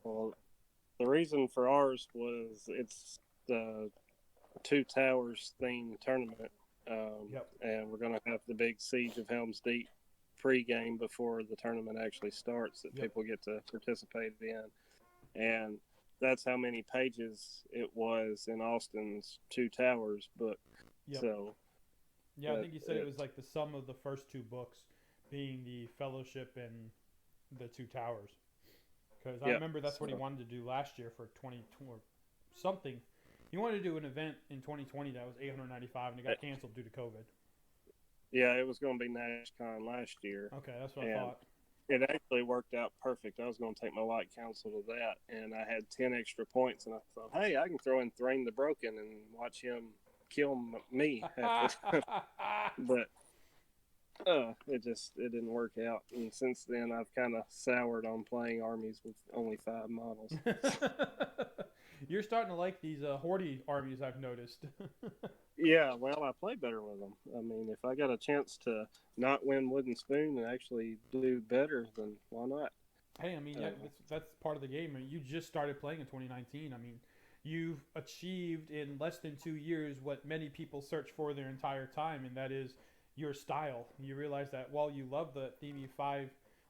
Well, the reason for ours was it's the Two Towers themed tournament, Yep. and we're going to have the big Siege of Helm's Deep pregame before the tournament actually starts that Yep. people get to participate in, and that's how many pages it was in Austin's Two Towers book. Yep. So Yeah, I that think you said it it, was like the sum of the first two books being the Fellowship and the Two Towers. Because I yeah. remember that's what he So wanted to do last year for 2020 or something. He wanted to do an event in 2020 that was 895 and it got canceled due to COVID. yeah, it was going to be NashCon last year, Okay, that's what I and thought. it actually worked out perfect. I was going to take my white council to that, and I had 10 extra points, and I thought, hey, I can throw in Thrain the Broken and watch him kill me half the time. But it didn't work out, and since then I've kind of soured on playing armies with only 5 models. You're starting to like these Horde armies, I've noticed. Yeah, well, I play better with them. I mean, if I got a chance to not win Wooden Spoon and actually do better, then why not? Hey, I mean, yeah, that's part of the game. I mean, you just started playing in 2019. I mean, you've achieved in less than 2 years what many people search for their entire time, and that is your style. You realize that while you love the Theme 5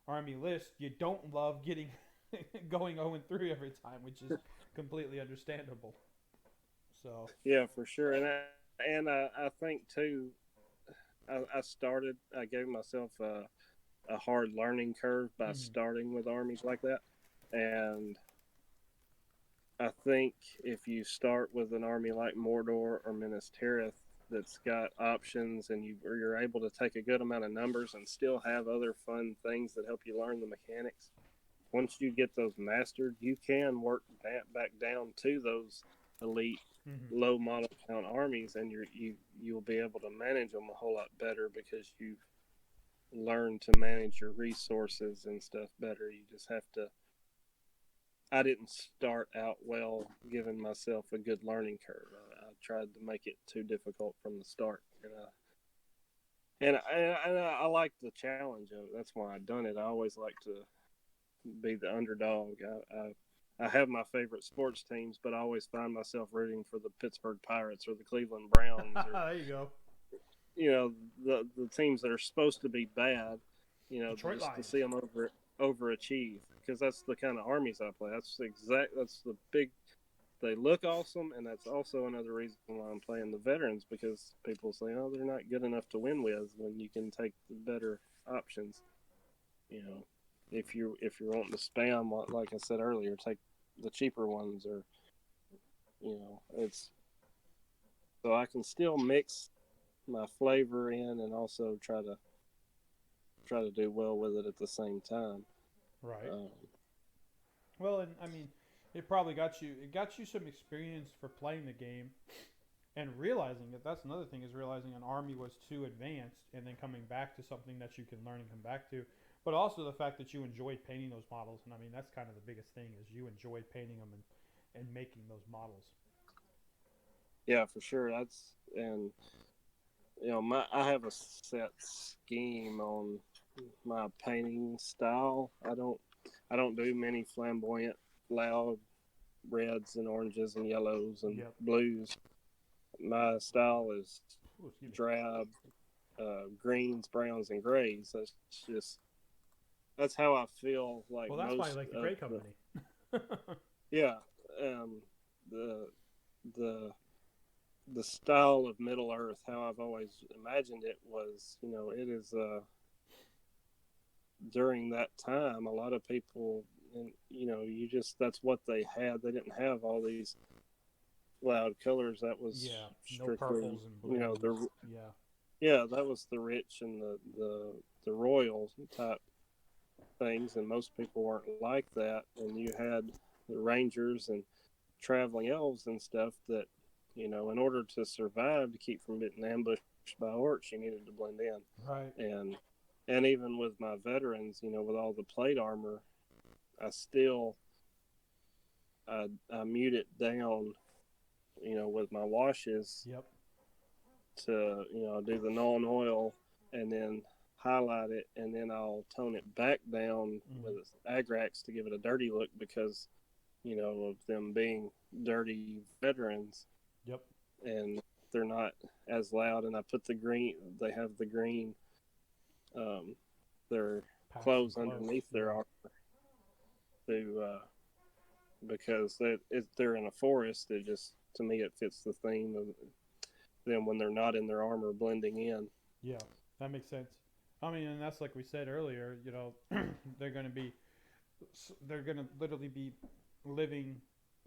Army list, you don't love getting going 0 and 3 every time, which is completely understandable. So, Yeah, for sure. And I think too, I gave myself a hard learning curve by mhm. starting with armies like that, and I think if you start with an army like Mordor or Minas Tirith that's got options and you're able to take a good amount of numbers and still have other fun things that help you learn the mechanics. Once you get those mastered, you can work back down to those elite Mhm. low model count armies, and you'll be able to manage them a whole lot better because you've learned to manage your resources and stuff better. You just have to. I didn't start out well, giving myself a good learning curve. I tried to make it too difficult from the start, and I like the challenge of it. That's why I done it. I always like to be the underdog. I have my favorite sports teams, but I always find myself rooting for the Pittsburgh Pirates or the Cleveland Browns or There you go. the teams that are supposed to be bad. Detroit Just to Lions. see them overachieve because that's the kind of armies I play. That's the big. They look awesome, and that's also another reason why I'm playing the veterans because people say, "Oh, they're not good enough to win with." When you can take the better options, you know, if you're wanting to spam, like I said earlier, take the cheaper ones, or it's so I can still mix my flavor in and also try to do well with it at the same time. Right. Um, Well, and I mean, it got you some experience for playing the game and realizing that that's another thing is realizing an army was too advanced and then coming back to something that you can learn and come back to, but also the fact that you enjoyed painting those models. And I mean, that's kind of the biggest thing is you enjoyed painting them and making those models. yeah, for sure. That's and my I have a set scheme on my painting style. I don't do many flamboyant, loud reds and oranges and yellows and Yep. blues. My style is Ooh, excuse me. drab, greens, browns, and grays. That's how I feel like Well, that's why I most like the of Gray the Company. yeah the the the style of Middle Earth. How I've always imagined it was, it is during that time. A lot of people, and you just that's what they had. They didn't have all these loud colors. That was Yeah. No strictly, purples and the blues. Yeah. yeah, that was the rich and the royal type things, and most people weren't like that. And you had the rangers and traveling elves and stuff that, in order to survive, to keep from getting ambushed by orcs, you needed to blend in. Right. And even with my veterans, with all the plate armor, I still I mute it down, with my washes Yep. to do the non-oil and then highlight it, and then I'll tone it back down Mm-hmm. with agrax to give it a dirty look because of them being dirty veterans, Yep. and they're not as loud. And I put the green. They have the green. Um, their Patch and clothes close. underneath their Yeah. armor to because they're in a forest. It just to me it fits the theme of them when they're not in their armor blending in. Yeah. That makes sense. I mean, and that's like we said earlier. They're going to be, they're going to literally be living,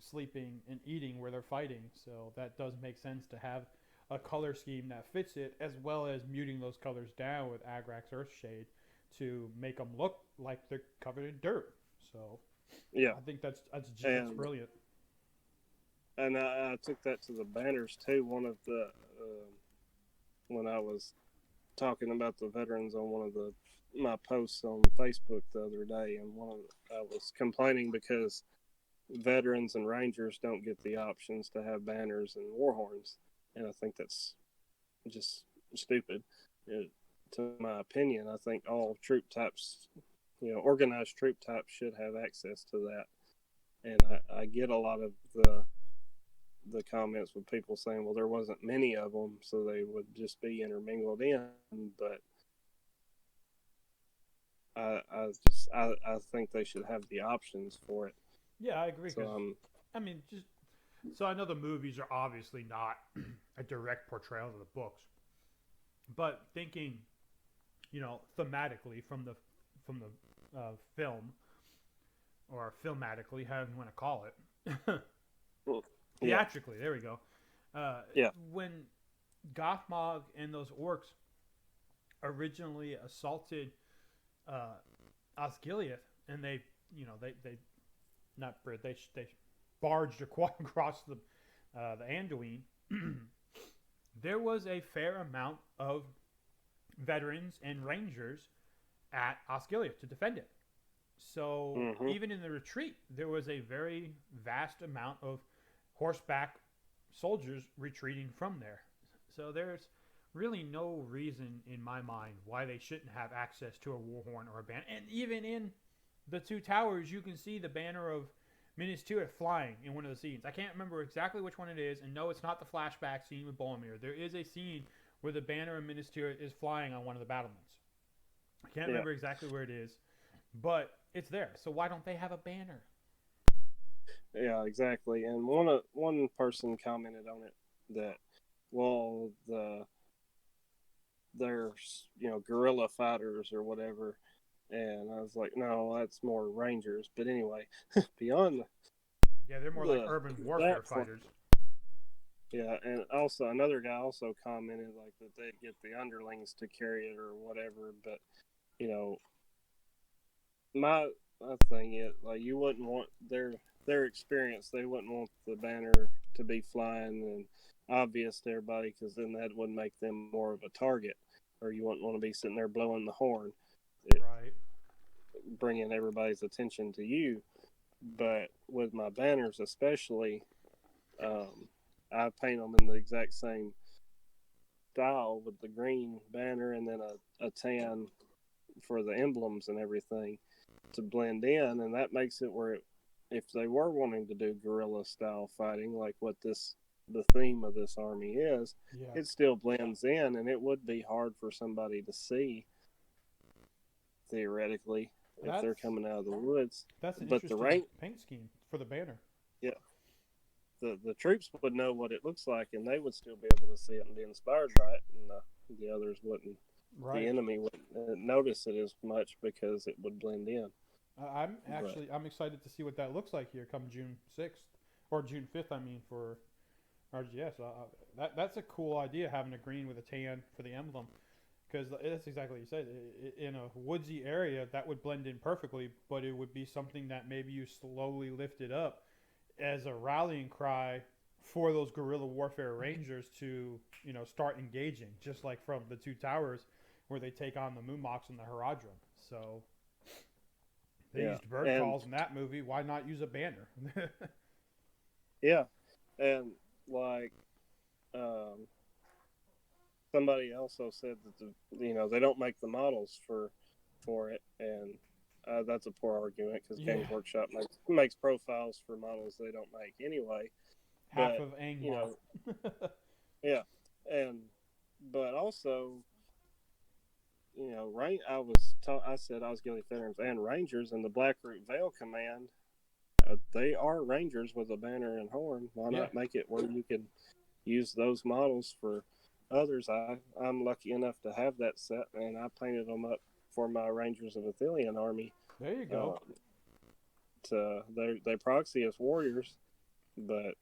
sleeping, and eating where they're fighting. So that does make sense to have a color scheme that fits it, as well as muting those colors down with Agrax Earthshade to make them look like they're covered in dirt. So Yeah, I think that's and brilliant. I took that to the banners too. One of the when I was talking about the veterans on one of the my posts on Facebook the other day, and I was complaining because veterans and rangers don't get the options to have banners and war horns, and I think that's just stupid. It, to my opinion, I think all troop types, organized troop types should have access to that. And I get a lot of the comments with people saying, well, there wasn't many of them, so they would just be intermingled in. But I think they should have the options for it. Yeah, I agree. So Because I mean, just so I know the movies are obviously not a direct portrayal of the books, but thinking, thematically from the film or filmatically, however you want to call it, yeah, theatrically. There we go. Uh, yeah, when Gothmog and those orcs originally assaulted uh, Osgiliath, and they not they barged across the Anduin. There was a fair amount of veterans and rangers at Osgiliath to defend it. So hmm even in the retreat, there was a very vast amount of horseback soldiers retreating from there. So there's really no reason in my mind why they shouldn't have access to a warhorn or a banner. And even in the two towers, you can see the banner of Minas Tirith flying in one of the scenes. I can't remember exactly which one it is, and no, it's not the flashback scene with Boromir. There is a scene where the banner of Minas Tirith is flying on one of the battlements. I can't yeah, remember exactly where it is, but it's there. So why don't they have a banner? yeah, exactly. And one person commented on it that, well, there's guerrilla fighters or whatever, and I was like, no, that's more rangers. But anyway, beyond Yeah, they're more like the urban that warfare point, fighters. yeah, and also another guy also commented like that they'd get the underlings to carry it or whatever. But you know, my thing is like you wouldn't want their experience. They wouldn't want the banner to be flying and obvious to everybody because then that would make them more of a target. Or you wouldn't want to be sitting there blowing the horn. It, Right. bringing everybody's attention to you. But with my banners, especially, um, I paint them in the exact same style with the green banner and then a tan for the emblems and everything to blend in. And that makes it where if they were wanting to do guerrilla style fighting, like what the theme of this army is, Yeah. it still blends in and it would be hard for somebody to see theoretically if That's they're coming out of the woods. that's an But the interesting rank, paint scheme for the banner. yeah, the troops would know what it looks like, and they would still be able to see it and be inspired by it, and the others wouldn't. The Right. enemy wouldn't notice it as much because it would blend in. But I'm excited to see what that looks like here come June 6th or June 5th. I mean for RGS. That's a cool idea having a green with a tan for the emblem because that's exactly what you said. In a woodsy area, that would blend in perfectly, but it would be something that maybe you slowly lifted up as a rallying cry for those guerrilla warfare rangers to start engaging, just like from the two towers where they take on the Moonmox and the Haradrim. So they yeah, used bird and calls in that movie. Why not use a banner? yeah, and like um, somebody also said that they don't make the models for it, and That's a poor argument because Yeah, Games Workshop makes profiles for models they don't make anyway. half But of you Angmar. know, yeah, and but also, I said I was going to veterans and rangers, and the Blackroot Veil Command. They are rangers with a banner and horn. Why Yeah, not make it where you can use those models for others? I'm lucky enough to have that set, and I painted them up for my Rangers of Athelian army. there you Uh, go. they proxy as warriors, but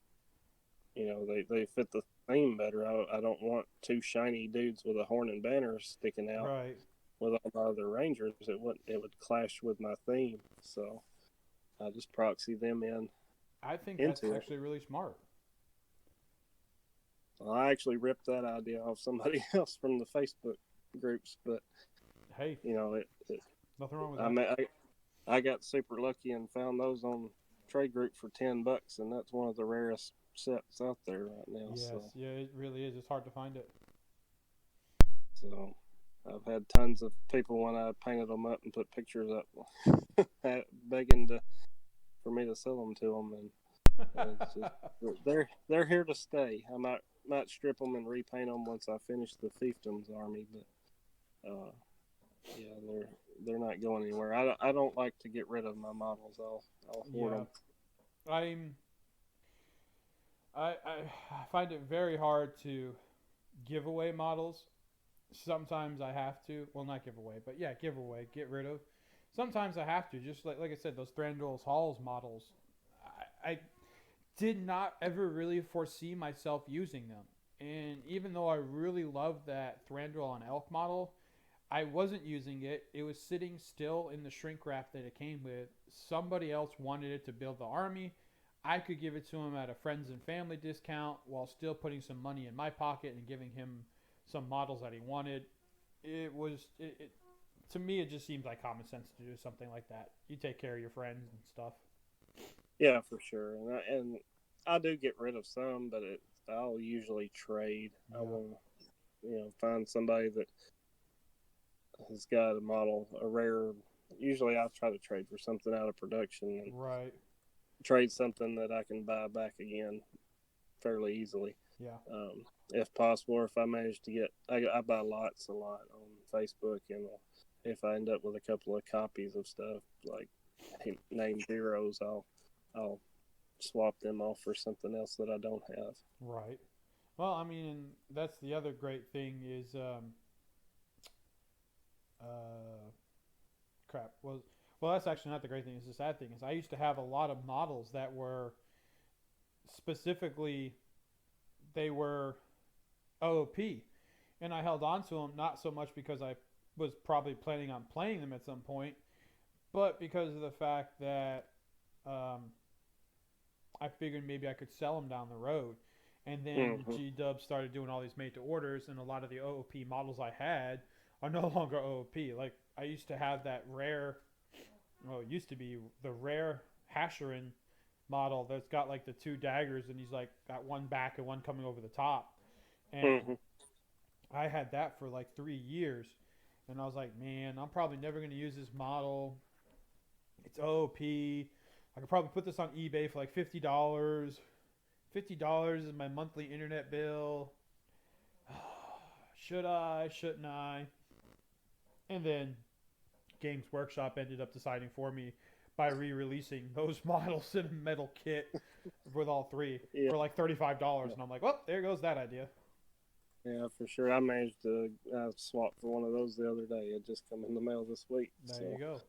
they fit the theme better. I don't want two shiny dudes with a horn and banner sticking out Right. with all my other Rangers. It would clash with my theme, so I just proxy them I think that's into it. actually really smart. Well, I actually ripped that idea off somebody else from the Facebook groups, but Hey, it nothing wrong with I that. mean, I got super lucky and found those on Trade Group for $10, and that's one of the rarest sets out there right now. Yes, yeah, it really is. It's hard to find it. So I've had tons of people when I painted them up and put pictures up, begging for me to sell them to them, and it's just they're here to stay. I might strip them and repaint them once I finish the fiefdoms army, but yeah, they're not going anywhere. I don't like to get rid of my models. I'll hoard Yeah, them. I'm. I find it very hard to give away models. Sometimes I have to. Well, not give away, but yeah, give away, get rid of. Sometimes I have to. Just like I said, those Thranduil's Halls models. I did not ever really foresee myself using them. And even though I really love that Thranduil on Elk model, I wasn't using it. It was sitting still in the shrink wrap that it came with. Somebody else wanted it to build the army. I could give it to him at a friends and family discount while still putting some money in my pocket and giving him some models that he wanted. It to me it just seems like common sense to do something like that. You take care of your friends and stuff. Yeah, for sure. And I do get rid of some, but I'll usually trade. I Yeah. will find somebody that has got a model, a rare. Usually, I'll try to trade for something out of production and Right. trade something that I can buy back again fairly easily, Yeah. if possible. Or if I manage to I buy lots a lot on Facebook, and if I end up with a couple of copies of stuff like name zeros, I'll swap them off for something else that I don't have. Right. Well, I mean, that's the other great thing is uh, crap. Well, that's actually not the great thing. It's the sad thing is I used to have a lot of models that were specifically they were OOP, and I held on to them not so much because I was probably planning on playing them at some point, but because of the fact that um, I figured maybe I could sell them down the road. And then Hmm. G Dub started doing all these made to orders, and a lot of the OOP models I had are no longer OOP. Like I used to have that rare, well, it used to be the rare Hasherin model that's got like the two daggers, and he's like got one back and one coming over the top. And Hmm. I had that for like 3 years, and I was like, man, I'm probably never gonna use this model. It's OP. I could probably put this on eBay for like $50. $50 is my monthly internet bill. Should I? Shouldn't I? And then Games Workshop ended up deciding for me by re-releasing those models in a metal kit with all three Yeah, for like $35, and I'm like, well, there goes that idea. yeah, for sure. I managed to swap for one of those the other day. It just come in the mail this week. There you So go.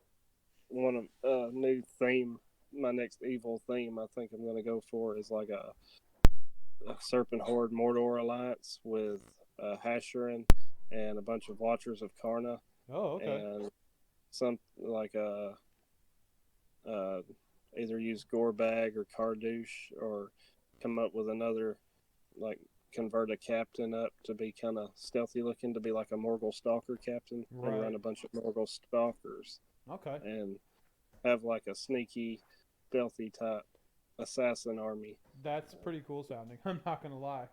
one of new theme, my next evil theme, I think I'm going to go for is like a Serpent Horde Mordor alliance with Hasherin and a bunch of Watchers of Karna Oh, okay. and some like uh, either use Gorbag or Cardouche or come up with another like convert a captain up to be kind of stealthy looking to be like a Morgul Stalker captain and run Right. a bunch of Morgul Stalkers Okay. and have like a sneaky, stealthy type assassin army. That's pretty cool sounding. I'm not gonna lie.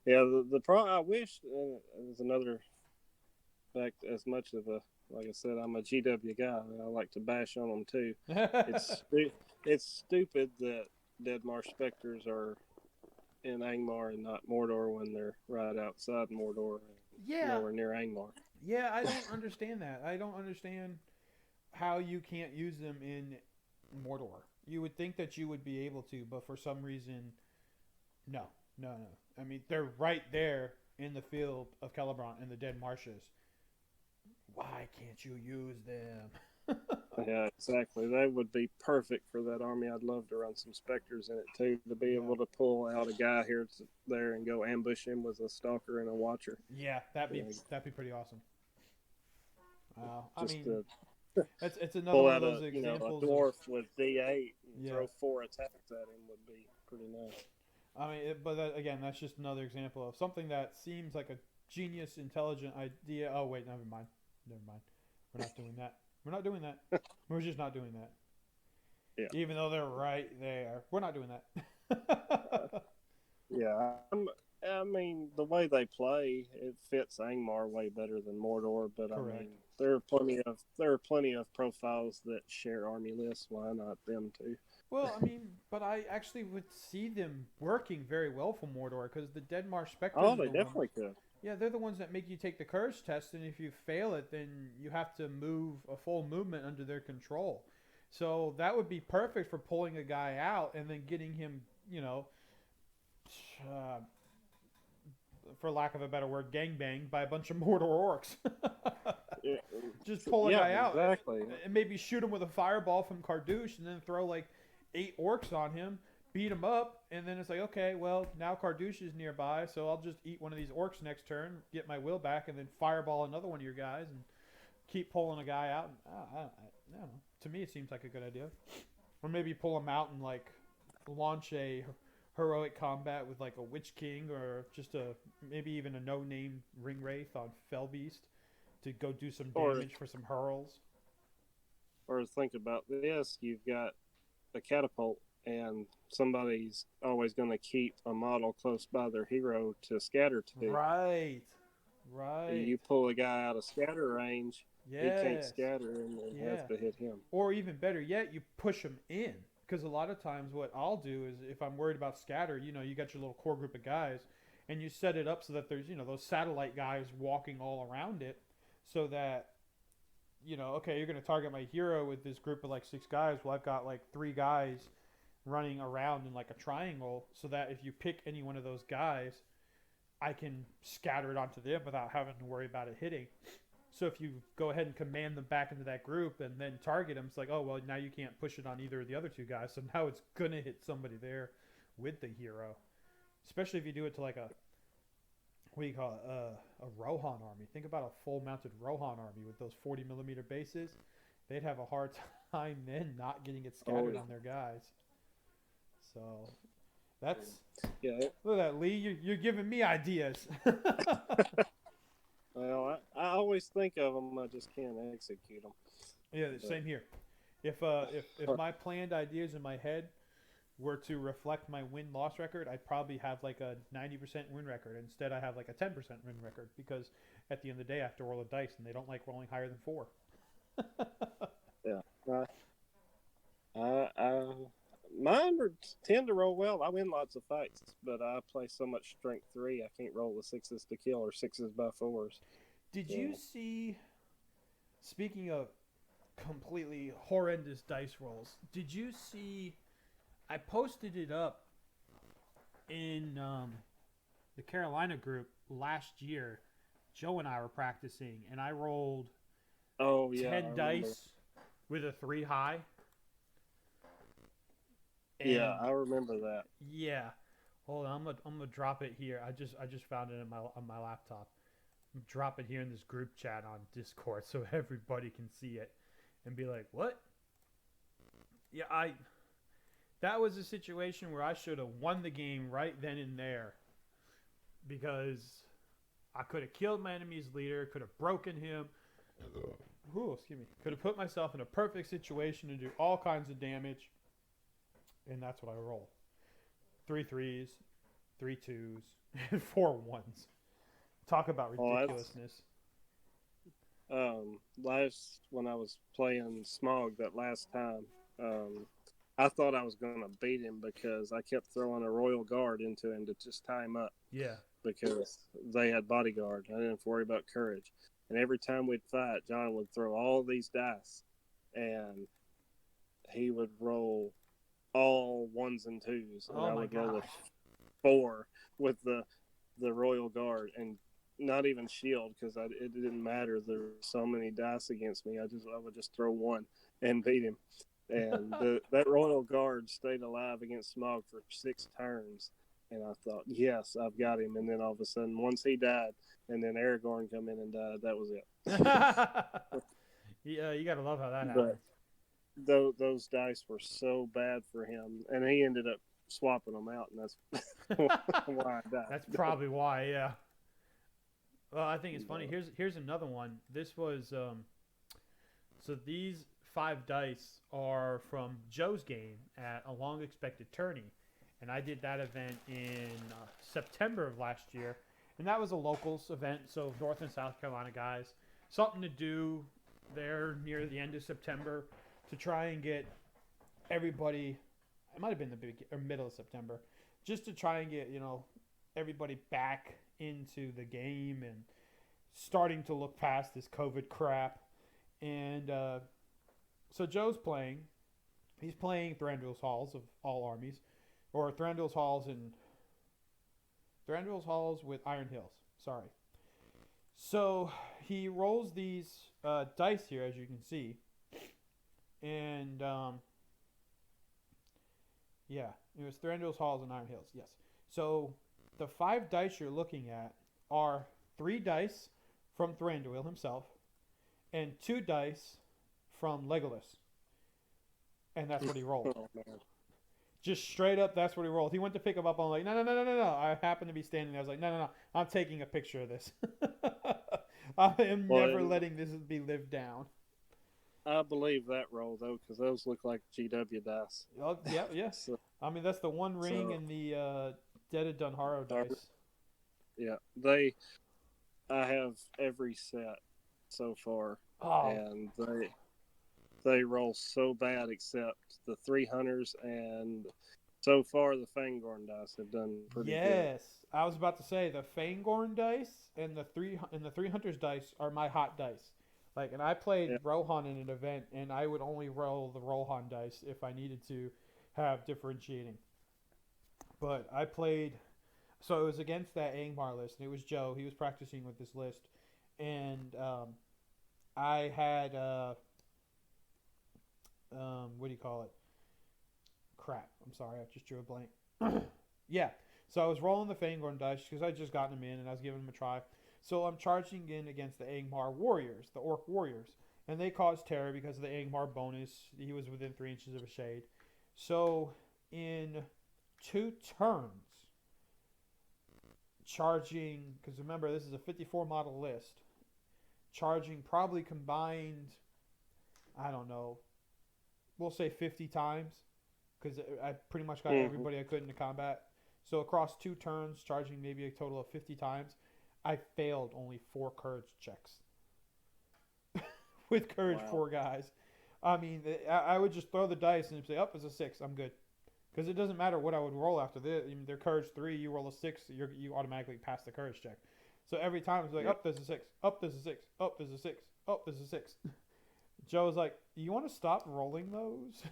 Yeah, the pro I wish is another fact as much of a like I said, I'm a GW guy. I like to bash on them too. It's it's stupid that Dead Marsh Spectres are in Angmar and not Mordor when they're right outside Mordor and Yeah, nowhere near Angmar. yeah, I don't understand that. I don't understand how you can't use them in Mordor. You would think that you would be able to, but for some reason, no, no, no. I mean, they're right there in the field of Celeborn in the Dead Marshes. Why can't you use them? Yeah, exactly. They would be perfect for that army. I'd love to run some Spectres in it too, to be Yeah, able to pull out a guy here there and go ambush him with a Stalker and a Watcher. yeah, You know, that'd be pretty awesome. I just mean, to it's another pull one of out those a examples of dwarf with D8 and yeah. throw 4 attacks at him would be pretty nice. I mean, but again, that's just another example of something that seems like a genius, intelligent idea. Oh wait, never mind, never mind. We're not doing that. We're not doing that. We're just not doing that. Yeah. Even though they're right there, we're not doing that. Yeah, I mean, the way they play, it fits Angmar way better than Mordor. But I Correct. mean, there are plenty of profiles that share army lists. Why not them too? Well, I mean, but I actually would see them working very well for Mordor because the Dead Marsh Spectres Oh, are they the ones. definitely could. Yeah, they're the ones that make you take the courage test, and if you fail it, then you have to move a full movement under their control. So that would be perfect for pulling a guy out and then getting him, uh, for lack of a better word, gangbanged by a bunch of Mordor orcs. Yeah, Just pull a yeah, guy out exactly. and maybe shoot him with a fireball from Kardoosh and then throw like 8 orcs on him, beat him up, and then it's like, okay, well, now Kardoosh is nearby, so I'll just eat one of these orcs next turn, get my will back, and then fireball another one of your guys and keep pulling a guy out. I don't know. To me, it seems like a good idea. Or maybe pull him out and like launch a heroic combat with like a Witch King or just a maybe even a no-name Ring Wraith on Fellbeast to go do some damage for some hurls. Or think about this: you've got a catapult, and somebody's always going to keep a model close by their hero to scatter to. Right. Right. You pull a guy out of scatter range, he can't Yes. scatter and has Yeah. to hit him. Or even better yet, you push them in. Because a lot of times, what I'll do is if I'm worried about scatter, you got your little core group of guys, and you set it up so that there's, those satellite guys walking all around it, so that, okay, you're going to target my hero with this group of like 6 guys. Well, I've got like 3 guys running around in like a triangle, so that if you pick any one of those guys, I can scatter it onto them without having to worry about it hitting. So if you go ahead and command them back into that group and then target them, it's like, oh, well, now you can't push it on either of the other 2 guys. So now it's going to hit somebody there with the hero. Especially if you do it to like what do you call it, a Rohan army. Think about a full mounted Rohan army with those 40mm bases. They'd have a hard time then not getting it scattered on their guys. So that's, yeah. Look at that, Lee. You're giving me ideas. Well, I always think of them, I just can't execute them. Yeah, same here. If my planned ideas in my head were to reflect my win-loss record, I'd probably have like a 90% win record. Instead, I have like a 10% win record because at the end of the day, I have to roll a dice, and they don't like rolling higher than 4. Yeah. Mine tend to roll well. I win lots of fights, but I play so much strength 3, I can't roll the 6s to kill or 6s by 4s. Did you see, speaking of completely horrendous dice rolls, did you see, I posted it up in the Carolina group last year. Joe and I were practicing, and I rolled 10 dice with a 3 high. And yeah, I remember that. Yeah, hold on, I'm gonna drop it here. I just found it on my laptop. I'm drop it here in this group chat on Discord so everybody can see it and be like, "What?" Yeah, that was a situation where I should have won the game right then and there because I could have killed my enemy's leader, could have broken him. Ooh, excuse me. Could have put myself in a perfect situation to do all kinds of damage. And that's what I roll. 3 3s, 3 2s, and 4 1s. Talk about ridiculousness. Last when I was playing Smog that last time, um, I thought I was going to beat him because I kept throwing a Royal Guard into him to just tie him up Yeah. because they had bodyguard. I didn't have to worry about courage. And every time we'd fight, John would throw all these dice, and he would roll all ones and twos, and Oh I my would roll a gosh. 4 with the Royal Guard, and not even shield because it didn't matter. There were so many dice against me. I would just throw one and beat him. And that Royal Guard stayed alive against Smog for 6 turns. And I thought, yes, I've got him. And then all of a sudden, once he died, and then Aragorn come in and died, that was it. Yeah, you gotta love how that But happens. those dice were so bad for him, and he ended up swapping them out, and that's why I That's died. probably why. Yeah. Well, I think it's funny. But, Here's another one. This was so these 5 dice are from Joe's game at a long expected tourney, and I did that event in September of last year, and that was a locals event. So North and South Carolina guys, something to do there near the end of September to try and get everybody. It might have been the middle of September, just to try and get everybody back into the game and starting to look past this COVID crap. And so Joe's playing. He's playing Thranduil's Halls of all armies, or Thranduil's Halls and Thranduil's Halls with Iron Hills. Sorry. So he rolls these dice here, as you can see, and yeah, it was Thranduil's Halls and Iron Hills. Yes. So the 5 dice you're looking at are 3 dice from Thranduil himself and 2 dice from Legolas, and that's what he rolled. oh, man. Just straight up, that's what he rolled. He went to pick him up. I'm like, no, no, no, no, no, no. I happened to be standing there. I was like, no, no, no. I'm taking a picture of this. I am Well, never letting this be lived down. I believe that roll, though, because those look like GW dice. Oh, yeah, yeah. So, I mean, that's the One Ring so and the Dead of Dunharrow dice. yeah, I have every set so far, Oh, and they roll so bad except the 300s, and so far the Fangorn dice have done pretty good. yes. I was about to say the Fangorn dice and the three hunters dice are my hot dice. Like, and I played Yeah, Rohan in an event, and I would only roll the Rohan dice if I needed to have differentiating. But I played, so it was against that Angmar list, and it was Joe. He was practicing with this list, and I had what do you call it? Crap. I'm sorry, I just drew a blank. Yeah. So I was rolling the Fangorn dice because I just gotten them in and I was giving them a try. So I'm charging in against the Angmar warriors, the Orc warriors, and they caused terror because of the Angmar bonus. He was within 3 inches of a shade. So in 2 turns, charging, because remember this is a 54 model list, charging probably combined, I don't know, we'll say 50 times because I pretty much got mm-hmm. everybody I could into combat. So across 2 turns, charging maybe a total of 50 times, I failed only 4 courage checks with courage Wow. 4 guys. I mean, I would just throw the dice and say, "Up is a 6, I'm good." Because it doesn't matter what I would roll after this. I mean, their courage 3, you roll a 6, you automatically pass the courage check. So every time it's like, Yeah. up there's a 6, up there's a 6, up there's a 6, up there's a 6. Joe was like, "You want to stop rolling those?"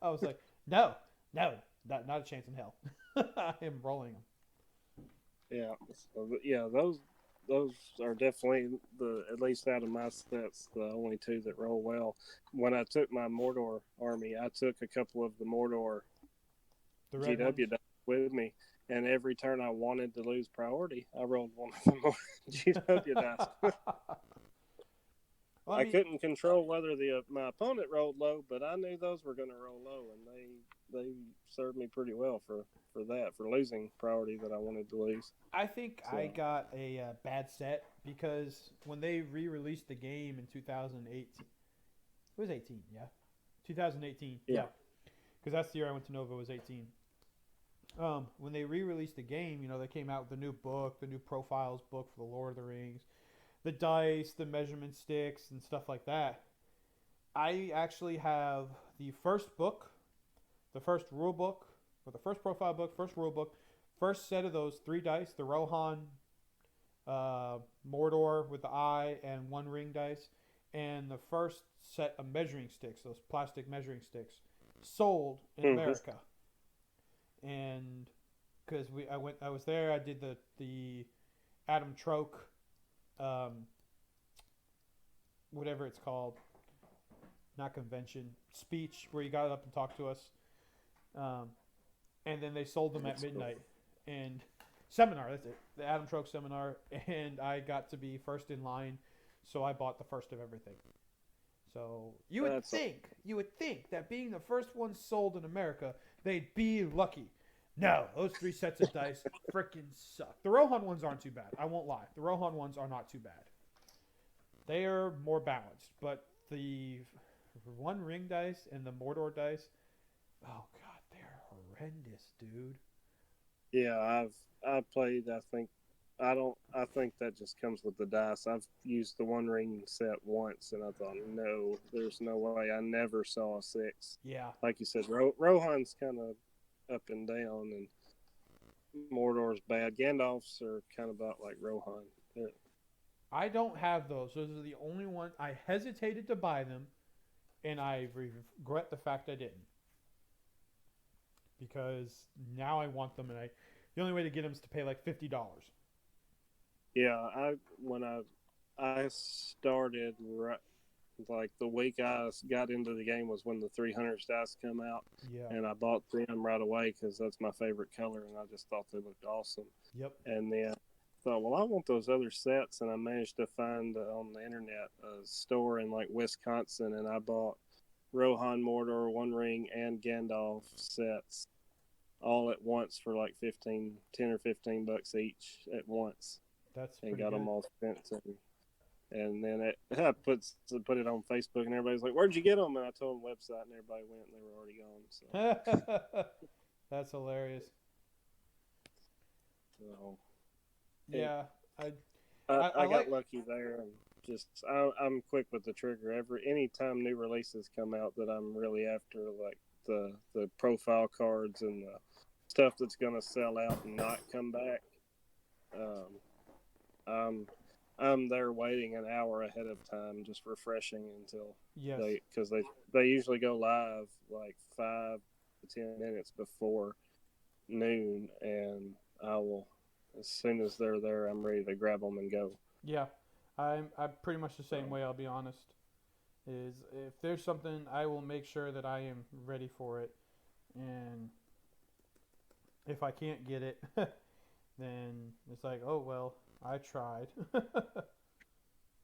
I was like, "No, no, not a chance in hell. I am rolling them." Yeah, so, yeah, those are definitely at least out of my sets, the only 2 that roll well. When I took my Mordor army, I took a couple of the Mordor The red ones. GW dice with me, and every turn I wanted to lose priority, I rolled one of the more GW dice. Well, I I mean, couldn't control whether my opponent rolled low, but I knew those were going to roll low, and they served me pretty well for that, for losing priority that I wanted to lose. I think I So got a bad set because when they re-released the game in 2008, it was 18, yeah, 2018, yeah, yeah, because that's the year I went to Nova. Was 18. When they re-released the game, they came out with the new book, the new profiles book for the Lord of the Rings. the dice, the measurement sticks, and stuff like that. I actually have the first book, the first rule book, or the first profile book, first rule book, first set of those 3 dice, the Rohan, Mordor with the eye, and One Ring dice, and the first set of measuring sticks, those plastic measuring sticks, sold in Mm-hmm. America. And because I was there, I did the Adam Troke, um, whatever it's called, not convention, speech where he got up and talked to us. Um, and then they sold them at That's cool. midnight. And seminar, that's it. The Adam Troke seminar. And I got to be first in line. So I bought the first of everything. So That's you would think that being the first one sold in America, they'd be lucky. No, those 3 sets of dice freaking suck. The Rohan ones aren't too bad. I won't lie. The Rohan ones are not too bad. They are more balanced, but the One Ring dice and the Mordor dice, oh god, they're horrendous, dude. Yeah, I've played. I think that just comes with the dice. I've used the One Ring set once, and I thought, no, there's no way. I never saw a 6. Yeah, Like you said, Rohan's kind of up and down, and Mordor's bad. Gandalf's are kind of about like Rohan. I don't have those. Those are the only ones. I hesitated to buy them, and I regret the fact I didn't because now I want them, and the only way to get them is to pay like $50. Yeah, I started right, like the week I got into the game was when the 300 dice come out, Yeah. and I bought them right away because that's my favorite color, and I just thought they looked awesome. Yep. And then I thought, well, I want those other sets, and I managed to find on the internet a store in like Wisconsin, and I bought Rohan, Mordor, One Ring, and Gandalf sets all at once for like 10 or 15 bucks each at once, That's and pretty got good. them all spent. And then I put it on Facebook, and everybody's like, "Where'd you get them?" And I told them the website, and everybody went, and they were already gone. That's hilarious. So Yeah, I I got like. lucky there, and I'm quick with the trigger. Anytime new releases come out that I'm really after, like the profile cards and the stuff that's gonna sell out and not come back. Um, I'm I'm there waiting an hour ahead of time, just refreshing until Yes. they usually go live like 5 to 10 minutes before noon, and I will, as soon as they're there, I'm ready to grab them and go. Yeah, I'm pretty much the same So, way. I'll be honest. Is if there's something, I will make sure that I am ready for it, and if I can't get it, then it's like, oh well, I tried.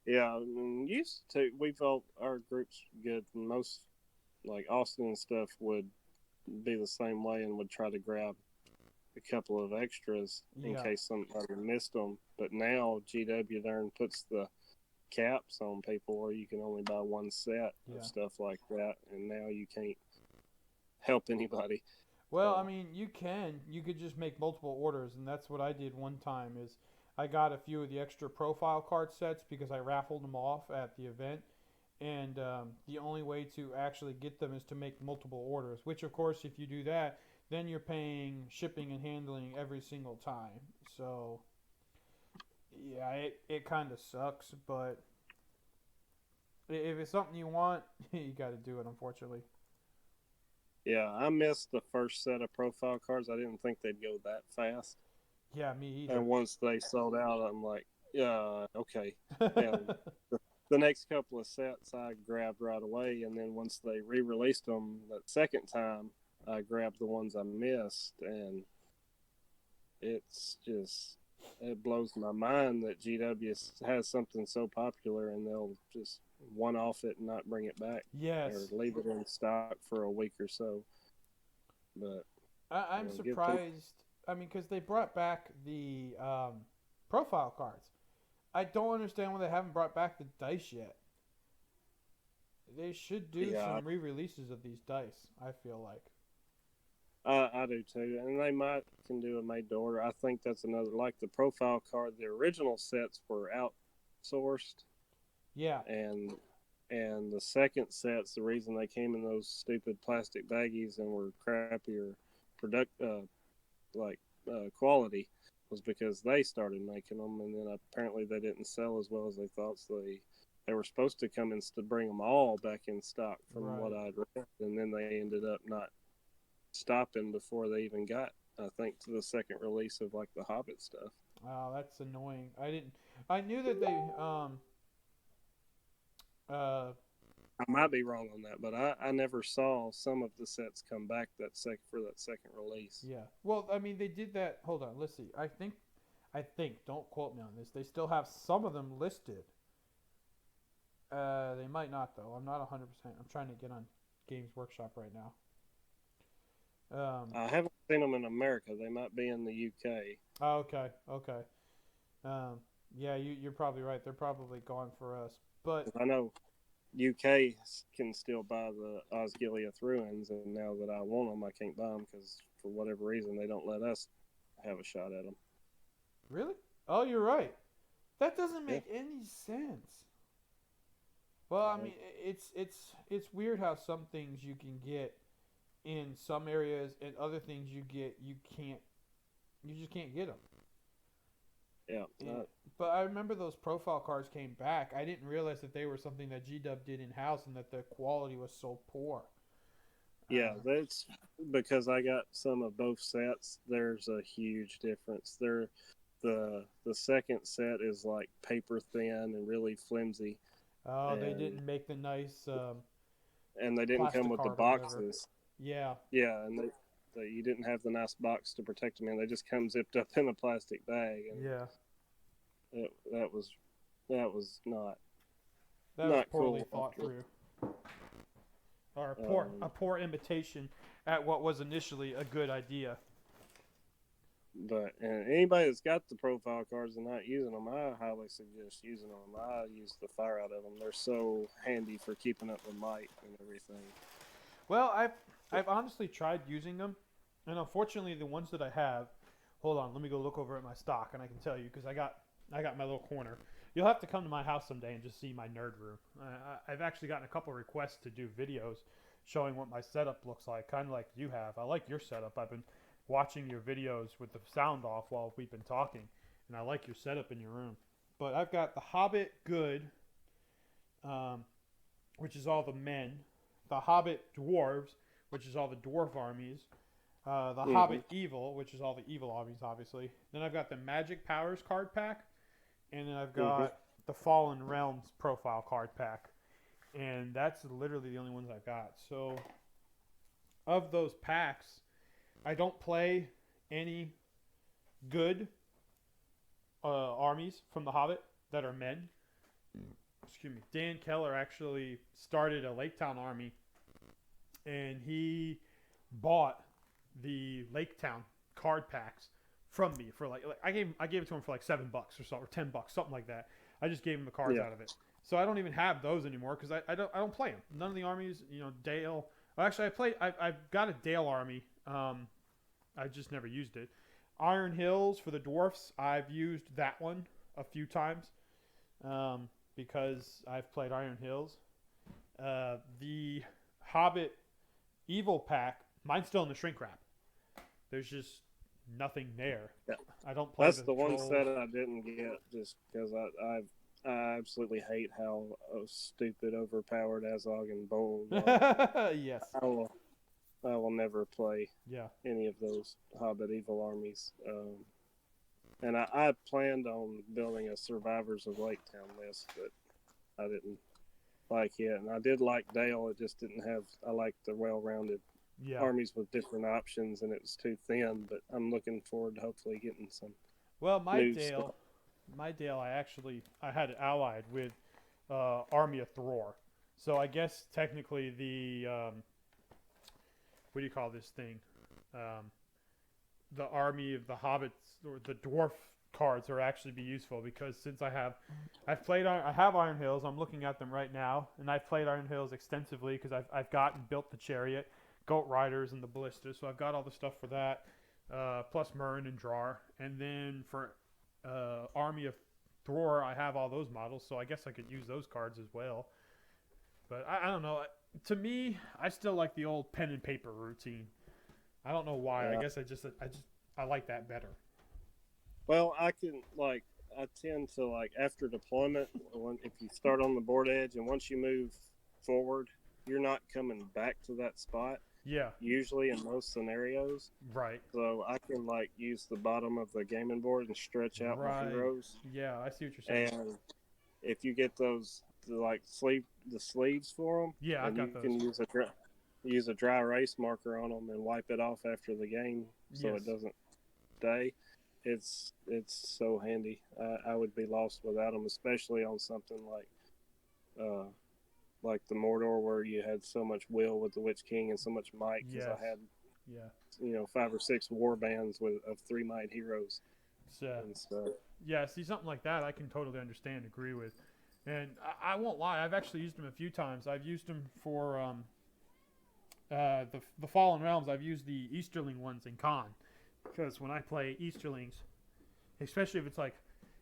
yeah, used to we felt our group's good. Most like Austin and stuff would be the same way and would try to grab a couple of extras in Yeah, case somebody missed them. But now GW Darn puts the caps on people where you can only buy one set of yeah. stuff like that, and now you can't help anybody. Well, I So mean, you can. You could just make multiple orders, and that's what I did one time. Is I got a few of the extra profile card sets because I raffled them off at the event, and the only way to actually get them is to make multiple orders. Which, of course, if you do that, then you're paying shipping and handling every single time. So yeah, it kind of sucks, but if it's something you want, you got to do it. Unfortunately. yeah, I missed the first set of profile cards. I didn't think they'd go that fast. Yeah, me either. And once they sold out, I'm like, yeah, okay. And the next couple of sets I grabbed right away. And then once they re released them that second time, I grabbed the ones I missed. And it's just, it blows my mind that GW has something so popular and they'll just one off it and not bring it back or Yes. leave it in stock for a week or so. But I'm give people, surprised. I mean, because they brought back the profile cards. I don't understand why they haven't brought back the dice yet. They should do yeah, some re-releases of these dice. I feel like. I do too, and they might can do a made to order. I think that's another like the profile card. The original sets were out sourced, Yeah. and the second sets, the reason they came in those stupid plastic baggies and were crappier product like quality was because they started making them, and then apparently they didn't sell as well as they thought. So they were supposed to come in to bring them all back in stock from what Right. I'd read, and then they ended up not stopping before they even got, I think, to the second release of like the Hobbit stuff. Oh, that's annoying. I didn't. I knew that they. Uh. I might be wrong on that, but I never saw some of the sets come back for that second release. Yeah. Well, I mean, they did that. Hold on. Let's see. I think. I think. Don't quote me on this. They still have some of them listed. They might not though. I'm not 100%. I'm trying to get on Games Workshop right now. I haven't seen them in America. They might be in the UK. Oh, okay. Okay. Um. Yeah. You're probably right. They're probably gone for us. But I know UK can still buy the Osgiliath ruins, and now that I want them, I can't buy them because for whatever reason they don't let us have a shot at them. really? Oh, you're right. That doesn't Yeah, make any sense. Well, I mean, it's weird how some things you can get in some areas and other things you can't you just can't get them. yeah. And, but I remember those profile cards came back. I didn't realize that they were something that G-Dub did in house and that the quality was so poor. Yeah, that's because I got some of both sets. There's a huge difference. The second set is like paper thin and really flimsy, Oh, they and didn't make the nice they didn't come plastic with the card or whatever. boxes. Yeah, Yeah, and you didn't have the nice box to protect them in. They just come zipped up in a plastic bag, and yeah, that was that was not poorly cool. thought through, or a Um, poor imitation at what was initially a good idea. but and anybody that's got the profile cards and not using them, I highly suggest using them. I use the fire out of them. They're so handy for keeping up with light and everything. Well, I've honestly tried using them, and unfortunately, the ones that I have. Hold on, let me go look over at my stock, and I can tell you because I got my little corner. You'll have to come to my house someday and just see my nerd room. I've actually gotten a couple of requests to do videos showing what my setup looks like, kind of like you have. I like your setup. I've been watching your videos with the sound off while we've been talking, and I like your setup in your room. But I've got the Hobbit Good, um, which is all the men, the Hobbit Dwarves, which is all the dwarf armies, the Mm-hmm. Hobbit Evil, which is all the evil armies, obviously. Then I've got the Magic Powers card pack, and then I've Mm-hmm. got the Fallen Realms profile card pack, and that's literally the only ones I've got. So, of those packs, I don't play any good armies from the Hobbit that are men. Excuse me. Dan Keller actually started a Lake Town army, and he bought the Lake Town card packs from me for like I gave it to him for like $7 or so, or $10, something like that. I just gave him the cards Yeah. out of it. So I don't even have those anymore because I don't play them. None of the armies, Dale. Well, actually, I've got a Dale army. I just never used it. Iron Hills for the dwarfs. I've used that one a few times because I've played Iron Hills. The Hobbit Evil pack. Mine's still in the shrink wrap. There's just nothing there. Yeah. I don't play That's the the one trolls. set I didn't get just because I absolutely hate how stupid, overpowered Azog and Bold are. Yes. I will I will never play Yeah. any of those Hobbit evil armies. And I planned on building a Survivors of Lake Town list, but I didn't like it. And I did like Dale. It just didn't have. I like the well-rounded Yeah. armies with different options, and it was too thin. But I'm looking forward to hopefully getting some Well, my new stuff. Dale, I had it allied with Army of Thror. So I guess technically the what do you call this thing? Um, the army of the hobbits or the dwarf cards are actually be useful because since I have Iron Hills. I'm looking at them right now, and I've played Iron Hills extensively because I've got and built the chariot, goat riders, and the ballistas. So I've got all the stuff for that, plus Murn and Drar, and then for army of drawer, I have all those models, so I guess I could use those cards as well. But I don't know. To me, I still like the old pen and paper routine. I don't know why. I Yeah. guess I like that better. Well, I tend to like after deployment if you start on the board edge and once you move forward, you're not coming back to that spot Yeah. usually in most scenarios. Right. So I can like use the bottom of the gaming board and stretch out my Right. heroes. Yeah, I see what you're saying. And if you get the sleeves for them, Yeah, I and you got those. can use a dry erase marker on them and wipe it off after the game so Yes. it doesn't stay. It's so handy. I would be lost without them, especially on something uh, like the Mordor where you had so much will with the Witch King and so much might because Yes. I had Yeah. 5 or 6 war bands of 3 might heroes So, and stuff. yeah, see something like that, I can totally understand, agree with, and I won't lie. I've actually used them a few times. I've used them for the Fallen Realms. I've used the Easterling ones in Con because when I play Easterlings, especially if it's like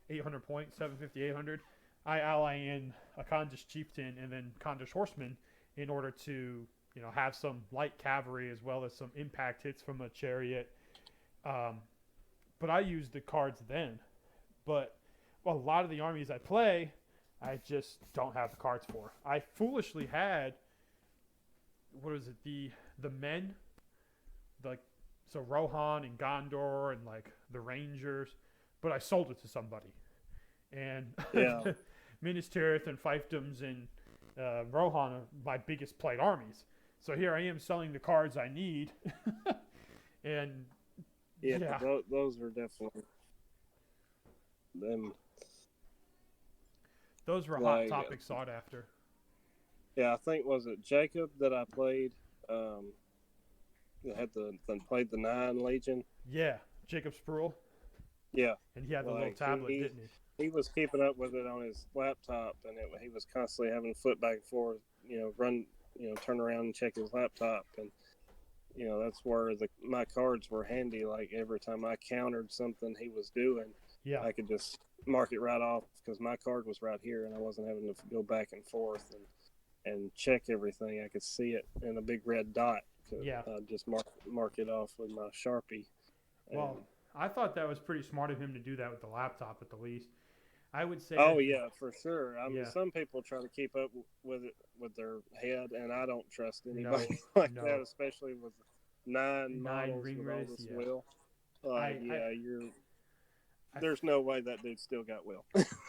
800 points, 750, 800, I ally in a Khandish chieftain and then Khandish horseman in order to have some light cavalry as well as some impact hits from a chariot. But I use the cards then. But a lot of the armies I play, I just don't have the cards for. I foolishly had what was it, the men, like, so Rohan and Gondor and like the Rangers, but I sold it to somebody, and Yeah. Minas Tirith and fiefdoms and Rohan are my biggest played armies. So here I am selling the cards I need, and Yeah. Those are definitely them. those were hot Like, topics sought after. yeah, I think was it Jacob that I played. That had played the 9 Legion. Yeah, Jacob Spruill, Yeah, and he had the little like tablet, didn't he? he was keeping up with it on his laptop, and he was constantly having to flip back and forth. Run, turn around and check his laptop, and that's where my cards were handy. Like every time I countered something he was doing, Yeah, I could just mark it right off because my card was right here, and I wasn't having to go back and forth and check everything. I could see it in a big red dot. yeah. Just mark it off with my Sharpie. Well, I thought that was pretty smart of him to do that with the laptop at the least. I would say. Oh yeah, for sure. I mean, Yeah. some people try to keep up with it with their head, and I don't trust No, anybody like no. that, especially with 9 models ring with race, all this yeah. will. I, There's no way that dude still got will.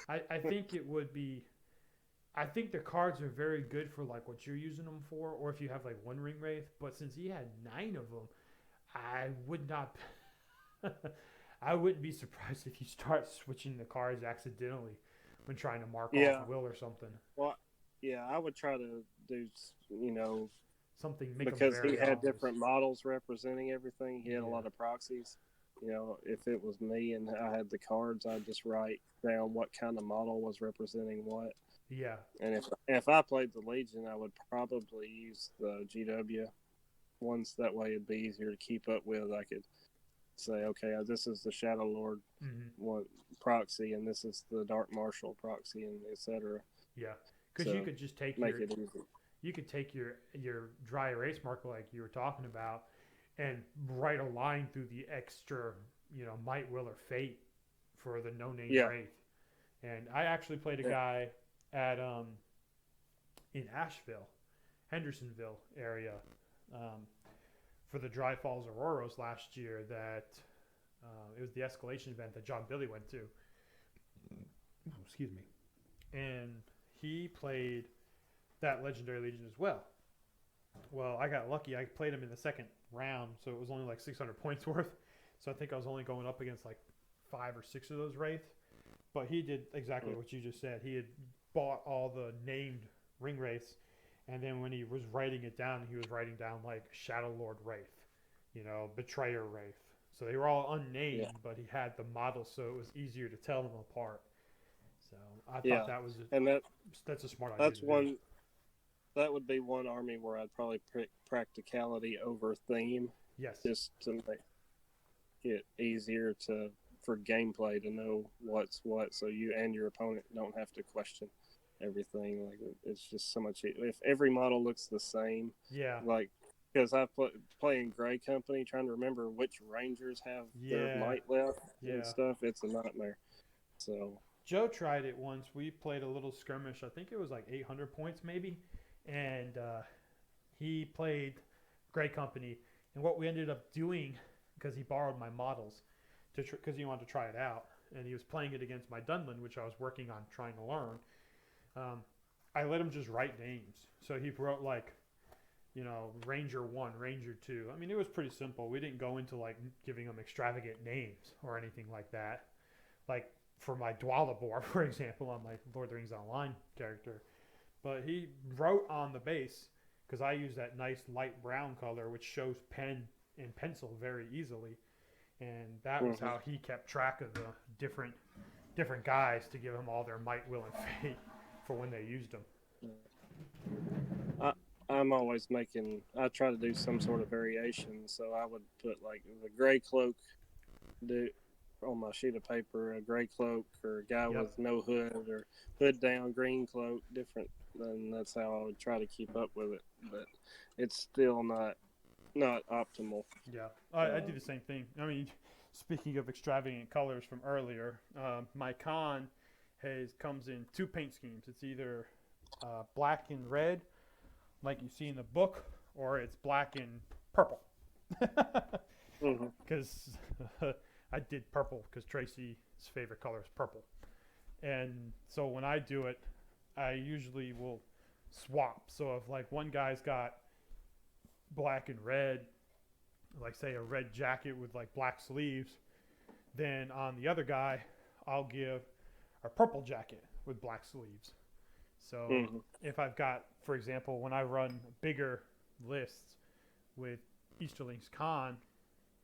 I think it would be. I think the cards are very good for like what you're using them for, or if you have like one ring wraith. But since he had 9 of them, I would not. I wouldn't be surprised if you start switching the cards accidentally when trying to mark off will or something. Well, yeah, I would try to do, something make because them he very had obvious. different models representing everything. He had a Yeah. lot of proxies. If it was me and I had the cards, I'd just write down what kind of model was representing what. Yeah. And if I played the Legion, I would probably use the GW ones. That way, it'd be easier to keep up with. I could say, okay, this is the Shadow Lord one proxy, and this is the Dark Marshal proxy, and etc. Yeah, because you could just take make it easy. You could take your dry erase marker like you were talking about, and write a line through the extra, might, will, or fate for the no name wraith. And I actually played a guy at in Asheville, Hendersonville area, for the Dry Falls Auroras last year. That it was the escalation event that John Billy went to. Excuse me, and he played that Legendary Legion as well. Well, I got lucky. I played him in the second round, so it was only like 600 points worth. So I think I was only going up against like 5 or 6 of those wraiths. But he did exactly what you just said. He had bought all the named ring wraiths, and then when he was writing it down, he was writing down like Shadow Lord Wraith, Betrayer Wraith. So they were all unnamed, but he had the model, so it was easier to tell them apart. So I thought that was that's a smart idea. That would be one army where I'd probably pick practicality over theme. Yes. Just to make it easier to for gameplay to know what's what, so you and your opponent don't have to question everything. Like it's just so much. If every model looks the same, Yeah. like because I play in Gray Company, trying to remember which Rangers have their Yeah. might left and Yeah. stuff, it's a nightmare. So Joe tried it once. We played a little skirmish. I think it was like 800 points maybe, and he played Gray Company. And what we ended up doing, because he borrowed my models, because he wanted to try it out, and he was playing it against my Dunlin, which I was working on trying to learn. Um, I let him just write names. So he wrote like, Ranger 1, Ranger 2. I mean, it was pretty simple. We didn't go into like giving them extravagant names or anything like that. Like for my Dwalabor, for example, on my Lord of the Rings Online character. But he wrote on the base, because I use that nice light brown color, which shows pen and pencil very easily. And that was how he kept track of the different guys to give them all their might, will, and fate for when they used them. I'm always making. I try to do some sort of variation. So I would put like the gray cloak, on my sheet of paper, a gray cloak, or a guy with no hood, or hood down, green cloak, different. And that's how I would try to keep up with it. But it's still not optimal. Yeah, I do the same thing. I mean, speaking of extravagant colors from earlier, my con comes in two paint schemes. It's either black and red, like you see in the book, or it's black and purple. Because I did purple because Tracy's favorite color is purple. And so when I do it, I usually will swap. So if like one guy's got black and red, like say a red jacket with like black sleeves, then on the other guy, I'll give a purple jacket with black sleeves. So if I've got, for example, when I run bigger lists with Easterling's Con,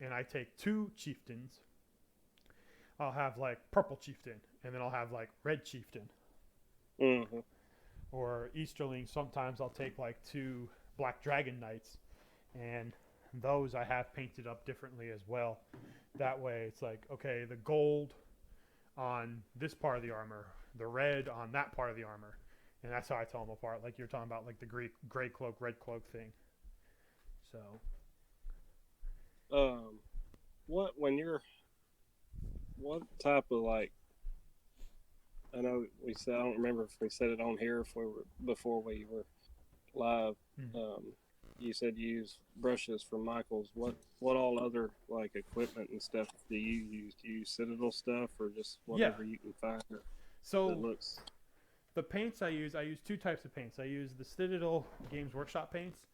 and I take two chieftains, I'll have like purple chieftain, and then I'll have like red chieftain. Or Easterling, sometimes I'll take like two black dragon knights, and those I have painted up differently as well. That way it's like, okay, the gold on this part of the armor, the red on that part of the armor. And that's how I tell them apart. Like you're talking about like the gray cloak, red cloak thing. So. What type of like, I know we said, I don't remember if we said it on here before we were live. You said you use brushes from Michaels. What all other like equipment and stuff do you use? Do you use Citadel stuff or just whatever you can find that looks? The paints I use two types of paints. I use the Citadel Games Workshop paints,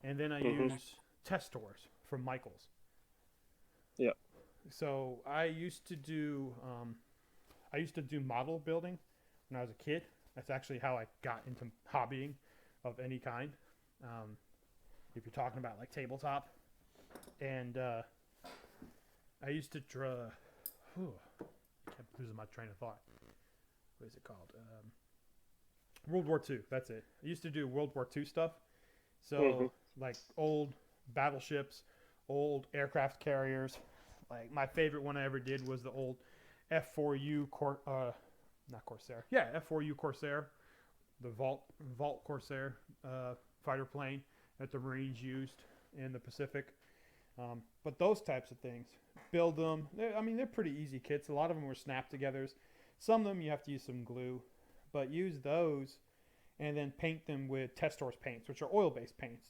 and then I use Testors from Michaels. Yeah. So I used to do model building when I was a kid. That's actually how I got into hobbying of any kind. If you're talking about like tabletop, and I used to draw. I kept losing my train of thought. What is it called? World War II. That's it. I used to do World War II stuff. So like old battleships, old aircraft carriers. Like my favorite one I ever did was the old F4U not Corsair. Yeah, F4U Corsair, the Vault Corsair fighter plane that the Marines used in the Pacific. But those types of things, build them. They're pretty easy kits. A lot of them were snap-togethers. Some of them you have to use some glue, but use those and then paint them with Testors paints, which are oil-based paints.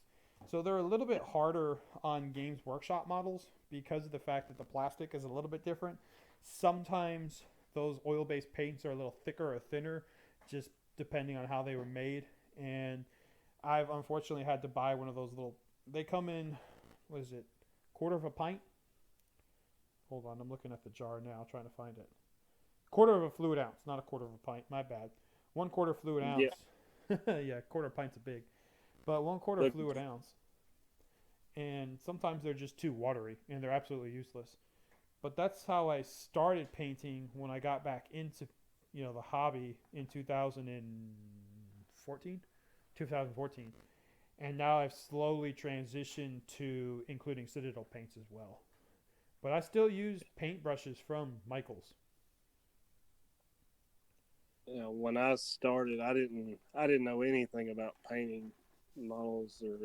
So they're a little bit harder on Games Workshop models because of the fact that the plastic is a little bit different. Sometimes those oil-based paints are a little thicker or thinner, just depending on how they were made. And I've unfortunately had to buy one of those little. They come in, what is it, quarter of a pint? Hold on, I'm looking at the jar now, trying to find it. Quarter of a fluid ounce, not a quarter of a pint. My bad. 1/4 fluid ounce. Yeah, quarter pint's a big. But 1/4 fluid ounce. And sometimes they're just too watery, and they're absolutely useless. But that's how I started painting when I got back into, the hobby in 2014. And now I've slowly transitioned to including Citadel paints as well. But I still use paintbrushes from Michaels. You know, when I started, I didn't know anything about painting models, or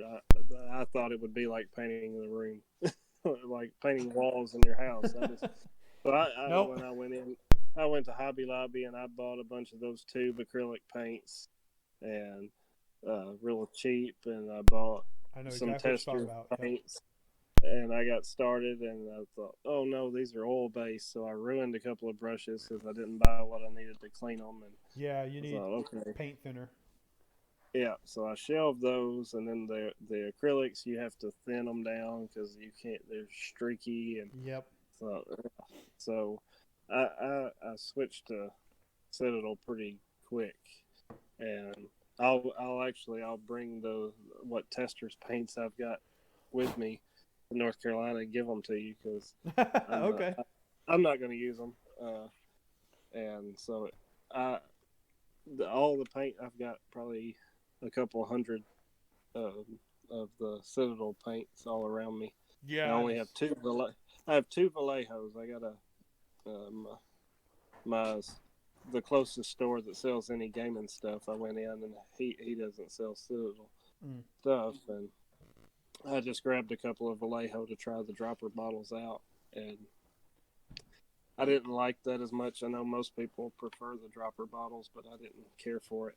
I thought it would be like painting the room, like painting walls in your house. Nope. When I went in, I went to Hobby Lobby and I bought a bunch of those tube acrylic paints and real cheap, and I bought I know some exactly what you're talking tester about. Yep. paints. And I got started, and I thought, oh no, these are oil based. So I ruined a couple of brushes because I didn't buy what I needed to clean them. And Yeah, you I need thought, okay, paint thinner. yeah. So I shelved those, and then the acrylics you have to thin them down because you can't. They're streaky, and Yep. so so I switched to Citadel pretty quick, and I'll bring the what testers paints I've got with me to North Carolina and give them to you because I'm not Okay. I'm not going to use them. And so I all the paint I've got probably a couple hundred of the Citadel paints all around me. I Yeah, only have I have two Vallejos. I got my the closest store that sells any gaming stuff. I went in and he doesn't sell Citadel mm. stuff, and I just grabbed a couple of Vallejo to try the dropper bottles out, and I didn't like that as much. I know most people prefer the dropper bottles, but I didn't care for it.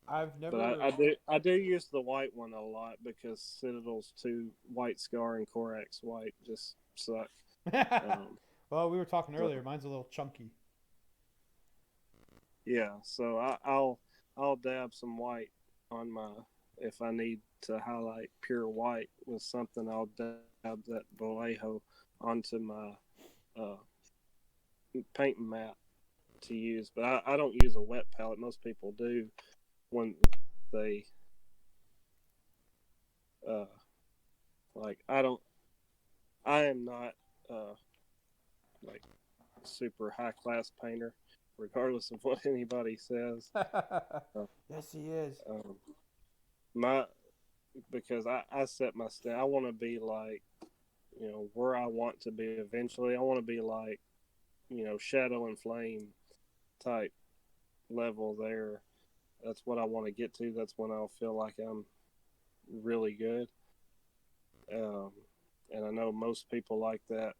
I've But never. I do use the white one a lot because Citadel's two White Scar and Corax White just suck. Um, Well, we were talking so earlier. Mine's a little chunky. yeah, so I'll dab some white on my if I need to highlight pure white with something. I'll dab that Vallejo onto my uh, painting mat to use, but I don't use a wet palette. Most people do when they uh, like. I don't. I am not like super high class painter, regardless of what anybody says. Uh, Yes, he is. um, my because I set my stand. I want to be like where I want to be eventually. I want to be like Shadow and Flame type level there. That's what I want to get to. That's when I'll feel like I'm really good. Um, and I know most people like that,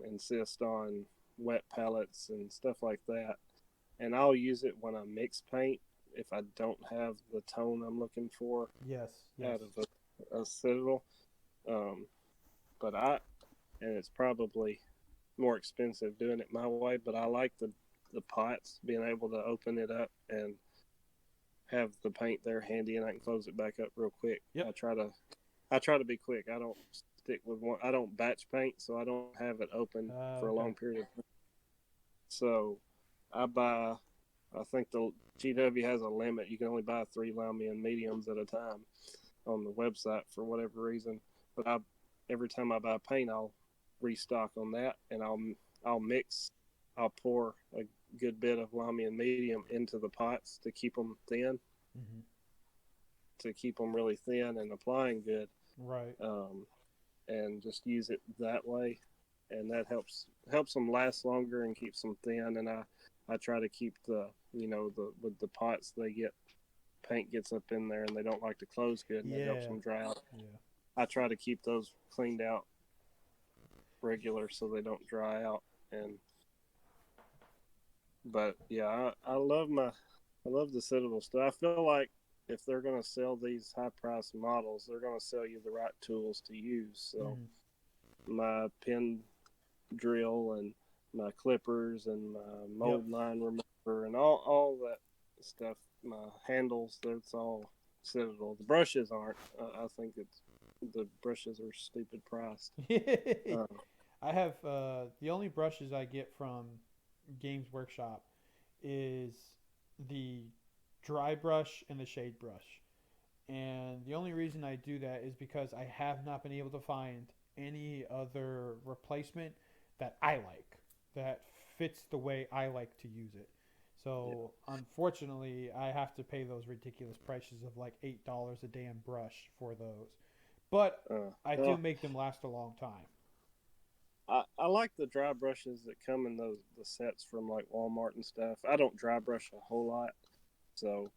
insist on wet palettes and stuff like that. And I'll use it when I mix paint if I don't have the tone I'm looking for Yes, yes. out of a Citadel. Um, but and it's probably more expensive doing it my way, but I like the pots, being able to open it up and have the paint there handy, and I can close it back up real quick. Yep. I try to be quick. I don't stick with one. I don't batch paint, so I don't have it open for a Okay. long period of time. So I buy. I think the GW has a limit. You can only buy 3 Lamy and mediums at a time on the website for whatever reason. But every time I buy paint, I'll restock on that, and I'll mix. I'll pour a good bit of Lamy and medium into the pots to keep them thin, Hmm. to keep them really thin and applying good. Right. Um, and just use it that way, and that helps them last longer and keeps them thin. And I try to keep the with the pots they get paint gets up in there and they don't like to close good, and that helps Yeah. them dry out. Yeah. I try to keep those cleaned out regular so they don't dry out. And but yeah, I love the Citadel stuff. I feel like if they're going to sell these high priced models, they're going to sell you the right tools to use. So Hmm. my pen drill and my clippers and my Yep. mold line remover and all that stuff, my handles, that's all Citadel. The brushes aren't. I think the brushes are stupid priced. Uh, I have the only brushes I get from Games Workshop is the dry brush and the shade brush. And the only reason I do that is because I have not been able to find any other replacement that I like, that fits the way I like to use it. yeah. So unfortunately, I have to pay those ridiculous prices of like $8 a damn brush for those. But I do Well, make them last a long time. I like the dry brushes that come in the sets from like Walmart and stuff. I don't dry brush a whole lot, so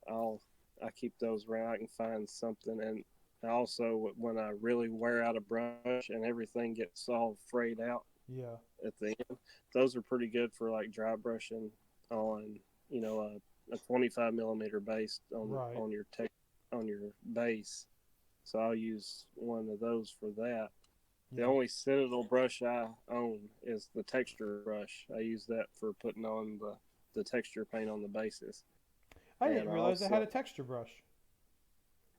I'll I keep those around. I can find something, and also when I really wear out a brush and everything gets all frayed out Yeah. at the end, those are pretty good for like dry brushing on a 25 millimeter base Right. on your base. So I'll use one of those for that. The Yeah. only Citadel brush I own is the texture brush. I use that for putting on the texture paint on the bases. I And didn't I realize it had also, a texture brush.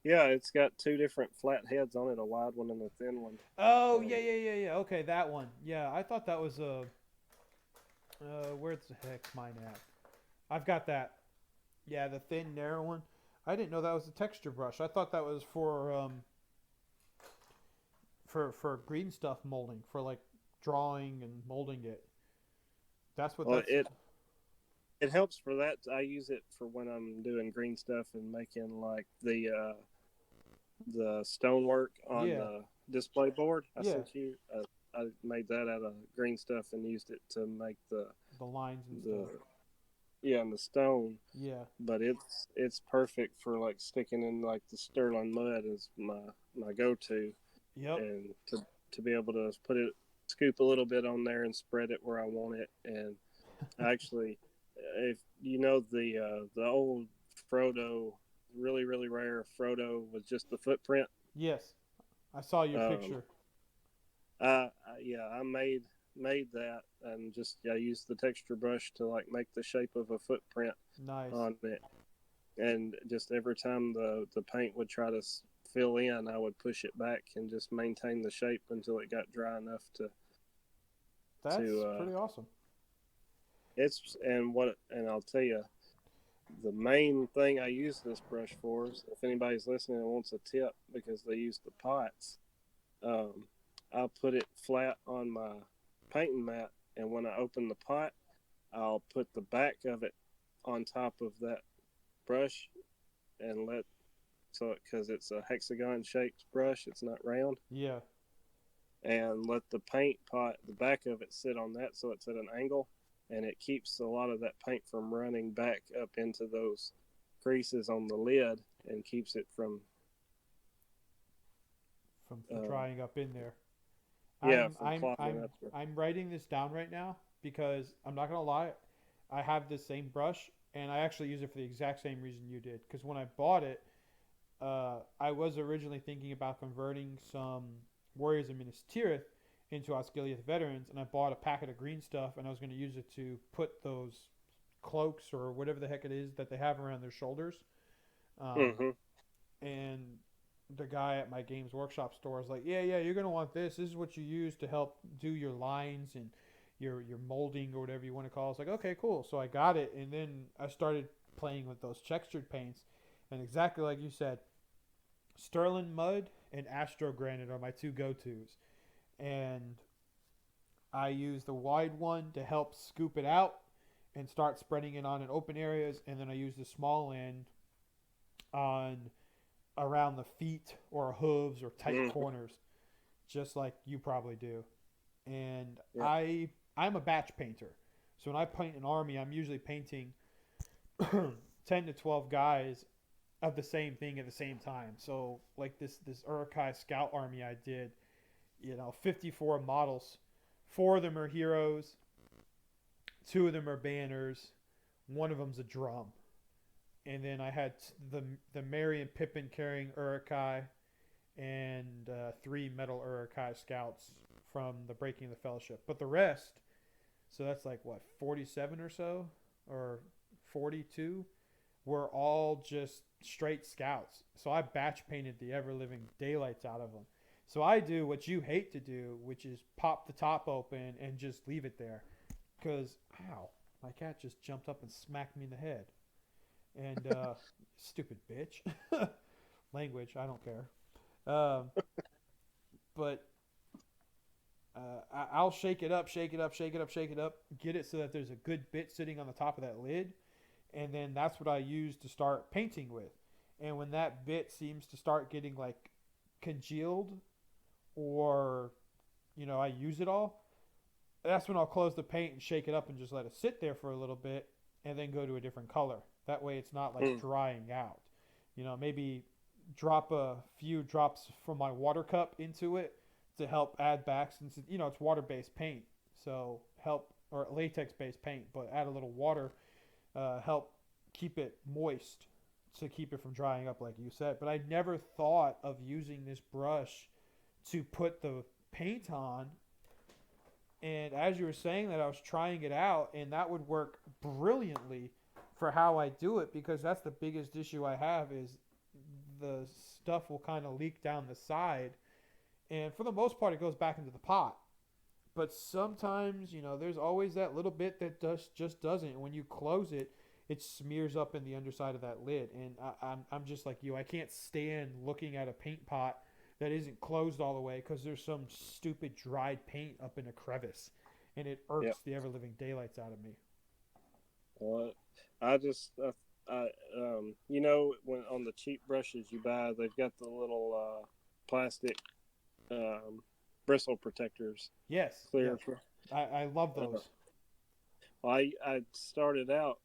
yeah, it's got two different flat heads on it, a wide one and a thin one. Oh yeah, And yeah, yeah, yeah. Okay, that one. Yeah, I thought that was a. Where's the heck mine at? I've got that. Yeah, the thin, narrow one. I didn't know that was a texture brush. I thought that was for green stuff molding, for like drawing and molding it. That's what well, that's. it helps for that. I use it for when I'm doing green stuff and making like the stonework on Yeah, the display board. I yeah. sent you. I made that out of green stuff and used it to make The lines and the stuff. yeah, and the stone. Yeah, But it's perfect for like sticking in like the sterling mud is my go to, yep. and to be able to scoop a little bit on there and spread it where I want it. And actually, if you know the old Frodo, really rare Frodo with just the footprint. Yes, I saw your Um, picture. I made that and just I used the texture brush to like make the shape of a footprint Nice. on it, and just every time the paint would try to fill in, I would push it back and just maintain the shape until it got dry enough That's to pretty awesome. it's and I'll tell you the main thing I use this brush for is if anybody's listening and wants a tip because they use the pots, um, I'll put it flat on my painting mat, and when I open the pot, I'll put the back of it on top of that brush and let so because it's a hexagon shaped brush, it's not round, Yeah. and let the paint pot, the back of it, sit on that so it's at an angle, and it keeps a lot of that paint from running back up into those creases on the lid and keeps it from From uh, drying up in there. yeah I'm from I'm clogging I'm up. I'm writing this down right now because I'm not gonna lie, I have this same brush and I actually use it for the exact same reason you did. Because when I bought it, I was originally thinking about converting some Warriors of Minas Tirith into Osgiliath veterans, and I bought a packet of green stuff, and I was going to use it to put those cloaks or whatever the heck it is that they have around their shoulders. Um, Mm-hmm. and the guy at my Games Workshop store is like, "Yeah, yeah, you're gonna want this. This is what you use to help do your lines and your molding or whatever you want to call it." It's like, okay, cool. So I got it, and then I started playing with those textured paints, and exactly like you said, Sterling Mud and Astro Granite are my two go tos, and I use the wide one to help scoop it out and start spreading it on in open areas, and then I use the small end on around the feet or hooves or tight Mm-hmm. corners, just like you probably do. And Yeah. I'm a batch painter, so when I paint an army, I'm usually painting 10 to 12 guys of the same thing at the same time. So like this Urukai Scout army I did, 54 models. Four of them are heroes, two of them are banners, one of them's a drum. And then I had the Merry and Pippin carrying Urukai, and three metal Urukai scouts from the Breaking of the Fellowship. But the rest, so that's like what, 47 or so, or 42, were all just straight scouts. So I batch painted the ever living daylights out of them. So I do what you hate to do, which is pop the top open and just leave it there. Because, ow, my cat just jumped up and smacked me in the head. And, stupid bitch. Language, I don't care. Um, but I'll shake it up, shake it up, shake it up, shake it up, get it so that there's a good bit sitting on the top of that lid, and then that's what I use to start painting with. And when that bit seems to start getting like congealed or I use it all, that's when I'll close the paint and shake it up and just let it sit there for a little bit and then go to a different color. That way it's not like Mm. drying out. Maybe drop a few drops from my water cup into it to help add back, since it's water-based paint. So help, or latex-based paint, but add a little water, help keep it moist to keep it from drying up like you said. But I never thought of using this brush to put the paint on. And as you were saying that, I was trying it out, and that would work brilliantly for how I do it, because that's the biggest issue I have is the stuff will kind of leak down the side. And for the most part, it goes back into the pot. But sometimes, there's always that little bit that just doesn't. And when you close it, it smears up in the underside of that lid. And I'm just like you. I can't stand looking at a paint pot that isn't closed all the way because there's some stupid dried paint up in a crevice. And it Yep. irks the ever-living daylights out of me. Well, when on the cheap brushes you buy, they've got the little plastic bristle protectors. Yes. Clear. Yes. For, I love those. I started out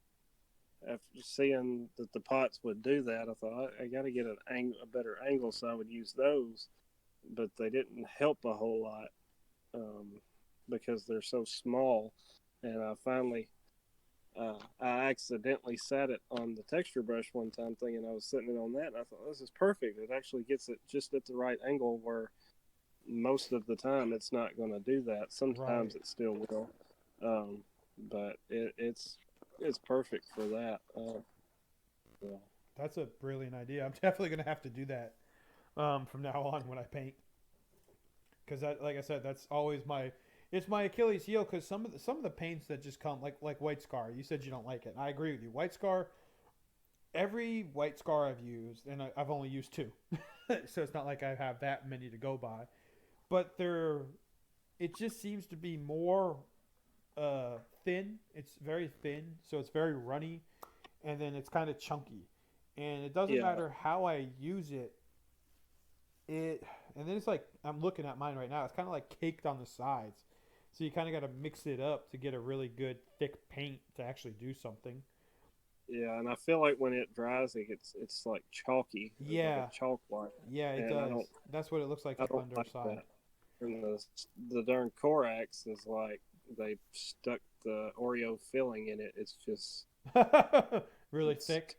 after seeing that the pots would do that. I thought I got to get a better angle, so I would use those, but they didn't help a whole lot because they're so small. And I finally, I accidentally sat it on the texture brush one time, thinking I was sitting it on that, and I thought this is perfect. It actually gets it just at the right angle where most of the time it's not going to do that. Sometimes Right. it still will, but it's perfect for that. Yeah. That's a brilliant idea. I'm definitely going to have to do that from now on when I paint. Because like I said, that's always it's my Achilles heel. Because some of the paints that just come like White Scar. You said you don't like it. And I agree with you. White Scar. Every White Scar I've used, and I've only used 2, so it's not like I have that many to go by. But it just seems to be more thin. It's very thin, so it's very runny, and then it's kind of chunky. And it doesn't Yeah. matter how I use it. And then it's like I'm looking at mine right now. It's kind of like caked on the sides, so you kind of got to mix it up to get a really good thick paint to actually do something. Yeah, and I feel like when it dries, it's like chalky. It's Yeah, like a chalk white, yeah, it and does. That's what it looks like I up don't under like side. that. And the darn Corax is like they stuck the Oreo filling in it. It's just Really it's thick.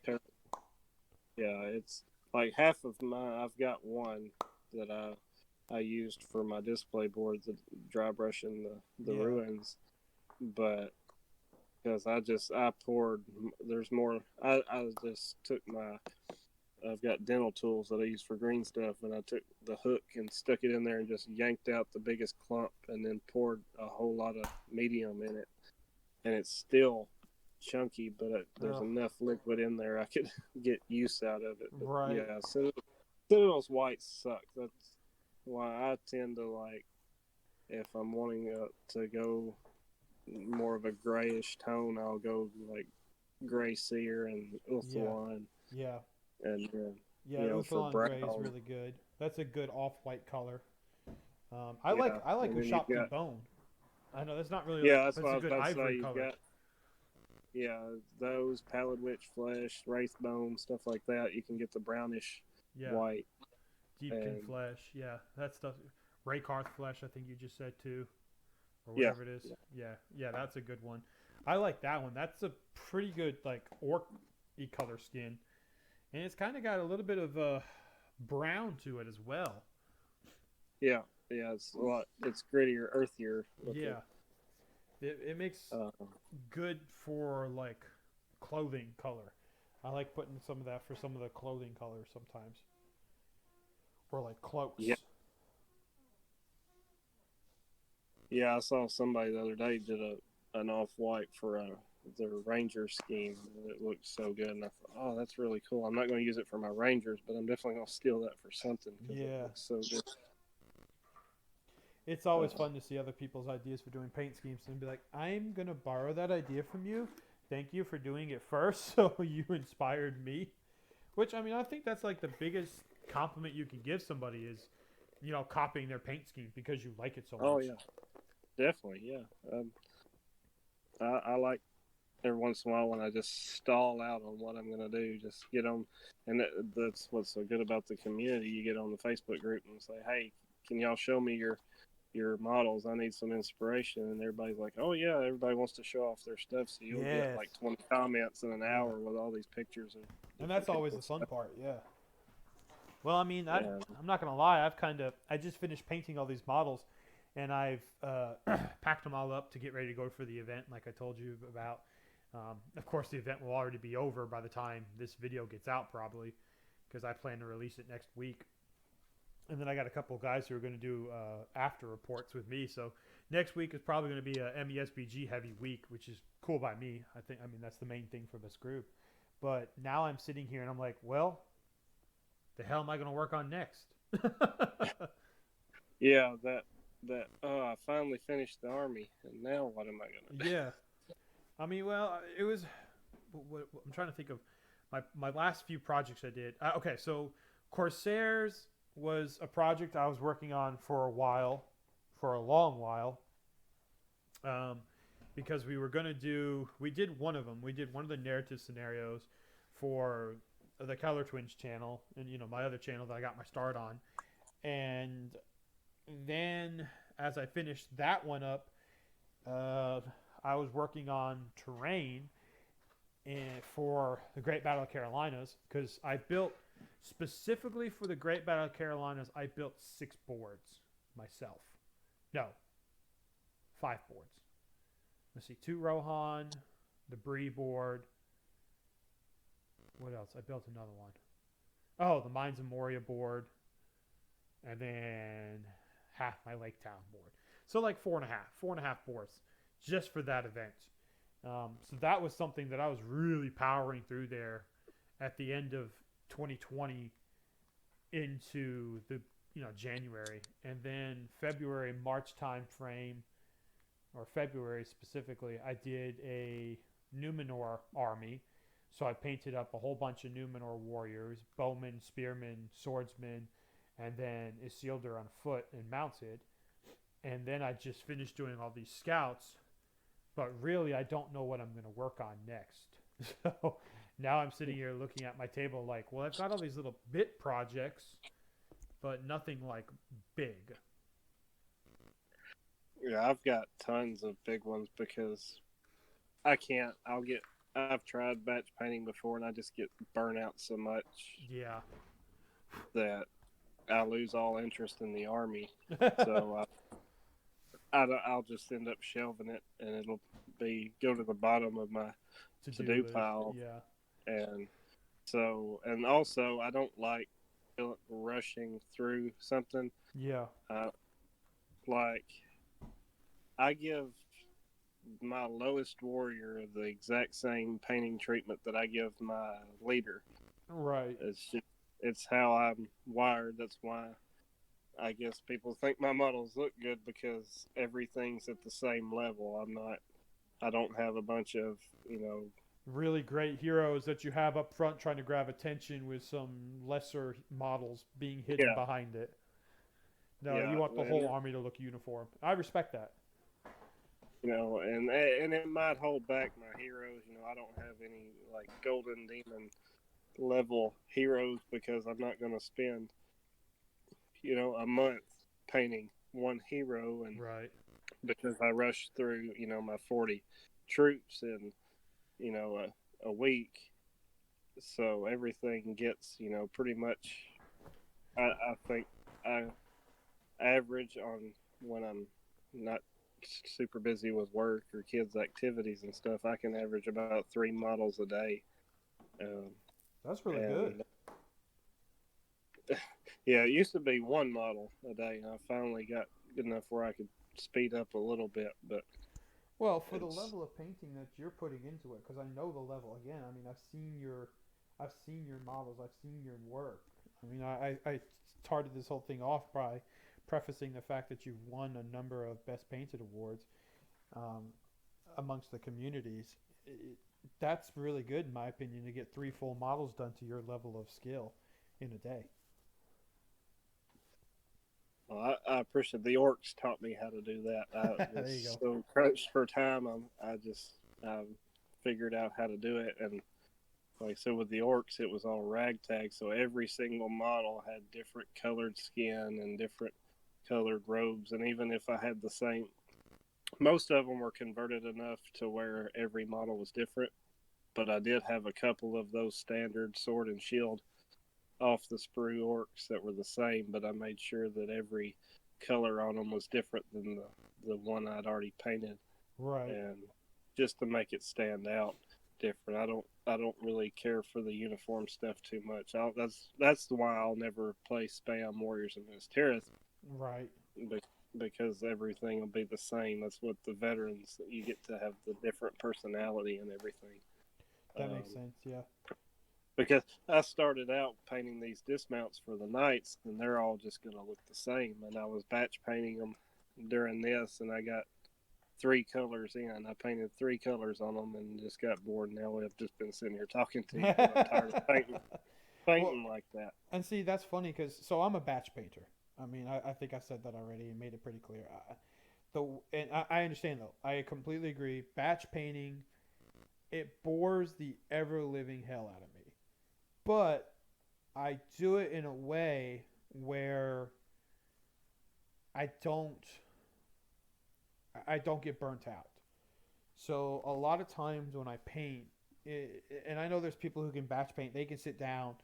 yeah, it's like half of mine. I've got one that I used for my display board, the dry brushing the Yeah. ruins, but because I poured. There's more. I just took my. I've got dental tools that I use for green stuff, and I took the hook and stuck it in there and just yanked out the biggest clump, and then poured a whole lot of medium in it, and it's still chunky, but there's Ugh. enough liquid in there I could get use out of it. But Right. yeah, Citadel's whites suck. That's why I tend to like if I'm wanting to go more of a grayish tone, I'll go like gray sear and Yeah. ulthuan, Yeah. and Yeah. for Uthalon gray is brown, really good. That's a good off-white color. yeah. I like And then you've Ushopti got Bone. I know that's not really like, yeah, that's but what it's I a was good about to say. ivory You've color. got those pallid witch flesh, wraith bone, stuff like that. You can get the brownish Yeah. white. Deepkin And flesh. Yeah. That stuff. Raykarth flesh. I think you just said too, or yeah, whatever it is. Yeah. Yeah. That's a good one. I like that one. That's a pretty good like orc-y color skin, and it's kind of got a little bit of brown to it as well. yeah, yeah. It's a lot. It's grittier, earthier looking. Yeah. It makes Uh, good for like clothing color. I like putting some of that for some of the clothing colors sometimes, or like yeah, cloaks. yeah. I saw somebody the other day did an off white for their ranger scheme. And it looked so good, and I thought, oh, that's really cool. I'm not going to use it for my rangers, but I'm definitely going to steal that for something because it Yeah, looks so good. it's always Uh, fun to see other people's ideas for doing paint schemes and be like, I'm gonna borrow that idea from you. Thank you for doing it first, so you inspired me. Which I mean, I think that's like the biggest compliment you can give somebody is copying their paint scheme because you like it so Oh much. yeah, definitely. Yeah. I like every once in a while when I just stall out on what I'm going to do, just get on. And that's what's so good about the community. You get on the Facebook group and say, hey, can y'all show me your models? I need some inspiration. And everybody's like, oh yeah, everybody wants to show off their stuff. So you'll get Yes. like 20 comments in an Yeah. hour with all these pictures of And different that's always people. the fun part. Yeah. Well, I mean, Yeah. I'm not gonna lie. I just finished painting all these models, and I've packed them all up to get ready to go for the event, like I told you about. Of course, the event will already be over by the time this video gets out, probably, because I plan to release it next week. And then I got a couple of guys who are going to do after reports with me. So next week is probably going to be a MESBG heavy week, which is cool by me. I mean, that's the main thing for this group. But now I'm sitting here and I'm like, well, the hell am I going to work on next? Yeah, that I finally finished the army, and now what am I gonna do? Yeah. I mean, well, it was. I'm trying to think of my last few projects I did. Okay, so Corsairs was a project I was working on for a while, for a long while, um, because we did one of them. We did one of the narrative scenarios for the Color Twins channel, and my other channel that I got my start on. And then as I finished that one up, uh, I was working on terrain for the Great Battle of Carolinas, because I built specifically for the Great Battle of Carolinas. I built 6 boards myself. No, 5 boards. Let's see, 2 Rohan, the Bree board. What else? I built another one. Oh, the Mines of Moria board, and then half my Lake Town board. So like 4.5 boards just for that event. So that was something that I was really powering through there at the end of 2020 into the January, and then February, March time frame, or February specifically, I did a Numenor army. So I painted up a whole bunch of Numenor warriors, bowmen, spearmen, swordsmen, and then Isildur on foot and mounted. And then I just finished doing all these scouts, but really I don't know what I'm going to work on next. So now I'm sitting here looking at my table like, well, I've got all these little bit projects, but nothing like big. Yeah, I've got tons of big ones because I can't. I've tried batch painting before, and I just get burnt out so much Yeah. that I lose all interest in the army. So I'll just end up shelving it, and it'll go to the bottom of my to-do list. pile. Yeah. And also I don't like rushing through something. Yeah. Like I give my lowest warrior the exact same painting treatment that I give my leader. Right. It's how I'm wired. That's why I guess people think my models look good, because everything's at the same level. I don't have a bunch of, really great heroes that you have up front trying to grab attention with some lesser models being hidden yeah, behind it. No, yeah, you want the whole army to look uniform. I respect that. and it might hold back my heroes. I don't have any like Golden Demon level heroes, because I'm not going to spend a month painting one hero, and Right. because I rushed through my 40 troops in a week, so everything gets pretty much. I think I average on, when I'm not super busy with work or kids' activities and stuff, I can average about 3 models a day. That's really good. Yeah, it used to be 1 model a day, and I finally got good enough where I could speed up a little bit. But well, for the level of painting that you're putting into it, because I know the level. Again, I mean, I've seen your models, I've seen your work. I mean, I started this whole thing off by prefacing the fact that you've won a number of best painted awards um, amongst the communities. That's really good, in my opinion, to get 3 full models done to your level of skill in a day. Well, I appreciate the orcs taught me how to do that. I There you was go. so crunched for time. I just figured out how to do it, and like I said, with the orcs, it was all ragtag, so every single model had different colored skin and different colored robes, and even if I had the same, most of them were converted enough to where every model was different. But I did have a couple of those standard sword and shield off the sprue orcs that were the same, but I made sure that every color on them was different than the one I'd already painted, Right. and just to make it stand out different. I don't really care for the uniform stuff too much. That's why I'll never play spam Warriors of Minas Tirith, Right. because everything will be the same. That's what the veterans, you get to have the different personality and everything. That makes Um, sense. Yeah. because I started out painting these dismounts for the knights, and they're all just going to look the same. And I was batch painting them during this, and I got 3 colors in. I painted 3 colors on them, and just got bored. Now I've just been sitting here talking to you because I'm tired of painting Well, painting like that. and see, that's funny because I'm a batch painter. I mean, I think I said that already and made it pretty clear. I understand though. I completely agree. Batch painting, it bores the ever living hell out of me. But I do it in a way where I don't I don't get burnt out. So a lot of times when I paint, and I know there's people who can batch paint, they can sit down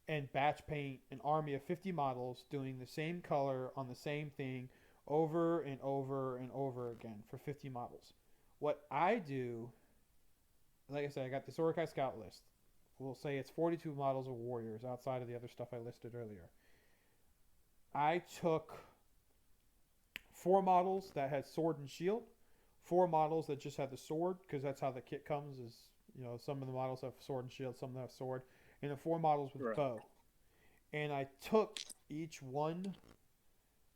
and batch paint an army of 50 models doing the same color on the same thing over and over and over again for 50 models. What I do, like I said, I got this Urukai Scout list. We'll say it's 42 models of warriors outside of the other stuff I listed earlier. I took 4 models that had sword and shield, 4 models that just had the sword because that's how the kit comes. Is some of the models have sword and shield, some of them have sword, and then 4 models with Right. bow. And I took each one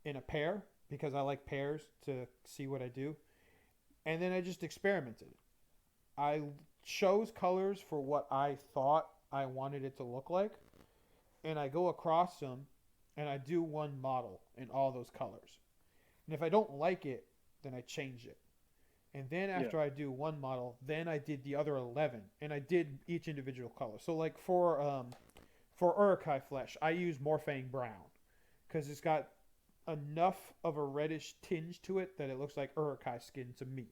in a pair because I like pairs to see what I do, and then I just experimented. I chose colors for what I thought I wanted it to look like, and I go across them and I do one model in all those colors. And if I don't like it, then I change it. And then Yeah. after I do one model, then I did the other 11, and I did each individual color. So like for Urukai flesh, I use Morphang brown because it's got enough of a reddish tinge to it that it looks like Urukai skin to me.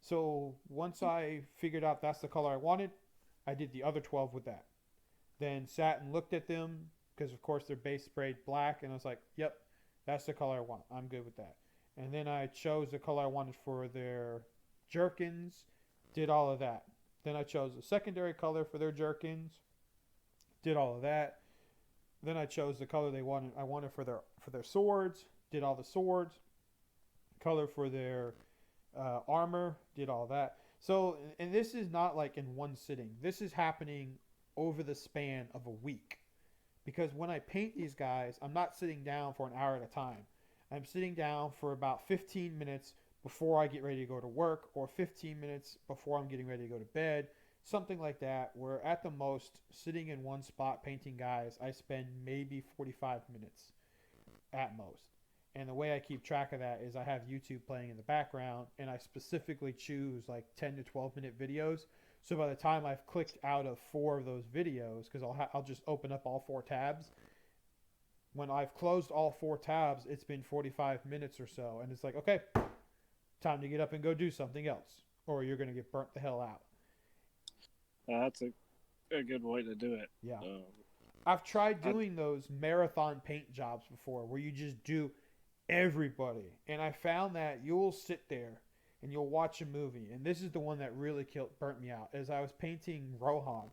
So once I figured out that's the color I wanted, I did the other 12 with that. Then sat and looked at them because of course they're base sprayed black, and I was like, "Yep, that's the color I want. I'm good with that." And then I chose the color I wanted for their jerkins, did all of that. Then I chose a secondary color for their jerkins, did all of that. Then I chose the color I wanted for their swords, did all the swords. Color for their armor, did all that. So, and this is not like in one sitting. This is happening over the span of a week. Because when I paint these guys, I'm not sitting down for an hour at a time. I'm sitting down for about 15 minutes before I get ready to go to work, or 15 minutes before I'm getting ready to go to bed, something like that. Where at the most, sitting in one spot painting guys, I spend maybe 45 minutes at most. And the way I keep track of that is I have YouTube playing in the background, and I specifically choose like 10 to 12-minute videos. So by the time I've clicked out of 4 of those videos, because I'll just open up all 4 tabs. When I've closed all 4 tabs, it's been 45 minutes or so, and it's like, okay, time to get up and go do something else, or you're gonna get burnt the hell out. That's a good way to do it. Yeah, Um, I've tried I doing those marathon paint jobs before, where you just do everybody. And I found that you'll sit there and you'll watch a movie. And this is the one that really burnt me out. As I was painting Rohan,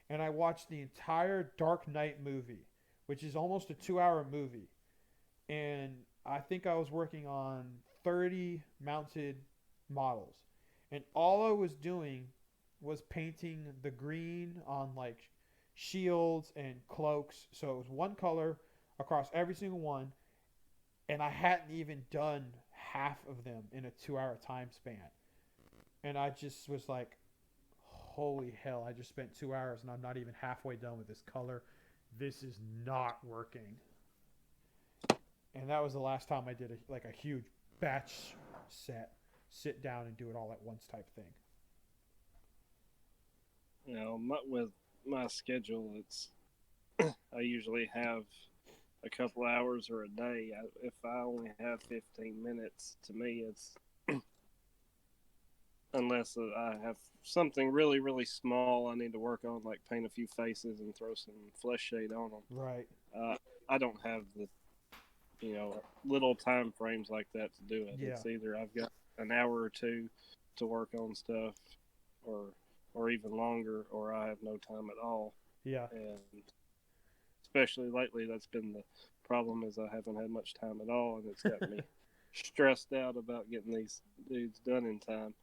and I watched the entire Dark Knight movie, which is almost a 2-hour movie. And I think I was working on 30 mounted models. And all I was doing was painting the green on like shields and cloaks. So it was one color across every single one, and I hadn't even done half of them in a 2-hour time span. And I just was like, holy hell, I just spent 2 hours and I'm not even halfway done with this color. This is not working. and that was the last time I did a huge batch set, sit down and do it all at once type thing. With my schedule, it's I usually have a couple hours or a day. If I only have 15 minutes, to me, it's unless I have something really, really small I need to work on, like paint a few faces and throw some flesh shade on them. Right. I don't have the little time frames like that to do it. Yeah. It's either I've got an hour or two to work on stuff, or even longer, or I have no time at all. Yeah. And especially lately, that's been the problem, is I haven't had much time at all, and it's got me stressed out about getting these dudes done in time.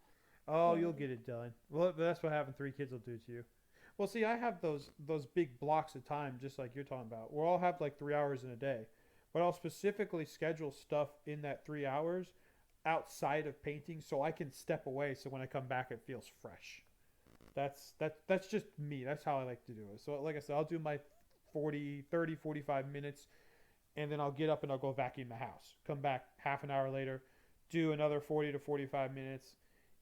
Oh, you'll get it done. Well, that's what having three kids will do to you. Well, see, I have those big blocks of time, just like you're talking about. Where I'll have like 3 hours in a day, but I'll specifically schedule stuff in that 3 hours outside of painting, so I can step away. So when I come back, it feels fresh. That's just me. That's how I like to do it. So like I said, I'll do my 40, 30, 45 minutes, and then I'll get up and I'll go vacuum the house. Come back half an hour later, do another 40 to 45 minutes,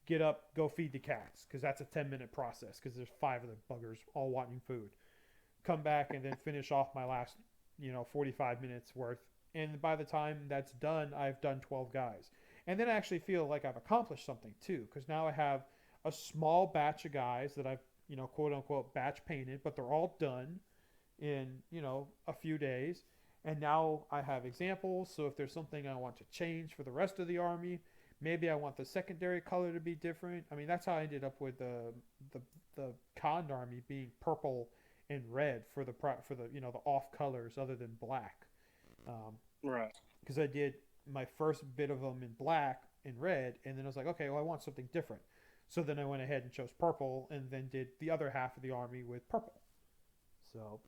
get up, go feed the cats, because that's a 10-minute process, because there's five of the buggers all wanting food. Come back and then finish off my last 45 minutes worth. And by the time that's done, I've done 12 guys. And then I actually feel like I've accomplished something too, because now I have a small batch of guys that I've quote unquote batch painted, but they're all done in a few days. And now I have examples, so if there's something I want to change for the rest of the army, maybe I want the secondary color to be different. I mean, that's how I ended up with the Khan army being purple and red for the the off colors other than black. Right. Because I did my first bit of them in black and red, and then I was like, okay, well, I want something different. So then I went ahead and chose purple, and then did the other half of the army with purple. So.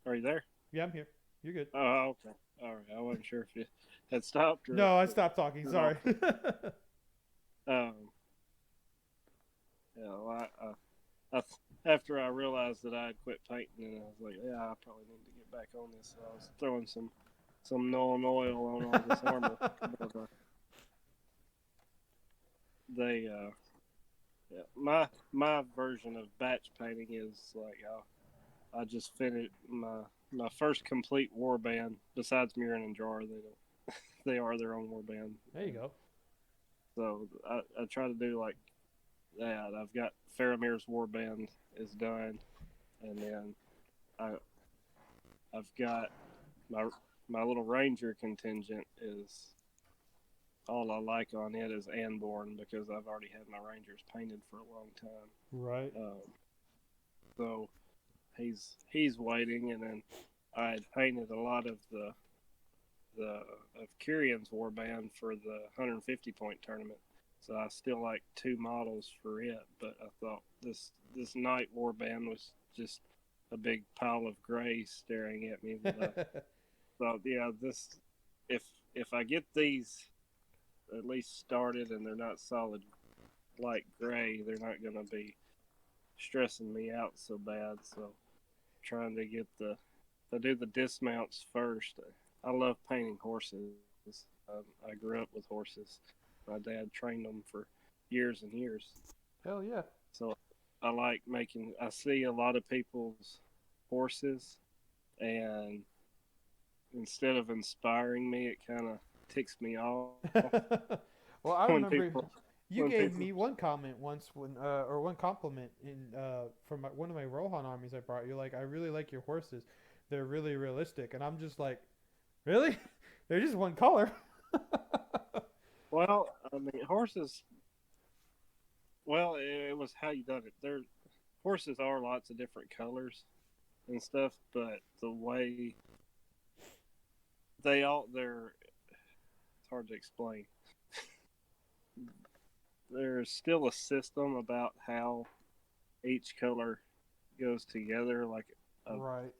Are you there? Yeah, I'm here. You're good. Oh, okay. All right. I wasn't sure if you had stopped or. No, I stopped talking. Sorry. um. Yeah. Well, after I realized that I had quit painting, and I was like, yeah, I probably need to get back on this. So I was throwing some Nolan oil on all this armor. But, yeah, my version of batch painting is like I just finished my first complete warband. Besides Murin and Jar, they are their own warband. There you go. So I try to do like that. I've got Faramir's warband is done, and then I've got my little ranger contingent is all I like on it is Anborn, because I've already had my rangers painted for a long time. Right. So he's waiting, and then I had painted a lot of the of Kyrion's warband for the 150 point tournament. So I still like two models for it, but I thought this night warband was just a big pile of gray staring at me. So yeah, if I get these at least started and they're not solid light gray, they're not going to be stressing me out so bad. So trying to get I do the dismounts first. I love painting horses. I grew up with horses. My dad trained them for years and years. Hell yeah. So I like I see a lot of people's horses, and instead of inspiring me, it kind of ticks me off. Well, I remember you gave me one comment once or one compliment from one of my Rohan armies I brought. You're like, I really like your horses. They're really realistic. And I'm just like, really? They're just one color. Well, I mean, horses. Well, it was how you done it. Horses are lots of different colors and stuff, but the way they're it's hard to explain. There's still a system about how each color goes together. Like right.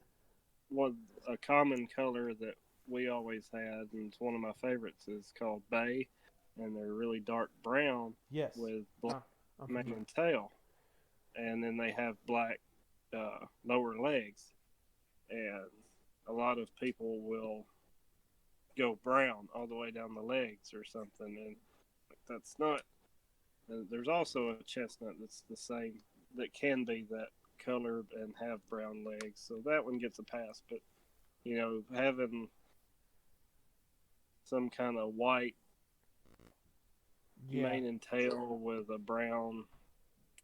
A common color that we always had, and it's one of my favorites, is called bay, and they're really dark brown. Yes. With black mane and tail. and then they have black lower legs, and a lot of people will go brown all the way down the legs or something, and that's not. There's also a chestnut that's the same that can be that colored and have brown legs, so that one gets a pass. But having some kind of white Yeah. mane and tail with a brown,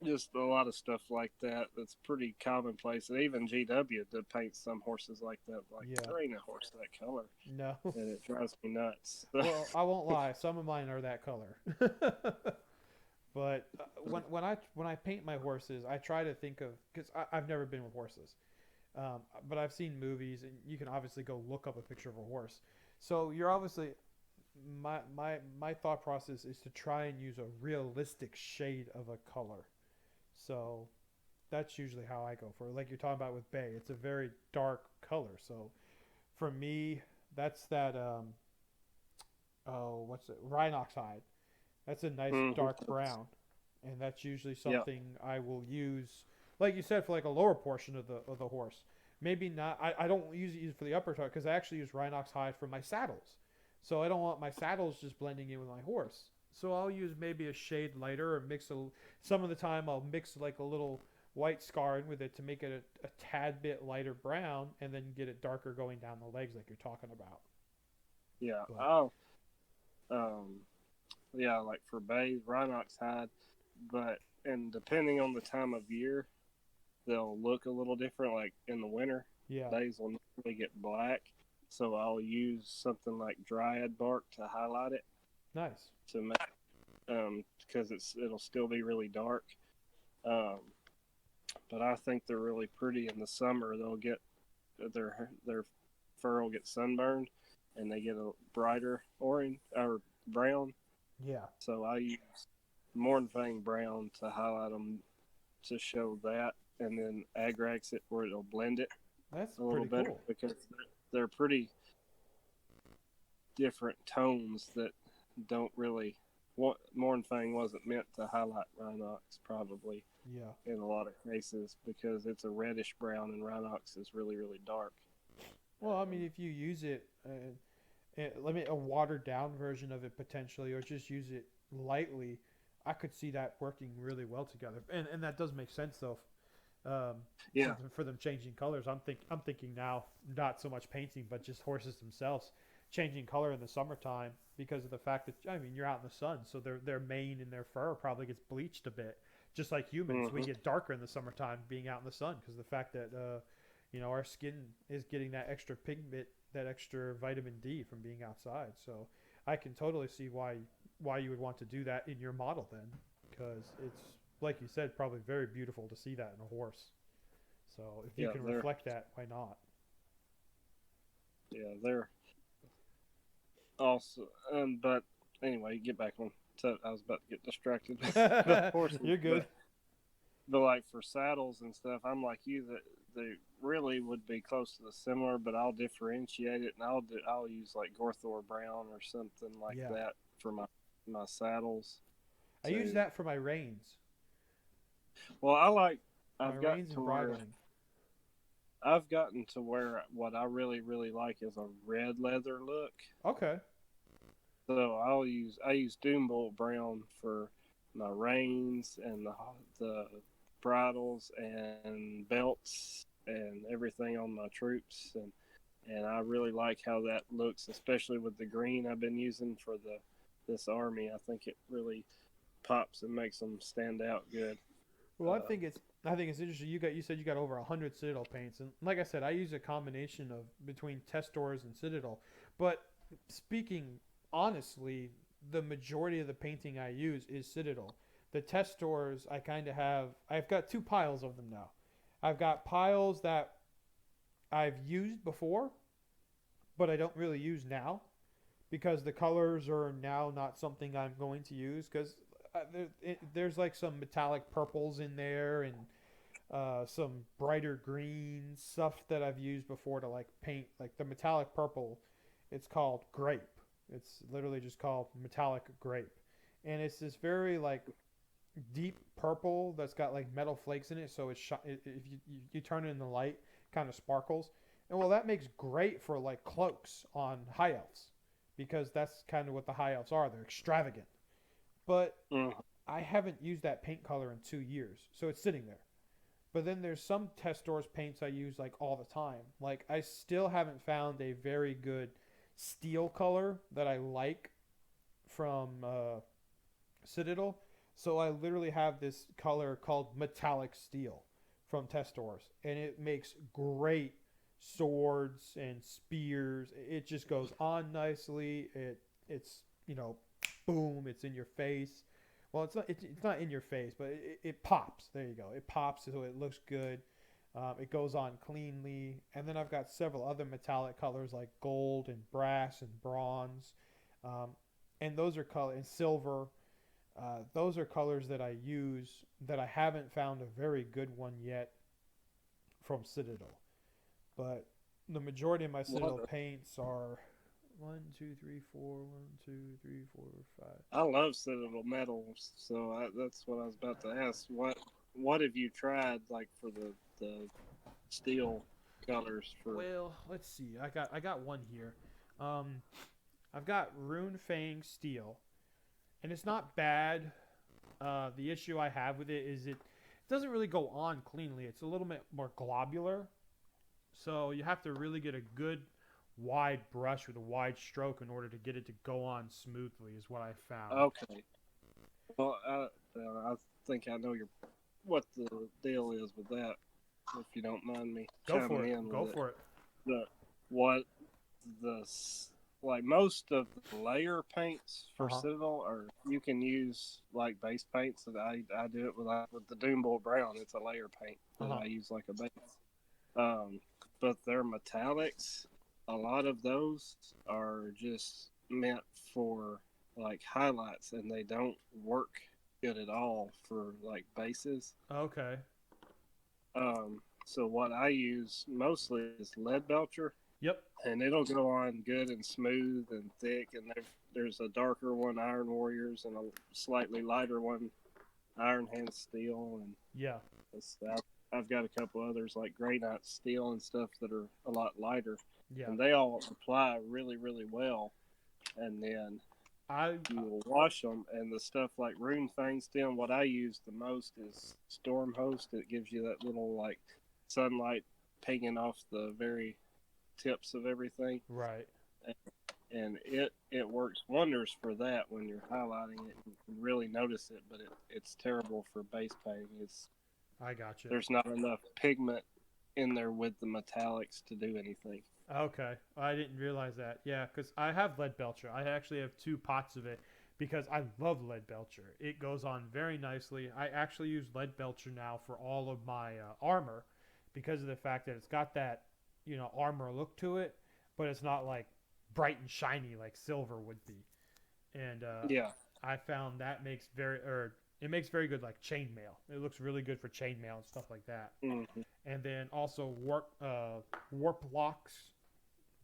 just a lot of stuff like that. That's pretty commonplace. And even GW to paint some horses like that. Like Yeah. there ain't a horse that color, No. and it drives me nuts. Well, I won't lie. Some of mine are that color. But when I paint my horses, I try to think of because I've never been with horses, but I've seen movies, and you can obviously go look up a picture of a horse. So you're obviously my thought process is to try and use a realistic shade of a color. So that's usually how I go for it. Like you're talking about with Bay, it's a very dark color. So for me, that's that oh, what's it? Rhinox hide. That's a nice dark brown, and that's usually Yeah. something I will use, like you said, for like a lower portion of the horse. Maybe not. I don't use it for the upper part because I actually use Rhinox hide for my saddles, so I don't want my saddles just blending in with my horse. So I'll use maybe a shade lighter or mix a. Some of the time I'll mix like a little white scar in with it to make it a tad bit lighter brown, and then get it darker going down the legs like you're talking about. Yeah. But Oh. Um. Yeah, like for bays, Rhinox hide, but and depending on the time of year, they'll look a little different. Like in the winter, yeah, bays will normally get black, so I'll use something like dryad bark to highlight it nice. to make because it'll still be really dark. Um, but I think they're really pretty in the summer. They'll get their fur will get sunburned, and they get a brighter orange or brown. Yeah, So I use Mornfang brown to highlight them to show that, and then Agrax it where it'll blend it that's a little pretty better cool. because they're pretty different tones that don't really. Mornfang wasn't meant to highlight Rhinox probably Yeah. in a lot of cases because it's a reddish brown and Rhinox is really really dark. Well, I mean, if you use it, let me a watered down version of it potentially, or just use it lightly, I could see that working really well together. And that does make sense though. Um, Yeah. for them changing colors, I'm thinking now not so much painting, but just horses themselves changing color in the summertime because of the fact that I mean you're out in the sun, so their mane and their fur probably gets bleached a bit. Just like humans, we Mm-hmm. get darker in the summertime being out in the sun because the fact that our skin is getting that extra pigment, that extra vitamin D from being outside. So I can totally see why you would want to do that in your model then, because it's like you said, probably very beautiful to see that in a horse. So if you Yeah. can They're reflect that, why not? they're also but anyway, get back on. So I was about to get distracted with the horses, You're good. but like for saddles and stuff, I'm like you that they really would be close to the similar, but I'll differentiate it and I'll use like Gorthor Brown or something like Yeah, that for my saddles. I use To that for my reins, well, I like my I've got reins to and where bridling. I've gotten to where what I really really like is a red leather look. Okay. So I use Doombolt Brown for my reins and the bridles and belts and everything on my troops and I really like how that looks, especially with the green I've been using for this army. I think it really pops and makes them stand out good. Well, Uh, I think it's interesting. You said you got over 100 Citadel paints, and like I said, I use a combination of between Testors and Citadel. But speaking honestly, the majority of the painting I use is Citadel. The Testors, I kind of have. I've got two piles of them now. I've got piles that I've used before, but I don't really use now because the colors are now not something I'm going to use because there's like some metallic purples in there and some brighter green stuff that I've used before to like paint. Like the metallic purple, it's called grape. It's literally just called metallic grape, and it's this very like deep purple that's got like metal flakes in it, so if you turn it in the light, kind of sparkles. And well, that makes great for like cloaks on high elves, because that's kind of what the high elves are. They're extravagant. But Mm. I haven't used that paint color in 2 years, so it's sitting there. But then there's some test stores paints I use like all the time. Like I still haven't found a very good steel color that I like from Citadel. So I literally have this color called metallic steel from test stores, and it makes great swords and spears. It just goes on nicely. It's boom, it's in your face. Well, it's not in your face, but it pops. There you go. It pops, so it looks good. It goes on cleanly, and then I've got several other metallic colors like gold and brass and bronze, um, and those are color and silver. Those are colors that I use that I haven't found a very good one yet from Citadel. But the majority of my Citadel What paints are one, two, three, four, one, two, three, four, five. I love Citadel metals, so that's what I was about to ask. What have you tried like for the steel colors for? Well, let's see. I got one here. Um, I've got Rune Fang Steel, and it's not bad. The issue I have with it is it doesn't really go on cleanly. It's a little bit more globular, so you have to really get a good wide brush with a wide stroke in order to get it to go on smoothly. Is what I found. Okay, well, I think I know what the deal is with that. If you don't mind me Go for chiming it. in Go with it, for it. the what the like most of the layer paints Uh for huh. Citadel are you can use like base paints, and I do it with the Doombull Brown. It's a layer paint Uh that huh. I use like a base. Um, but their metallics, a lot of those are just meant for like highlights, and they don't work good at all for like bases. Okay. So what I use mostly is lead belcher, Yep. and it'll go on good and smooth and thick. And there's a darker one, Iron Warriors, and a slightly lighter one, Iron Hand Steel, and Yeah. I've got a couple others like Grey Knight Steel and stuff that are a lot lighter, Yeah. and they all apply really really well. And then I you will wash them, and the stuff like Rune Fang Steel. What I use the most is Storm Host. It gives you that little like sunlight pinging off the very tips of everything, right. and it works wonders for that when you're highlighting it. You can really notice it, but it's terrible for base painting. It's I got you. There's not enough pigment in there with the metallics to do anything. Okay, I didn't realize that. Yeah, because I have lead belcher. I actually have two pots of it because I love lead belcher. It goes on very nicely. I actually use lead belcher now for all of my armor because of the fact that it's got that armor look to it, but it's not like bright and shiny like silver would be. And Yeah. I found that makes very or it makes very good like chainmail. It looks really good for chainmail and stuff like that. Mm-hmm. And then also warp locks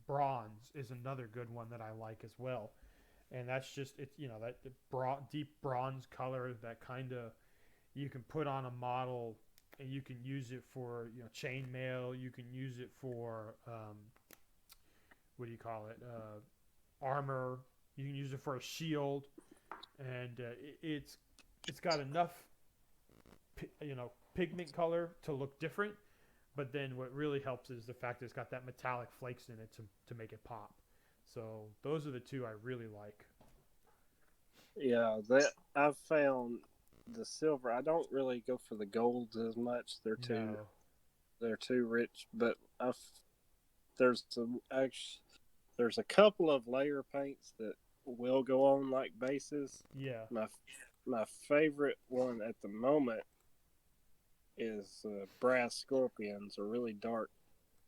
bronze is another good one that I like as well. And that's just it's that deep bronze color that kind of you can put on a model, and you can use it for chainmail. You can use it for what do you call it, armor. You can use it for a shield, and it's got enough pigment color to look different. But then what really helps is the fact that it's got that metallic flakes in it to make it pop. So those are the two I really like. Yeah, that I've found the silver. I don't really go for the golds as much. No. They're too rich. But there's actually there's a couple of layer paints that will go on like bases. Yeah. My my favorite one at the moment is brass scorpions, a really dark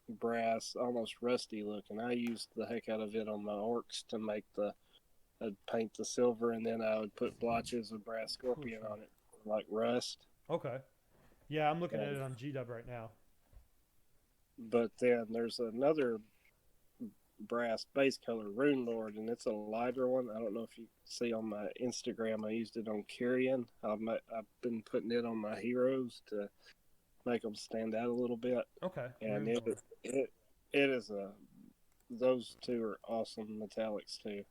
brass, almost rusty looking. I used the heck out of it on my orcs to make I'd paint the silver, and then I would put blotches of brass scorpion on it, like rust. Okay. Yeah, I'm looking at And it on GW right now. but then there's another brass base color Rune Lord, and it's a lighter one. I don't know if you see on my Instagram. I used it on Kyrian. I've been putting it on my heroes to make them stand out a little bit. Okay. And it is a those two are awesome metallics too.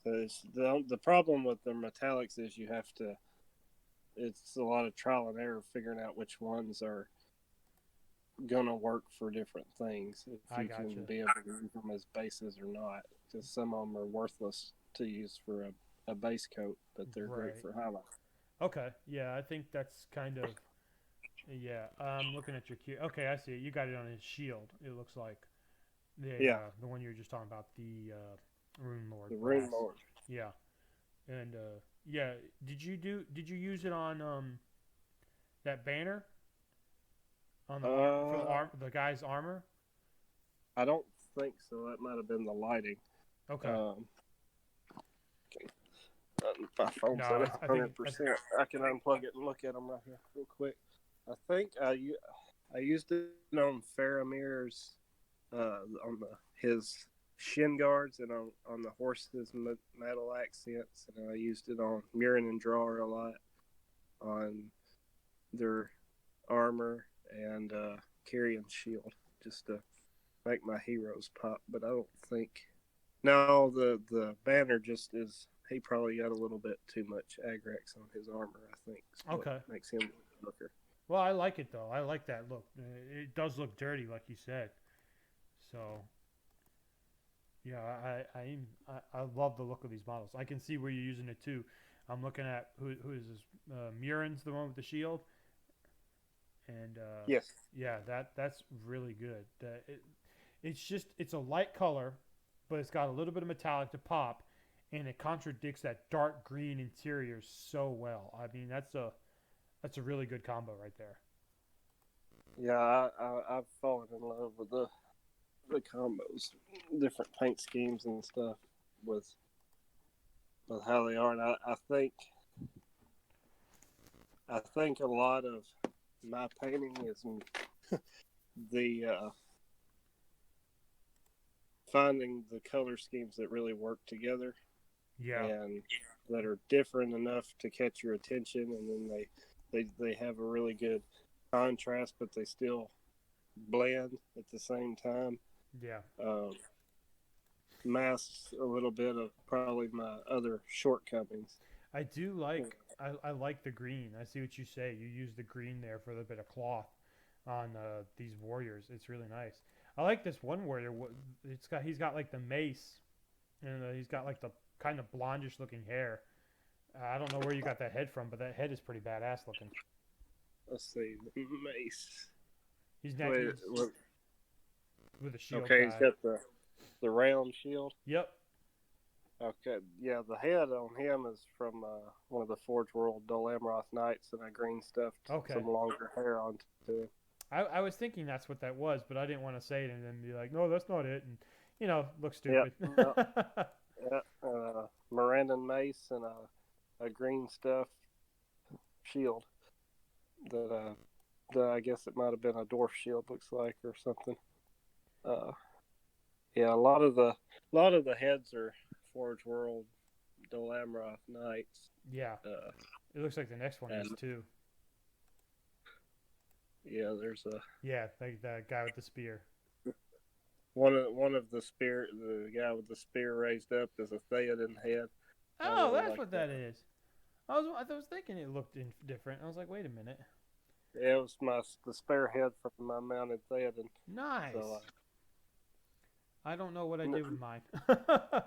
The problem with the metallics is you have to. It's a lot of trial and error figuring out which ones are gonna work for different things. If I you gotcha. can be able to use them as bases or not, because some of them are worthless to use for a base coat, but they're great Right. for highlight. Okay. Yeah, I think that's kind of. Yeah, I'm looking at your Q. Okay, I see it. You got it on his shield. It looks like Yeah, the one you were just talking about, the Rune Lord the Rune brass. Lord. Yeah, and yeah, Did you use it on that banner on the arm for Uh, the guy's armor? I don't think so. That might have been the lighting. Okay. Um, my phone's No, at I think 100%. I can unplug it and look at them right here real quick. I think I used it on Faramir's on his shin guards and on the horse's metal accents, and I used it on Murin and Drawer a lot on their armor and Carrion shield just to make my heroes pop. But I don't think no the banner just is. He probably got a little bit too much Agrax on his armor. I think is what okay. makes him looker. Well, I like it though. I like that look. It does look dirty, like you said. So yeah, I love the look of these models. I can see where you're using it too. I'm looking at who is this? Murin's the one with the shield, and Yes. yeah, that's really good. It's a light color, but it's got a little bit of metallic to pop, and it contradicts that dark green interior so well. I mean, that's a really good combo right there. Yeah, I've fallen in love with the combos, different paint schemes and stuff with how they are, and I think a lot of my painting is the finding the color schemes that really work together Yeah, and that are different enough to catch your attention, and then they have a really good contrast, but they still blend at the same time. yeah. Um, Masks a little bit of probably my other shortcomings. I do like I like the green. I see what you say. You use the green there for a bit of cloth on these warriors. It's really nice. I like this one warrior. He's got like the mace, and he's got like the kind of blondish looking hair. I don't know where you got that head from, but that head is pretty badass looking. Let's see, mace. He's Wait, with a shield okay, he's guy. got the round shield. Yep. Okay, yeah, the head on him is from one of the Forge World Dol Amroth Knights, and I green stuffed Okay. some longer hair onto him. I was thinking that's what that was, but I didn't want to say it and then be like, no, that's not it, and look Yeah, stupid. no, yeah, Mirandan mace and a green stuff shield that I guess it might have been a dwarf shield, looks like, or something. Uh, yeah, a lot of the heads are Forge World Dol Amroth Knights. Yeah, Uh, it looks like the next one is and too. yeah, there's a Yeah, like the guy with the spear. one of the guy with the spear raised up is a Theoden head. I Oh, really that's like what that. that is. I was thinking it looked different. I was like, wait a minute. Yeah, it was the spare head from my mounted Theoden. So Nice. I don't know what I n- did with mine. I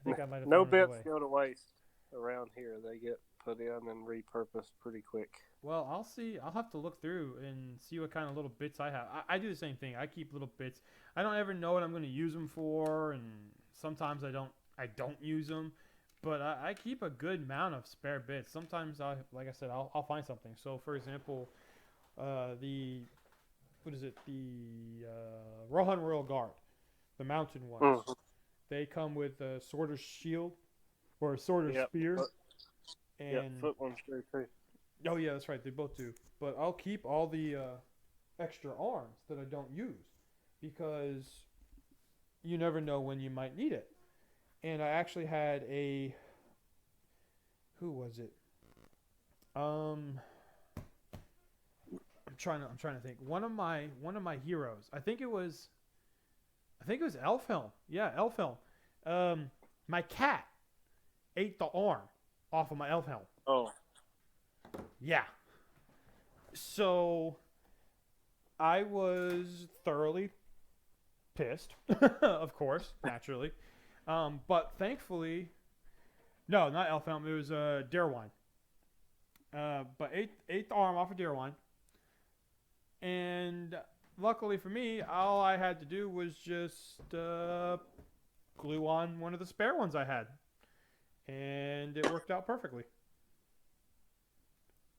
think I might have no thrown it bits away. go to waste around here. They get put in and repurposed pretty quick. Well, I'll see. I'll have to look through and see what kind of little bits I have. I do the same thing. I keep little bits. I don't ever know what I'm going to use them for, and sometimes I don't. I don't use them, but I keep a good amount of spare bits. Sometimes like I said, I'll find something. So, for example, the what is it? The Rohan Royal Guard, the mountain ones. Mm-hmm. They come with a sword or shield or a sword or Yep. spear, Yep. and Foot one's true too. oh yeah, that's right. They both do. But I'll keep all the extra arms that I don't use because you never know when you might need it. And I actually had a who was it? Um, I'm trying to think. One of my heroes. I think it was Elfhelm. Yeah, Elfhelm. My cat ate the arm off of my Elfhelm. Oh, Yeah. So I was thoroughly pissed, of course, naturally. But thankfully, no, not Elfhelm. It was Darewine. But ate the arm off of Darewine, and luckily for me, all I had to do was just glue on one of the spare ones I had, and it worked out perfectly.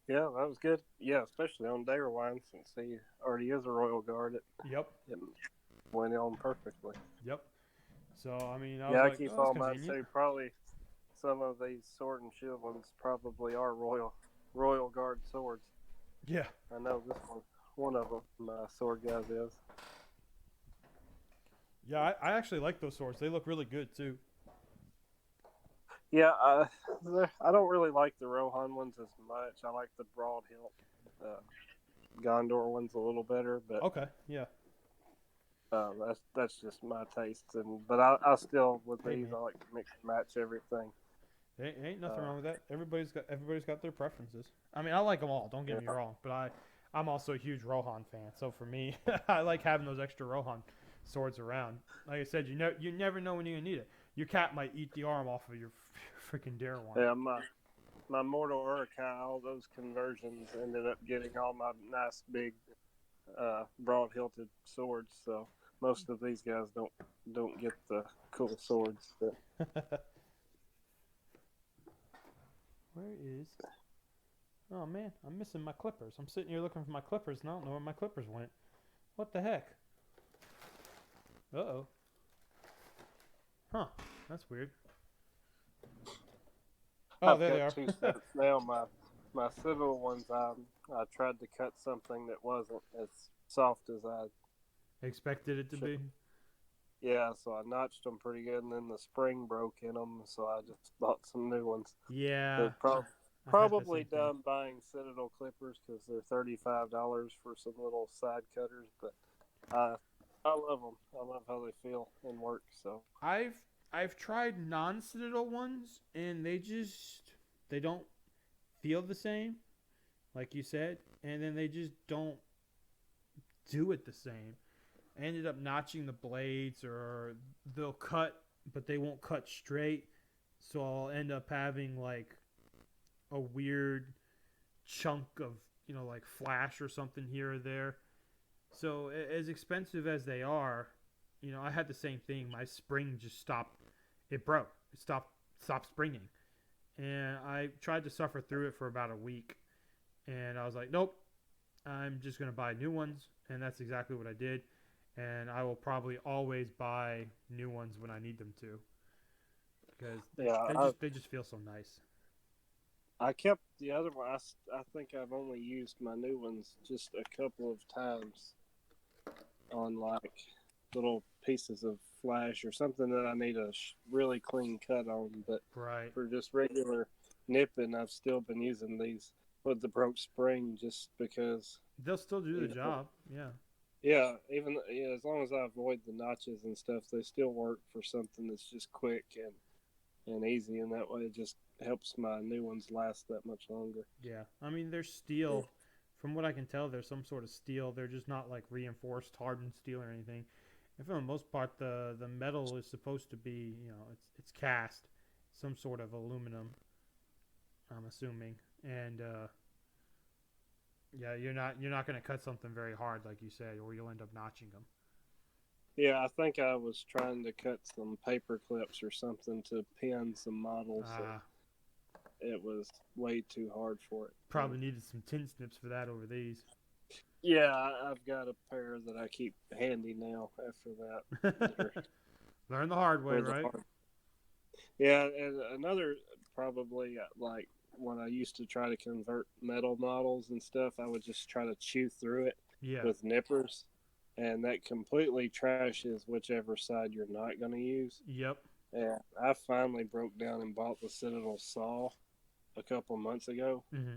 yeah, that was good. Yeah, especially on Dayrwine since he already is a Royal Guard. Yep, It went on perfectly. yep. So I mean, I was Yeah, I like, keep oh, that's all mine convenient. too. Probably some of these sword and shield ones probably are Royal Guard swords. Yeah, I know this one of them, my sword guys is. yeah. I actually like those swords. They look really good too. Yeah, I don't really like the Rohan ones as much. I like the broad hilt Gondor ones a little better, but Okay, yeah. that's just my taste. But I still with Hey these man, I like to mix and match everything. ain't nothing Uh, wrong with that. Everybody's got their preferences. I mean, I like them all. Don't get me yeah, wrong, but I'm also a huge Rohan fan. So for me, I like having those extra Rohan swords around. Like I said, you never know when you're gonna need it. Your cat might eat the arm off of your freaking Darewine. yeah, my Mortal Uruk-hai, all those conversions ended up getting all my nice big broad hilted swords. So most of these guys don't get the cool swords. But Where is? Oh man, I'm missing my clippers. I'm sitting here looking for my clippers, and I don't know where my clippers went. What the heck? Uh oh. Huh? That's weird. Oh, I've there they got are. two sets now. My Citadel ones, I tried to cut something that wasn't as soft as I Expected it to should. be. Yeah, so I notched them pretty good, and then the spring broke in them, so I just bought some new ones. Yeah, But I had the probably same thing. done buying Citadel clippers because they're $35 for some little side cutters. But I I love them. I love how they feel and work. So I've I've tried non-citadel ones, and they don't feel the same, like you said, and then they just don't do it the same. I ended up notching the blades, or they'll cut, but they won't cut straight. So I'll end up having like a weird chunk of like flash or something here or there. So as expensive as they are, I had the same thing. My spring just stopped. It broke. It stopped springing, and I tried to suffer through it for about a week. And I was like, nope, I'm just gonna buy new ones, and that's exactly what I did. And I will probably always buy new ones when I need them to, because they, yeah, they just they just feel so nice. I kept the other one. I think I've only used my new ones just a couple of times on like little pieces of flash or something that I need a really clean cut on. But Right. for just regular nipping, I've still been using these with the broke spring just because. They'll still do the You know, job. Yeah. yeah, even yeah, as long as I avoid the notches and stuff, they still work for something that's just quick and easy, and that way it just helps my new ones last that much longer. Yeah. I mean, they're steel. From what I can tell, they're some sort of steel. They're just not like reinforced hardened steel or anything. And for the most part, the metal is supposed to be, it's cast, some sort of aluminum. I'm assuming, and yeah, you're not going to cut something very hard, like you said, or you'll end up notching them. Yeah, I think I was trying to cut some paper clips or something to pin some models, and Ah, it was way too hard for it. probably needed some tin snips for that over these. Yeah, I've got a pair that I keep handy now after that. Learn the hard way, For the right? hard. Yeah, and another probably like when I used to try to convert metal models and stuff, I would just try to chew through it Yeah. with nippers, and that completely trashes whichever side you're not going to use. Yep. And I finally broke down and bought the Citadel saw a couple months ago, Mm-hmm.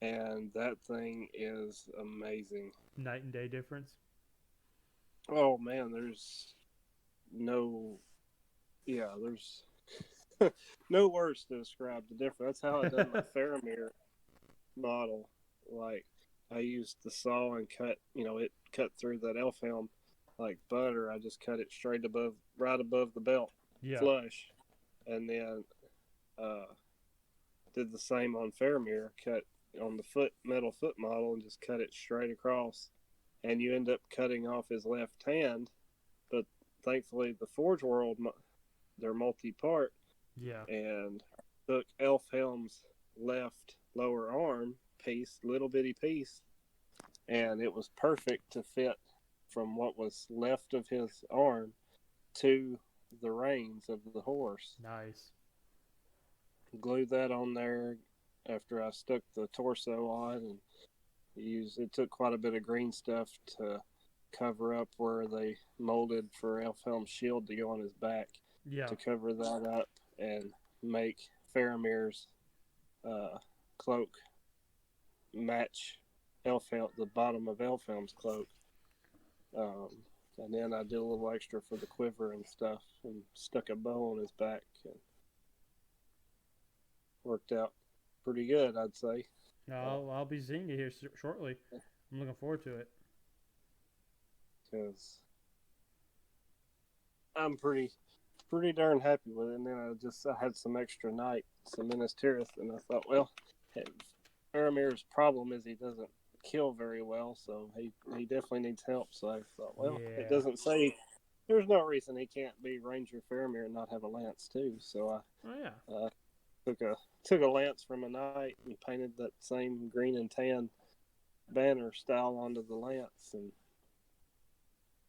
and that thing is amazing. Night and day difference. Oh man, there's no, yeah, there's no words to describe the difference. That's how I done my Faramir model. Like I used the saw and cut, it cut through that elf helm like butter. I just cut it straight above, right above the belt, Yeah. flush, and then did the same on Faramir. Cut on the metal foot model and just cut it straight across, and you end up cutting off his left hand. But thankfully, the Forge World, they're multi-part, Yeah. and took Elf Helm's left lower arm piece, little bitty piece, and it was perfect to fit from what was left of his arm to the reins of the horse. Nice. Glued that on there after I stuck the torso on, and it took quite a bit of green stuff to cover up where they molded for Elfhelm's shield to go on his back, Yeah. to cover that up and make Faramir's cloak match Elfhelm, the bottom of Elfhelm's cloak. And then I did a little extra for the quiver and stuff, and stuck a bow on his back, and worked out pretty good, I'd say. I'll be seeing you here shortly. I'm looking forward to it. Because I'm pretty darn happy with it. And then I had some extra night, some Minas Tirith, and I thought, well, Faramir's problem is he doesn't kill very well, so he definitely needs help. So I thought, well, Yeah. it doesn't say, there's no reason he can't be Ranger Faramir and not have a lance too. So I took a lance from a knight and painted that same green and tan banner style onto the lance, and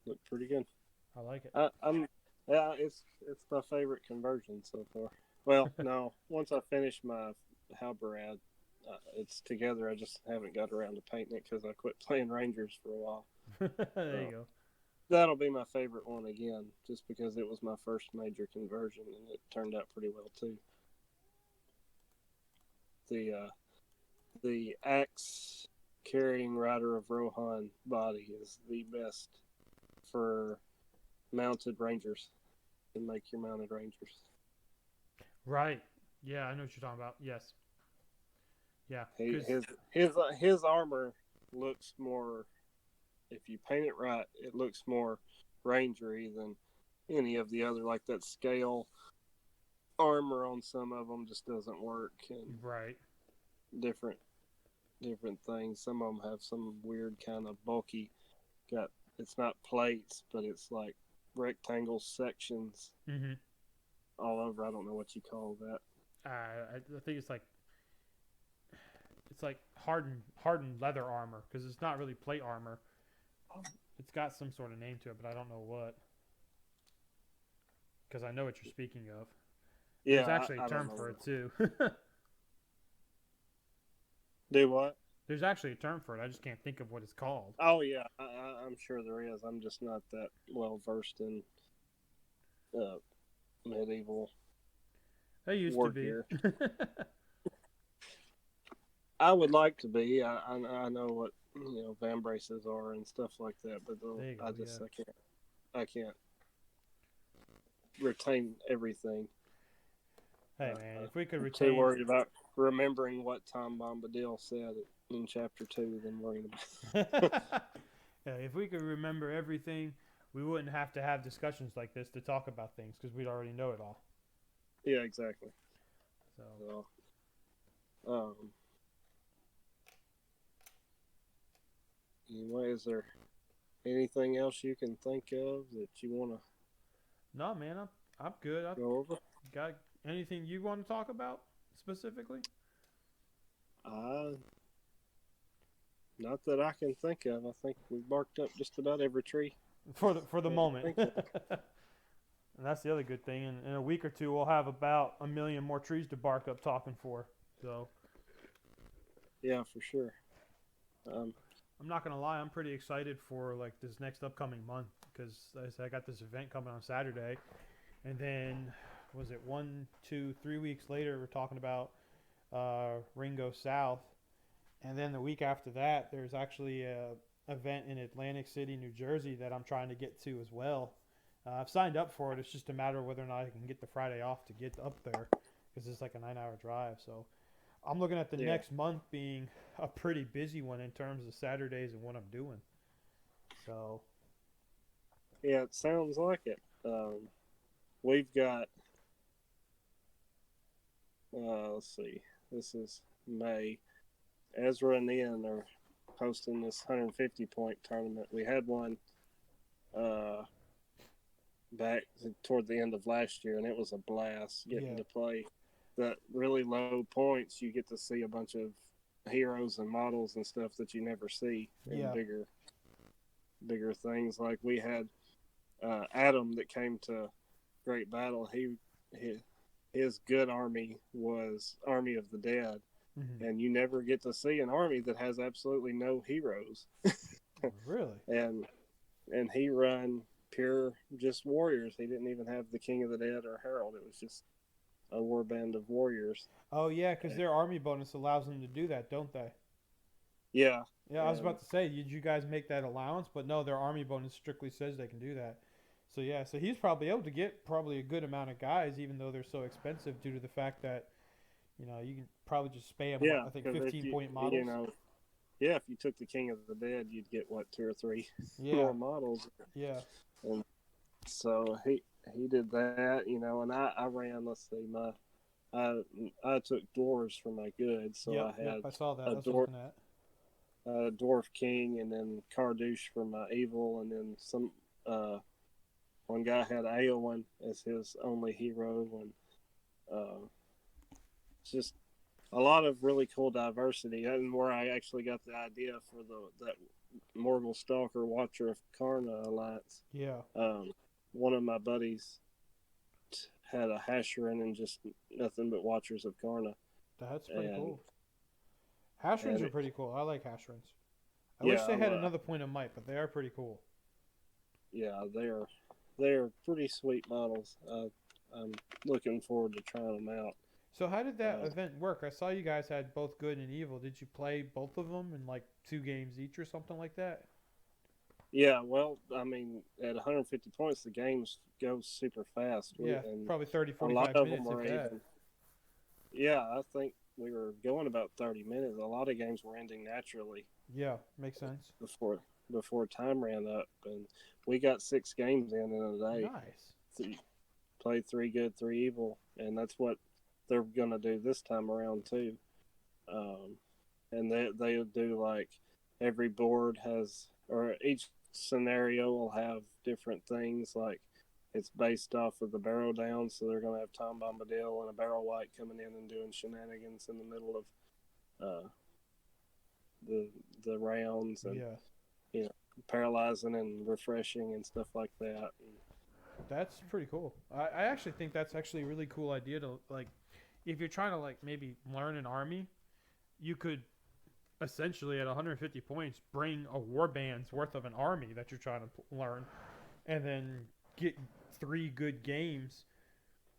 looked pretty good. I like it. It's my favorite conversion so far. Well, no, once I finish my Halberad, it's together. I just haven't got around to painting it because I quit playing Rangers for a while. There you go. That'll be my favorite one again, just because it was my first major conversion and it turned out pretty well too. The axe carrying Rider of Rohan body is the best for mounted Rangers, to make your mounted Rangers. Right. Yeah, I know what you're talking about. Yes. Yeah. His armor looks more, if you paint it right, it looks more rangery than any of the other, like that scale armor on some of them just doesn't work, and right. different things. Some of them have some weird kind of bulky, it's not plates, but it's like rectangle sections all over. I don't know what you call that. I think it's like hardened leather armor, because it's not really plate armor. It's got some sort of name to it, but I don't know what. Because I know what you're speaking of. Yeah, there's actually a term for it too. Do what? There's actually a term for it. I just can't think of what it's called. Oh yeah, I'm sure there is. I'm just not that well versed in medieval. I used to be. I would like to be. I know what van braces are and stuff like that, but I can't retain everything. Hey man, if we could retain. Too worried about remembering what Tom Bombadil said in chapter 2 than worrying about. Yeah, if we could remember everything, we wouldn't have to have discussions like this to talk about things, because we'd already know it all. Yeah, exactly. So anyway, is there anything else you can think of that you want to? No, man, I'm good. Go over. Got anything you want to talk about specifically? Not that I can think of. I think we've barked up just about every tree for the moment. And that's the other good thing. In a week or two, we'll have about 1 million more trees to bark up talking for. So. Yeah, for sure. I'm not gonna lie, I'm pretty excited for like this next upcoming month because I got this event coming on Saturday, and then was it 1, 2, 3 weeks later we're talking about Ringo South, and then the week after that there's actually a event in Atlantic City, New Jersey that I'm trying to get to as well. I've signed up for it. It's just a matter of whether or not I can get the Friday off to get up there because it's like a 9 hour drive. So I'm looking at the Yeah, next month being a pretty busy one in terms of Saturdays and what I'm doing. So yeah, it sounds like it. We've got let's see, this is May. Ezra and Ian are hosting this 150 point tournament. We had one uh, back toward the end of last year, and it was a blast getting yeah, to play the really low points. You get to see a bunch of heroes and models and stuff that you never see in yeah, bigger things. Like we had Adam that came to Great Battle. His good army was Army of the Dead, hmm, and you never get to see an army that has absolutely no heroes. really. and he run pure just warriors. He didn't even have the King of the Dead or Herald. It was just a war band of warriors. Oh yeah, because And, their army bonus allows them to do that, don't they? yeah, Yeah, I was and about to say, did you guys make that allowance? But no, their army bonus strictly says they can do that. So yeah, so he's probably able to get probably a good amount of guys, even though they're so expensive, due to the fact that you can probably just spam what yeah, I think because if 15-point you models. know, yeah, if you took the King of the Dead, you'd get what, two or three Yeah, more models. yeah, And so he did that, and I ran. Let's see, I I took dwarves for my good, so yep, I yep. had I saw that. a I was looking at. dwarf king, and then Kardouche for my evil, and then some. One guy had Aowen as his only hero, and uh, it's just a lot of really cool diversity, and where I actually got the idea for that Morgul Stalker Watcher of Karna alliance. Yeah, Um, One of my buddies had a Hasherin and just nothing but Watchers of Karna, that's pretty and cool. Hashrins and are it, pretty cool. I like Hashrins. I wish yeah, they had another point of might, but they are pretty cool. yeah, they're pretty sweet models. I'm looking forward to trying them out. So how did that Uh, event work? I saw you guys had both good and evil. Did you play both of them in like 2 games each or something like that? Yeah, well, I mean, at 150 points, the games go super fast. Yeah, And probably 30, a lot 45 of them minutes if were that. even. Yeah, I think we were going about 30 minutes. A lot of games were ending naturally Yeah, makes sense. before time ran up, and we got 6 games in a day. Nice. Played 3 good, 3 evil, and that's what they're gonna do this time around too. Um, and they'll do like every board has, or each scenario will have different things. Like it's based off of the barrow down, so they're gonna have Tom Bombadil and a barrel white coming in and doing shenanigans in the middle of uh, the rounds, and Yeah, you know paralyzing and refreshing and stuff like that. that's pretty cool. I actually think that's actually a really cool idea to like, if you're trying to like maybe learn an army, you could essentially at 150 points bring a warband's worth of an army that you're trying to learn, and then get 3 good games,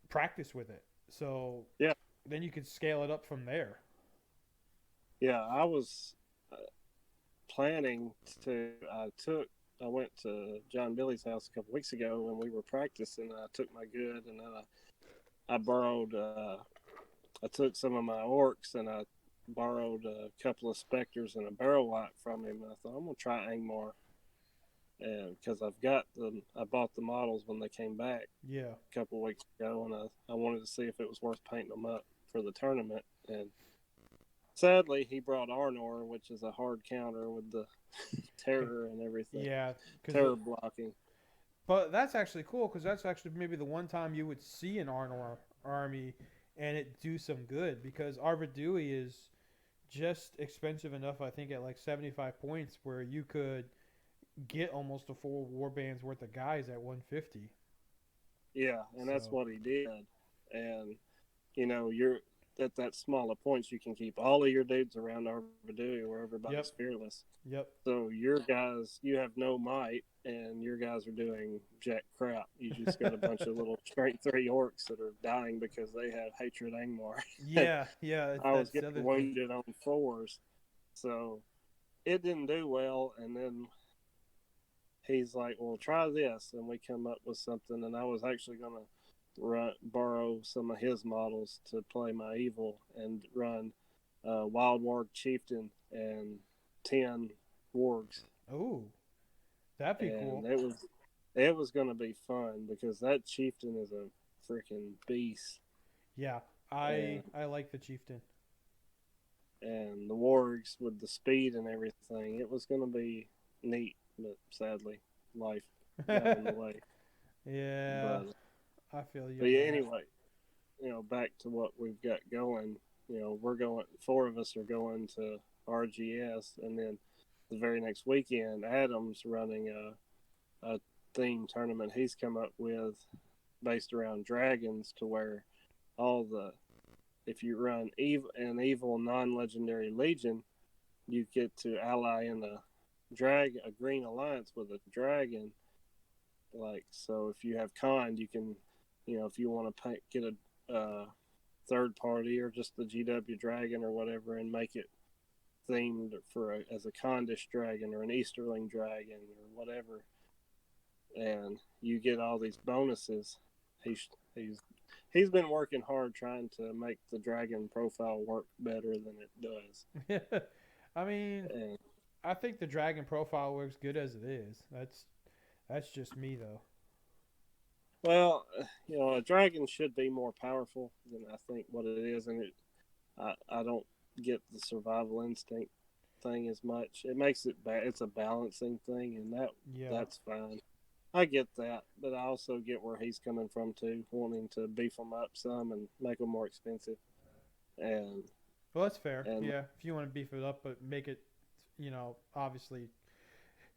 practice with it. So Yeah, then you could scale it up from there. yeah. I was planning to. I went to John Billy's house a couple weeks ago when we were practicing. I took my good, and then I borrowed. I took some of my orcs, and I borrowed a couple of specters and a barrel white from him. And I thought I'm gonna try Angmar, and because I bought the models when they came back Yeah. a couple of weeks ago, and I wanted to see if it was worth painting them up for the tournament. And sadly, he brought Arnor, which is a hard counter with the terror and everything, Yeah, because terror blocking. but that's actually cool because that's actually maybe the one time you would see an Arnor army and it do some good because Arvidui is just expensive enough, I think, at like 75 points where you could get almost a full warband's worth of guys at 150. Yeah, and that's So what he did. And you know, you're at that small of points, you can keep all of your dudes around Armadillo where everybody's Yep. fearless. Yep. So your guys, you have no might, and your guys are doing jack crap. You just got a bunch of little strength 3 orcs that are dying because they have hatred Angmar. Yeah. Yeah. I was That's the getting other thing. wounded on 4s, so it didn't do well. And then he's like, "Well, try this," and we come up with something. And I was actually gonna borrow some of his models to play my evil and run Wild Warg Chieftain and 10 wargs, Oh, that'd be and cool. it was gonna be fun because that chieftain is a freaking beast, Yeah. and I like the chieftain. the wargs with the speed and everything, it was gonna be neat, but sadly, life got in the way. Yeah. But I feel you but on yeah, that. anyway, back to what we've got going. We're going. 4 of us are going to RGS, and then the very next weekend, Adam's running a theme tournament he's come up with based around dragons, to where all the if you run an evil non-legendary legion, you get to ally in a green alliance with a dragon. Like, so if you have kind, you can, if you want to get a third party or just the GW dragon or whatever, and make it themed as a Condish dragon or an Easterling dragon or whatever, and you get all these bonuses. He's he's he's been working hard trying to make the dragon profile work better than it does. I mean, And I think the dragon profile works good as it is. That's just me though. well, a dragon should be more powerful than I think what it is, and I don't get the survival instinct thing as much. It makes it bad. It's a balancing thing, and Yeah. that's fine. I get that, but I also get where he's coming from too, wanting to beef them up some and make them more expensive. And Well, that's fair. and Yeah, if you want to beef it up, but make it, obviously,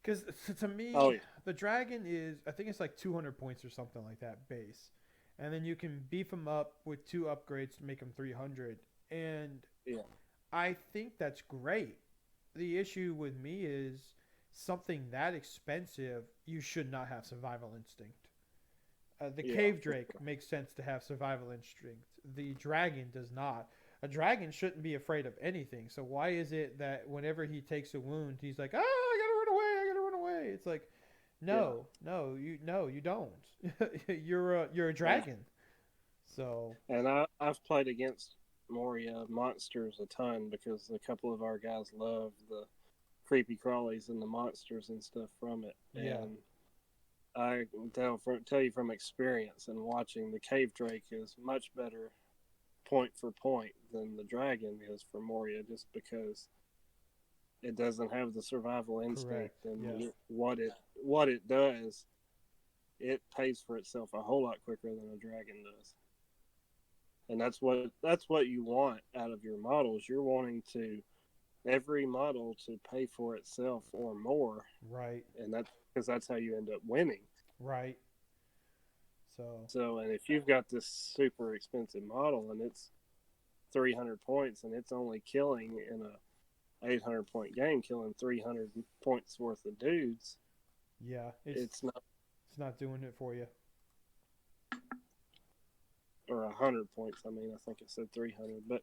because to oh me, yeah, the dragon is, I think it's like 200 points or something like that base, and then you can beef them up with 2 upgrades to make them 300. And yeah, I think that's great. The issue with me is something that expensive, you should not have survival instinct. The yeah, cave drake makes sense to have survival instinct. The dragon does not. A dragon shouldn't be afraid of anything. So why is it that whenever he takes a wound, he's like, "Ah, I gotta run away! I gotta run away!" It's like, yeah, no, you don't. You're a yeah. dragon. So And I've played against Moria monsters a ton because a couple of our guys love the creepy crawlies and the monsters and stuff from it. yeah, And I can tell you from experience and watching, the cave drake is much better point for point than the dragon is for Moria, just because it doesn't have the survival instinct, correct. Yeah, and what it does, it pays for itself a whole lot quicker than a dragon does. And that's what you want out of your models. You're wanting to every model to pay for itself or more, right, and that's because that's how you end up winning. right. So So, and if you've got this super expensive model and it's 300 points and it's only killing in a 800 point game, killing 300 points worth of dudes, yeah, it's not, it's not doing it for you. or 100 points. I mean, I think it said 300, but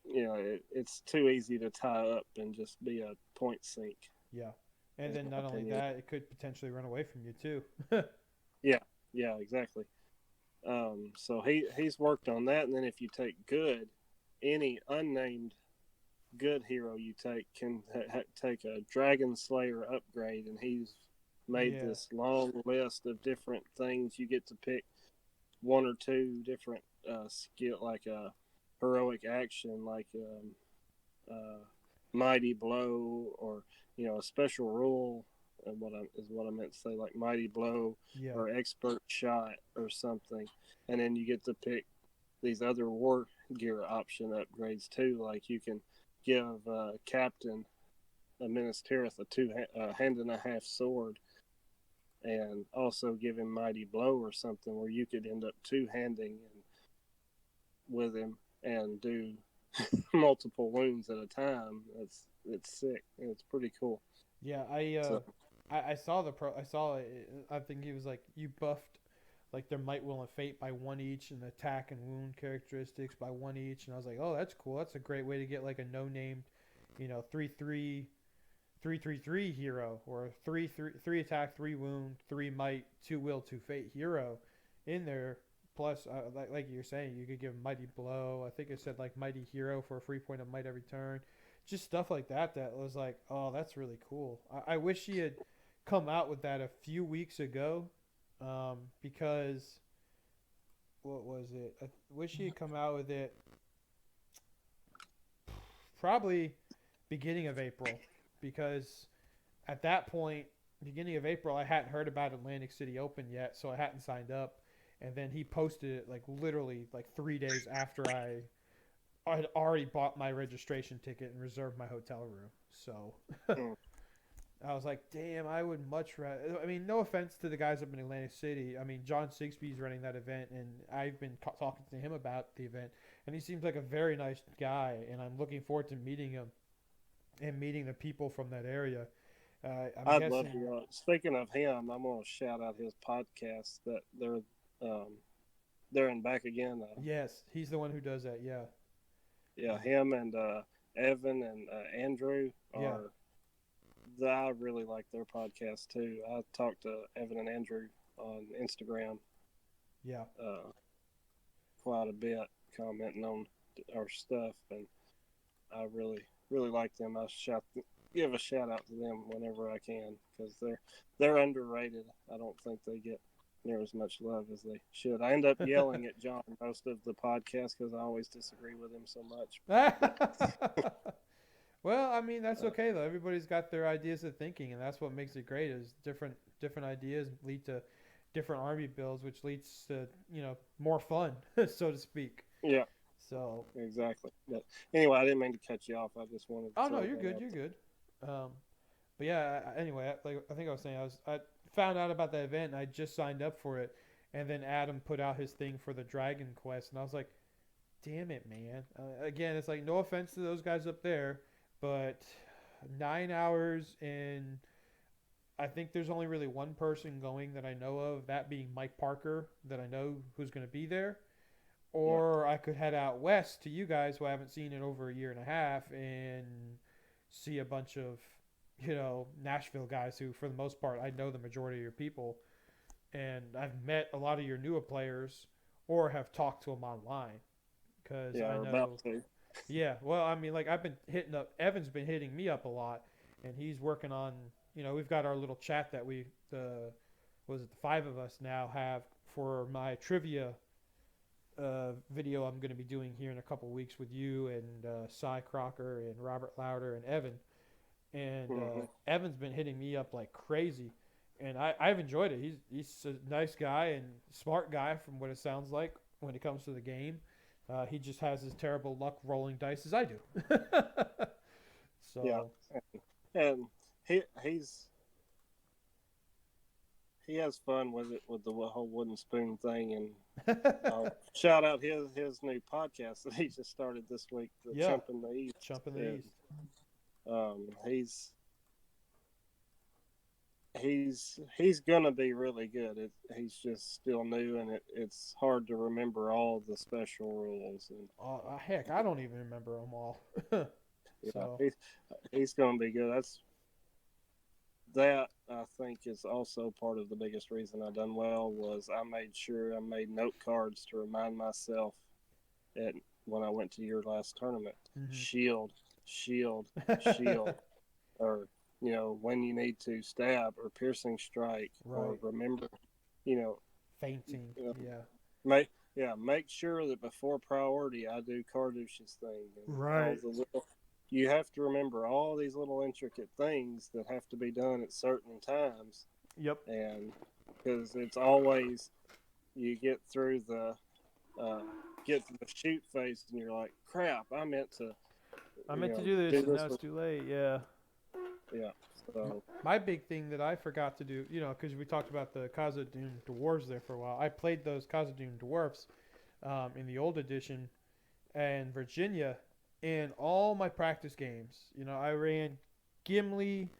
it's too easy to tie up and just be a point sink, Yeah, and in then my not only opinion. that, it could potentially run away from you too. Yeah, yeah, exactly. So he's worked on that, and then if you take good, any unnamed good hero you take can take a Dragon Slayer upgrade, and he's made Yeah, this long list of different things. You get to pick one or two different skill, like a heroic action, like mighty blow, or a special rule. What I meant to say, like mighty blow yeah, or expert shot or something, and then you get to pick these other war gear option upgrades too. Like you can give Captain a Minas Tirith a hand and a half sword, and also give him mighty blow or something, where you could end up two handing with him, and do multiple wounds at a time. It's sick. It's pretty cool. Yeah, So I saw the pro. I saw it. I think he was like you buffed like their might, will, and fate by one each, and attack and wound characteristics by one each. And I was like, oh, that's cool. That's a great way to get like a no named, 3/3 hero, or three attack, 3 wound, 3 might, 2 will, 2 fate hero in there. Plus, like you're saying, you could give mighty blow. I think it said like mighty hero for a free point of might every turn. Just stuff like that. That was like, oh, that's really cool. I wish he had come out with that a few weeks ago, because what was it? I wish he had come out with it probably beginning of April, because at that point, beginning of April, I hadn't heard about Atlantic City Open yet, so I hadn't signed up. And then he posted it like literally like 3 days after I had already bought my registration ticket and reserved my hotel room. So mm, I was like, damn, I would much rather. I mean, no offense to the guys up in Atlantic City. I mean, John Sigsbee's running that event, and I've been talking to him about the event, and he seems like a very nice guy, and I'm looking forward to meeting him and meeting the people from that area. I'm I'd love guessing. to. Speaking of him, I'm gonna shout out his podcast that um, they're in back again. Yes, he's the one who does that. Yeah. Yeah, him and Evan and Andrew Yeah. are. I really like their podcast too. I talked to Evan and Andrew on Instagram Yeah. uh, quite a bit, commenting on our stuff, and I really like them. Give a shout out to them whenever I can because they're underrated. I don't think they get near as much love as they should. I end up yelling at John most of the podcast because I always disagree with him so much. Well, I mean that's okay though. Everybody's got their ideas of thinking, and that's what makes it great. Is different ideas lead to different army builds, which leads to more fun, so to speak. Yeah, So, exactly. But anyway, I didn't mean to cut you off. I just wanted to oh no, throw you're that good. out You're good. Um, but yeah. Anyway, like I think I was saying, I found out about that event, and I just signed up for it, and then Adam put out his thing for the Dragon Quest, and I was like, damn it, man. Again, it's like no offense to those guys up there, but 9 hours, and I think there's only really one person going that I know of, that being Mike Parker, that I know who's going to be there. there. Or I could head out west to you guys, who I haven't seen in over a year and a half, and see a bunch of, Nashville guys who, for the most part, I know the majority of your people, and I've met a lot of your newer players, or have talked to them online, because Yeah, I we're know. about to. Yeah, well, I mean, like I've been hitting up. Evan's been hitting me up a lot, and he's working on. We've got our little chat that the 5 of us now have for my trivia video I'm going to be doing here in a couple weeks with you and Cy Crocker and Robert Louder and Evan. And Mm-hmm. Evan's been hitting me up like crazy, and I've enjoyed it. He's a nice guy and smart guy from what it sounds like when it comes to the game. He just has his terrible luck rolling dice as I do. Yeah, So and he's he has fun with it with the whole wooden spoon thing, and shout out his new podcast that he just started this week, the yeah, Chump in the East. jump in the And, east. he's he's gonna be really good. He's just still new, and it's hard to remember all the special rules. And Heck, I don't even remember them all. yeah, So he's gonna be good. That I think is also part of the biggest reason I done well was I made sure I made note cards to remind myself at when I went to your last tournament. mhm. Shield, shield, shield, or when you need to stab or piercing strike or Right, remember, you know, fainting. you know Yeah, make sure that before priority I do Cardush's thing and all right. the little. You have to remember all these little intricate things that have to be done at certain times, Yep. and because it's always you uh, get to the shoot phase and you're like, crap, I meant to, I meant to do do this, and this now it's with, too late. Yeah. yeah. So My big thing that I forgot to do, because we talked about the Khazad-dûm dwarves there for a while. I played those Khazad-dûm dwarfs in the old edition, and Virginia in all my practice games. I ran Gimli,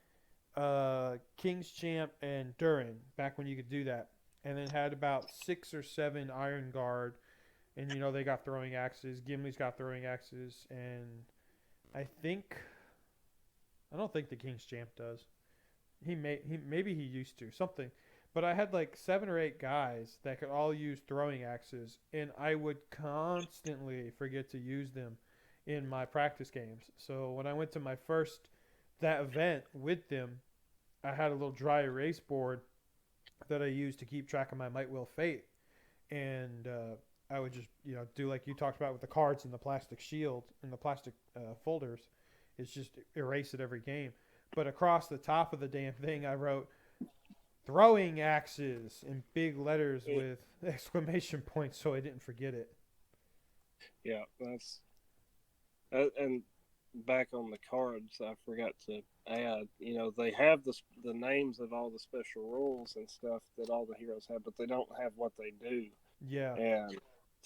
King's Champ, and Durin back when you could do that, and then had about 6 or 7 Iron Guard, and they got throwing axes. Gimli's got throwing axes, and I think I don't think the King's Champ does. Maybe he used to something, but I had like 7 or 8 guys that could all use throwing axes, and I would constantly forget to use them in my practice games. So when I went to my first that event with them, I had a little dry erase board that I used to keep track of my might will fate, and I would just do like you talked about with the cards and the plastic shield and the plastic folders. It's just erase it every game. But across the top of the damn thing, I wrote throwing axes in big letters with exclamation points, so I didn't forget it. Yeah, that's and back on the cards, I forgot to add. They have the names of all the special rules and stuff that all the heroes have, but they don't have what they do. Yeah. And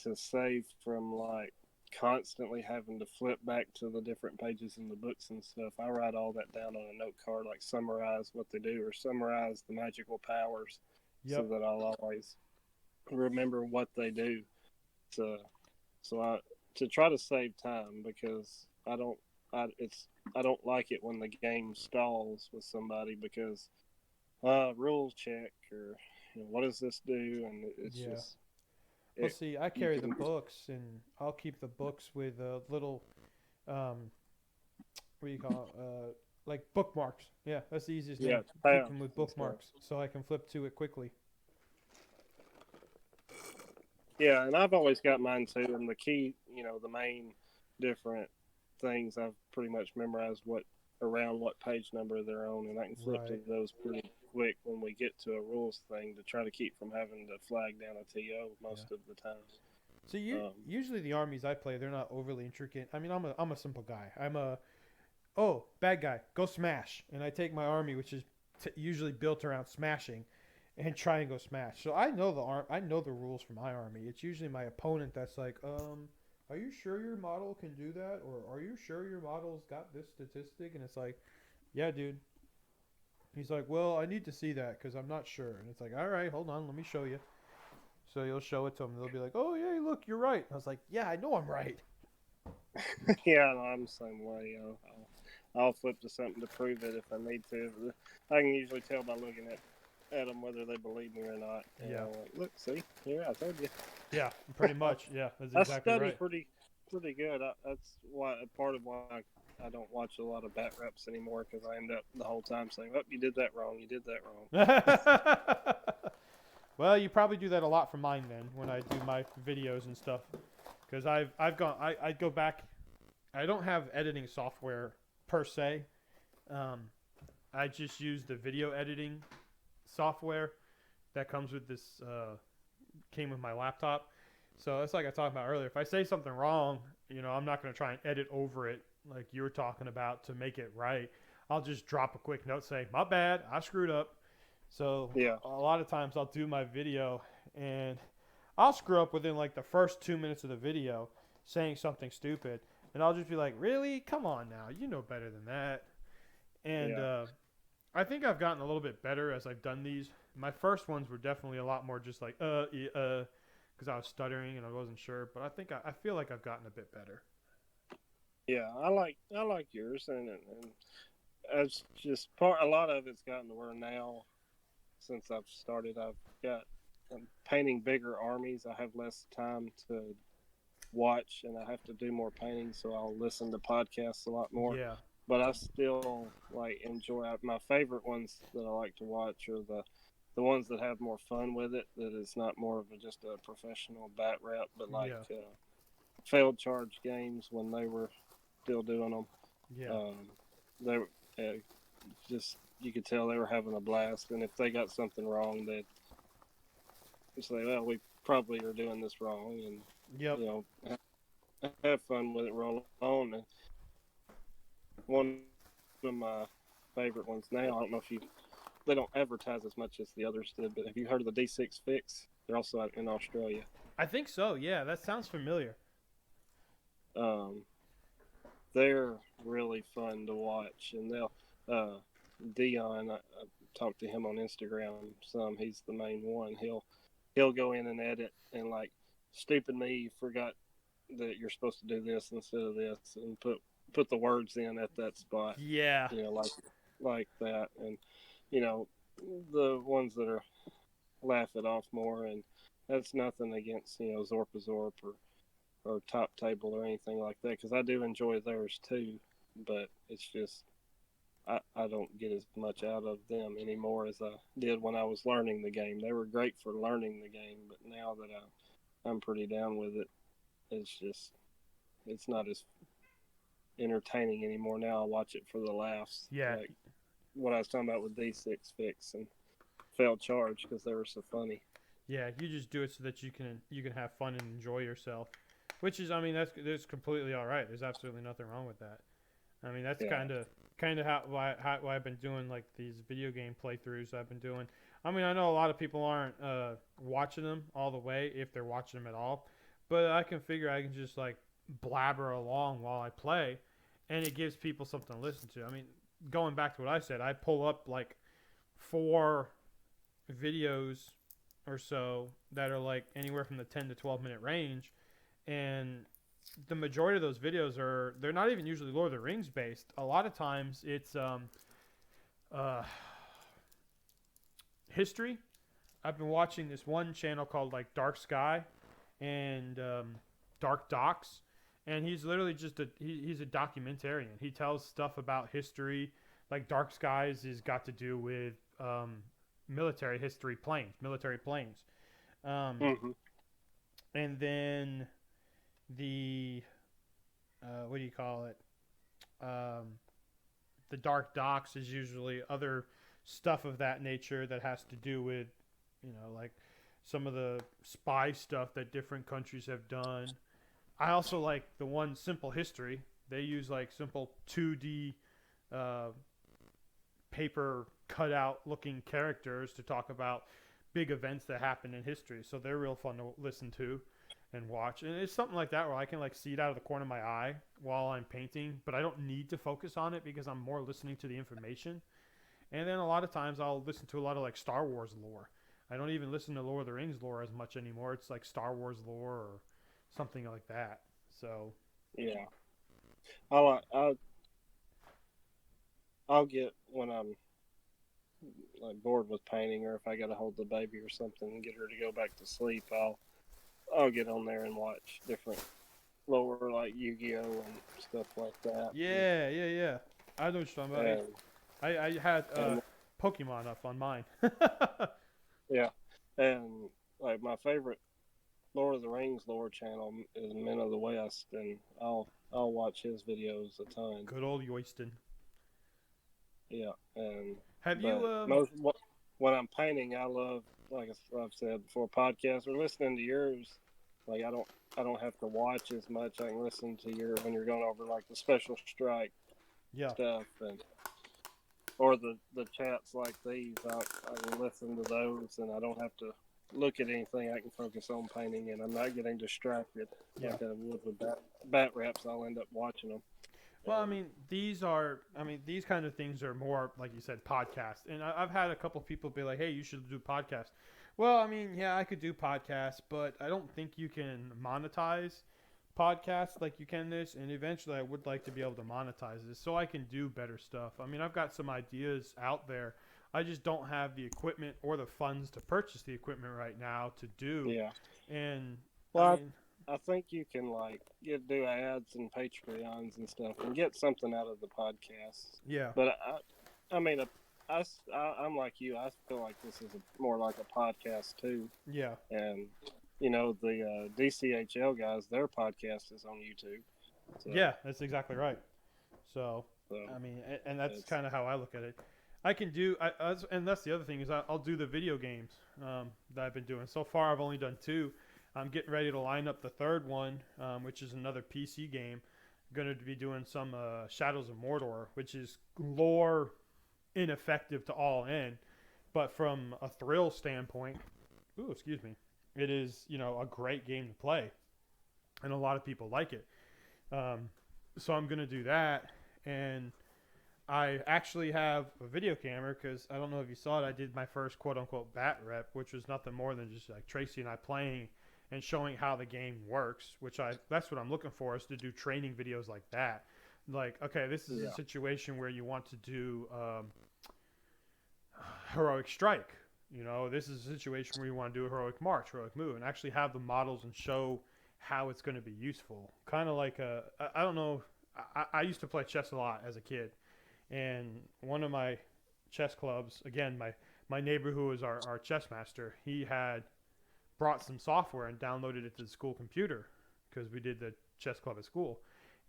to save from like constantly having to flip back to the different pages in the books and stuff, I write all that down on a note card, like summarize what they do or summarize the magical powers, so Yep. that I'll always remember what they do. To so I to try to save time, because I don't like it when the game stalls with somebody because rules check, or what does this do, and it's Yeah. just Well, it see, I you carry the can books, and I'll keep the books with a little, what do you call it? Like bookmarks. Yeah, that's the easiest yeah name. Keep tabs them with and stuff. bookmarks, so I can flip to it quickly. Yeah, and I've always got mine too. And the key, the main different things, I've pretty much memorized what page number they're on, and I can flip to Right. those pretty quick when we get to a rules thing to try to keep from having to flag down a TO Yeah. most of the time. So Um, usually the armies I play, they're not overly intricate. I mean, I'm a simple guy. Oh, bad guy, go smash, and I take my army, which is usually built around smashing, and try and go smash. So I know the rules for my army. It's usually my opponent that's like, are you sure your model can do that, or are you sure your model's got this statistic? And it's like, yeah, dude. He's like, well, I need to see that because I'm not sure. And it's like, all right, hold on, let me show you. So you'll show it to them. They'll be like, oh yeah, look, you're right. I was like, yeah, I know I'm right. yeah, no, I'm the same way. I'll flip to something to prove it if I need to. I can usually tell by looking at them whether they believe me or not. And Yeah. I'm like, look, see, here, I told you. Yeah, pretty much. Yeah, that's I exactly study right. pretty good. That's why part of why I don't watch a lot of bat reps anymore, because I end up the whole time saying, "Oh, you did that wrong. You did that wrong." Well, you probably do that a lot for mine then when I do my videos and stuff. Because I go back. I don't have editing software per se. Um, I just use the video editing software that comes with this came with my laptop. So it's like I talked about earlier. If I say something wrong, I'm not going to try and edit over it like you were talking about to make it right. I'll just drop a quick note saying, "My bad, I screwed up." So Yeah, a lot of times I'll do my video and I'll screw up within like the first 2 minutes of the video saying something stupid, and I'll just be like, "Really? Come on now, you know better than that." And yeah, I think I've gotten a little bit better as I've done these. My first ones were definitely a lot more just like because I was stuttering and I wasn't sure. But I feel like I've gotten a bit better. yeah. I like yours, and it's just part. A lot of it's gotten to where now, since I've started, I'm painting bigger armies. I have less time to watch, and I have to do more painting, so I'll listen to podcasts a lot more. Yeah, But I still like enjoy my favorite ones that I like to watch are the ones that have more fun with it. That it's not more of just a professional bat rep, but like yeah, failed charge games when they were still doing them. yeah, They just you could tell they were having a blast, and if they got something wrong, they'd say, "Well, we probably are doing this wrong," and yep, you know, have fun with it, roll on. And one of my favorite ones now, I don't know if they don't advertise as much as the others did, but have you heard of the D6 Fix? They're also out in Australia. I think so. Yeah, that sounds familiar. Um, they're really fun to watch, and they'll Dion. I talked to him on Instagram some. He's the main one. He'll go in and edit and like stupid me forgot that you're supposed to do this instead of this and put the words in at that spot. Yeah. Like that, and you know the ones that are laugh it off more, and that's nothing against Zorp or Top Table or anything like that because I do enjoy theirs too, but it's just I don't get as much out of them anymore as I did when I was learning the game. They were great for learning the game, but now that I'm pretty down with it, it's not as entertaining anymore. Now I watch it for the laughs, Yeah. like what I was talking about with D6 Fix and Failed Charge because they were so funny. Yeah, you just do it so that you can have fun and enjoy yourself, which is, I mean, that's completely all right. There's absolutely nothing wrong with that. I mean, that's Yeah. kind of why I've been doing like these video game playthroughs I've been doing. I mean, I know a lot of people aren't watching them all the way if they're watching them at all, but I can figure I can just like blabber along while I play, and it gives people something to listen to. I mean, going back to what I said, I pull up like 4 videos or so that are like anywhere from the 10 to 12 minute range, and the majority of those videos they're not even usually Lord of the Rings based. A lot of times it's uh, history. I've been watching this one channel called like Dark Sky and Dark Docs, and he's literally just he's a documentarian. He tells stuff about history. Like Dark Skies has got to do with military history military planes. Mm-hmm. And then the what do you call it? Um, the Dark Docs is usually other stuff of that nature that has to do with, like some of the spy stuff that different countries have done. I also like the one Simple History. They use like simple 2D uh, paper cutout looking characters to talk about big events that happened in history. So they're real fun to listen to and watch. And it's something like that where I can like see it out of the corner of my eye while I'm painting, but I don't need to focus on it because I'm more listening to the information. And then a lot of times I'll listen to a lot of like Star Wars lore. I don't even listen to Lord of the Rings lore as much anymore. It's like Star Wars lore or something like that. So Yeah, I'll get when I'm like bored with painting, or if I got to hold the baby or something and get her to go back to sleep, I'll get on there and watch different lower like Yu-Gi-Oh and stuff like that. yeah. I know what you're talking about. And, I had and Pokemon up on mine. yeah, and like my favorite Lord of the Rings lore channel is Men of the West, and I'll watch his videos a ton. Good old Yoiston. Yeah, and Have you but when I'm painting, I love, like I've said before, podcasts or listening to yours. Like I don't have to watch as much. I can listen to your when you're going over like the special strike yeah. stuff or the chats like these. I can listen to those, and I don't have to look at anything. I can focus on painting, and I'm not getting distracted like I would with bat raps. I'll end up watching them. Well, I mean, these kind of things are more, like you said, podcasts. And I've had a couple people be like, hey, you should do podcasts. Well, I mean, yeah, I could do podcasts, but I don't think you can monetize podcasts like you can this. And eventually I would like to be able to monetize this so I can do better stuff. I mean, I've got some ideas out there. I just don't have the equipment or the funds to purchase the equipment right now to do. Yeah. And, Well, I think you can like do ads and Patreons and stuff and get something out of the podcast. yeah. But I mean, I'm like you. I feel like this is more like a podcast too. Yeah. And the DCHL guys, their podcast is on YouTube. So, Yeah, that's exactly right. So, so I mean, and that's kind of how I look at it. I can do, and that's the other thing is I'll do the video games that I've been doing. So far, I've only done 2. I'm getting ready to line up the third one, which is another PC game. I'm going to be doing some Shadows of Mordor, which is lore ineffective to all end, but from a thrill standpoint, it is a great game to play, and a lot of people like it. So I'm gonna do that, and I actually have a video camera because I don't know if you saw it. I did my first quote unquote bat rep, which was nothing more than just like Tracy and I playing and showing how the game works. That's what I'm looking for, is to do training videos like that. Like, okay, this is a situation where you want to do heroic strike. You know, this is a situation where you want to do a heroic march, heroic move, and actually have the models and show how it's going to be useful. Kind of like I don't know. I used to play chess a lot as a kid, and one of my chess clubs, again, my neighbor who was our chess master, he had brought some software and downloaded it to the school computer because we did the chess club at school.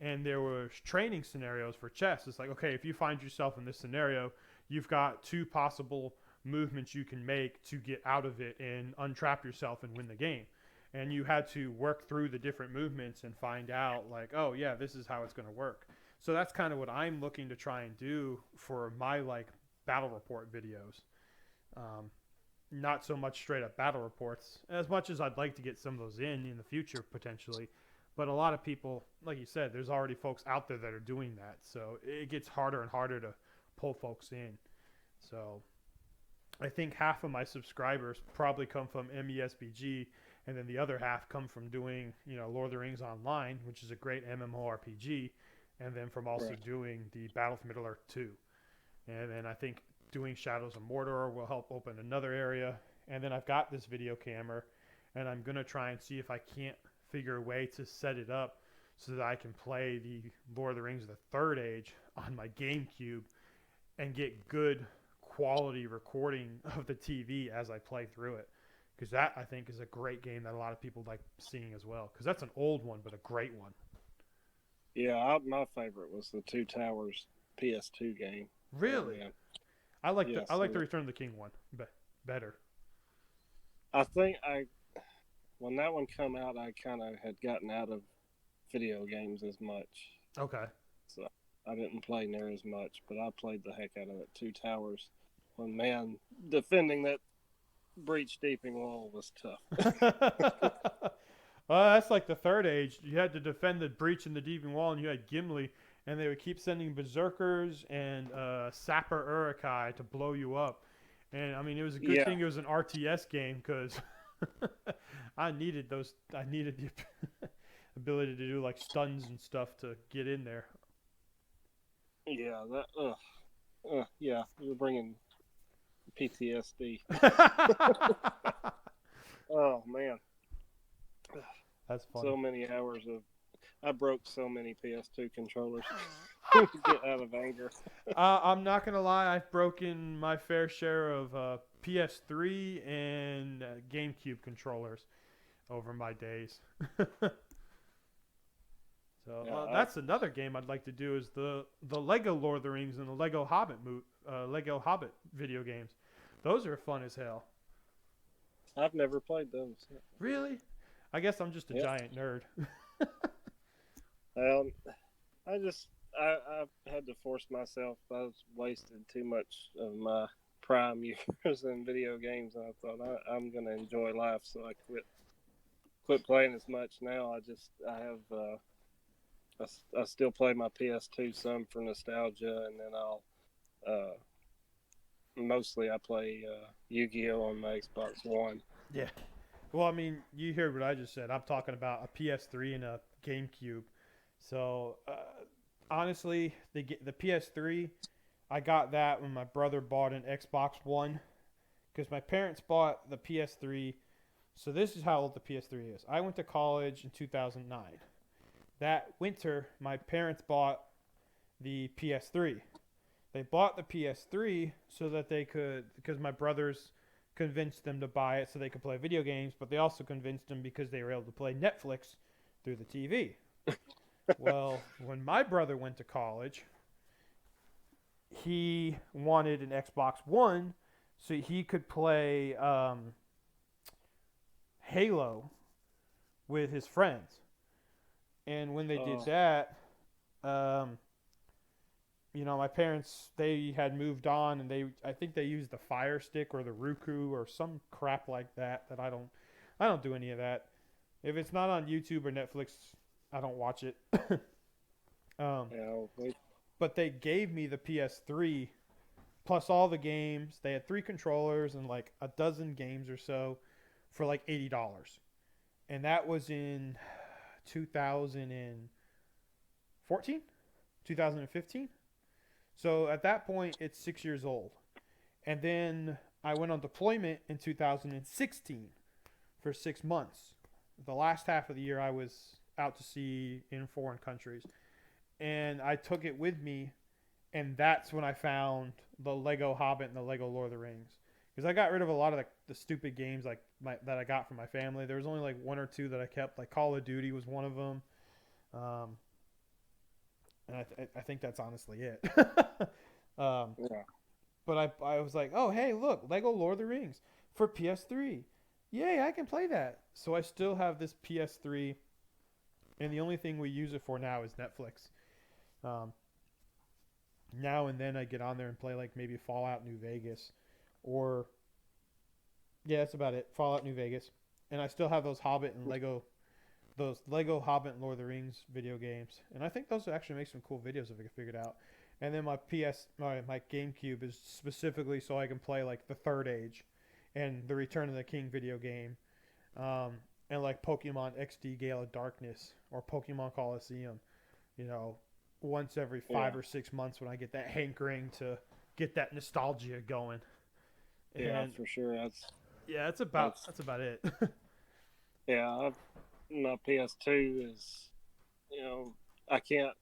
And there were training scenarios for chess. It's like, okay, if you find yourself in this scenario, you've got two possible movements you can make to get out of it and untrap yourself and win the game. And you had to work through the different movements and find out, like, oh yeah, this is how it's going to work. So that's kind of what I'm looking to try and do for my like battle report videos. Not so much straight up battle reports, as much as I'd like to get some of those in the future potentially. But a lot of people, like you said, there's already folks out there that are doing that. So it gets harder and harder to pull folks in. So I think half of my subscribers probably come from MESBG, and then the other half come from doing, Lord of the Rings Online, which is a great MMORPG, and then from also doing the Battle for Middle Earth 2. And then I think doing Shadows of Mordor will help open another area. And then I've got this video camera, and I'm going to try and see if I can't figure a way to set it up so that I can play the Lord of the Rings of the Third Age on my GameCube and get good quality recording of the TV as I play through it. Because that, I think, is a great game that a lot of people like seeing as well. Because that's an old one, but a great one. Yeah, my favorite was the Two Towers PS2 game. Really? I like the Return of the King one better. I think when that one came out, I kind of had gotten out of video games as much. Okay. So I didn't play near as much, but I played the heck out of it. Two Towers. When, man, defending that breach deeping wall was tough. That's like the Third Age. You had to defend the breach in the deeping wall, and you had Gimli, and they would keep sending berserkers and sapper Urukai to blow you up. And I mean, it was a good thing it was an RTS game, because I needed the ability to do like stuns and stuff to get in there. Yeah, yeah, you're bringing PTSD. Oh man, that's funny. So many hours I broke so many PS2 controllers to get out of anger. I'm not gonna lie, I've broken my fair share of PS3 and GameCube controllers over my days. So that's another game I'd like to do, is the Lego Lord of the Rings and the Lego Hobbit video games. Those are fun as hell. I've never played those. Really? I guess I'm just a giant nerd. I had to force myself. I was wasted too much of my prime years in video games, and I thought I'm going to enjoy life, so I quit playing as much now. I still play my PS2 some for nostalgia, and then I'll mostly I play Yu-Gi-Oh on my Xbox One. Yeah. Well, I mean, you heard what I just said. I'm talking about a PS3 and a GameCube. So, honestly, the PS3, I got that when my brother bought an Xbox One, because my parents bought the PS3. So this is how old the PS3 is. I went to college in 2009. That winter, my parents bought the PS3. They bought the PS3 so that they could, because my brothers convinced them to buy it so they could play video games, but they also convinced them because they were able to play Netflix through the TV. Well, when my brother went to college, he wanted an Xbox One so he could play Halo with his friends. And when they did that, my parents, they had moved on, and I think they used the Fire Stick or the Roku or some crap like that I don't do any of that. If it's not on YouTube or Netflix, I don't watch it. You know, But they gave me the PS3 plus all the games. They had 3 controllers and like a dozen games or so for like $80, and that was in 2014, 2015. So at that point, it's 6 years old. And then I went on deployment in 2016 for 6 months. The last half of the year, I was out to sea in foreign countries. And I took it with me, and that's when I found the Lego Hobbit and the Lego Lord of the Rings. Because I got rid of a lot of the stupid games that I got from my family. There was only like one or two that I kept. Like Call of Duty was one of them. And I think that's honestly it. yeah. But I was like, oh, hey, look, Lego Lord of the Rings for PS3. Yay, I can play that. So I still have this PS3, and the only thing we use it for now is Netflix. Now and then I get on there and play like maybe Fallout New Vegas, or yeah, that's about it. Fallout New Vegas, and I still have those Lego Hobbit and Lord of the Rings video games, and I think those would actually make some cool videos if I could figure it out. And then my GameCube is specifically so I can play like the Third Age, and the Return of the King video game, and like Pokemon XD Gale of Darkness or Pokemon Coliseum. You know, once every 5 or 6 months when I get that hankering to get that nostalgia going. Yeah, And for sure. that's about it. Yeah, my PS2 is, you know, I can't.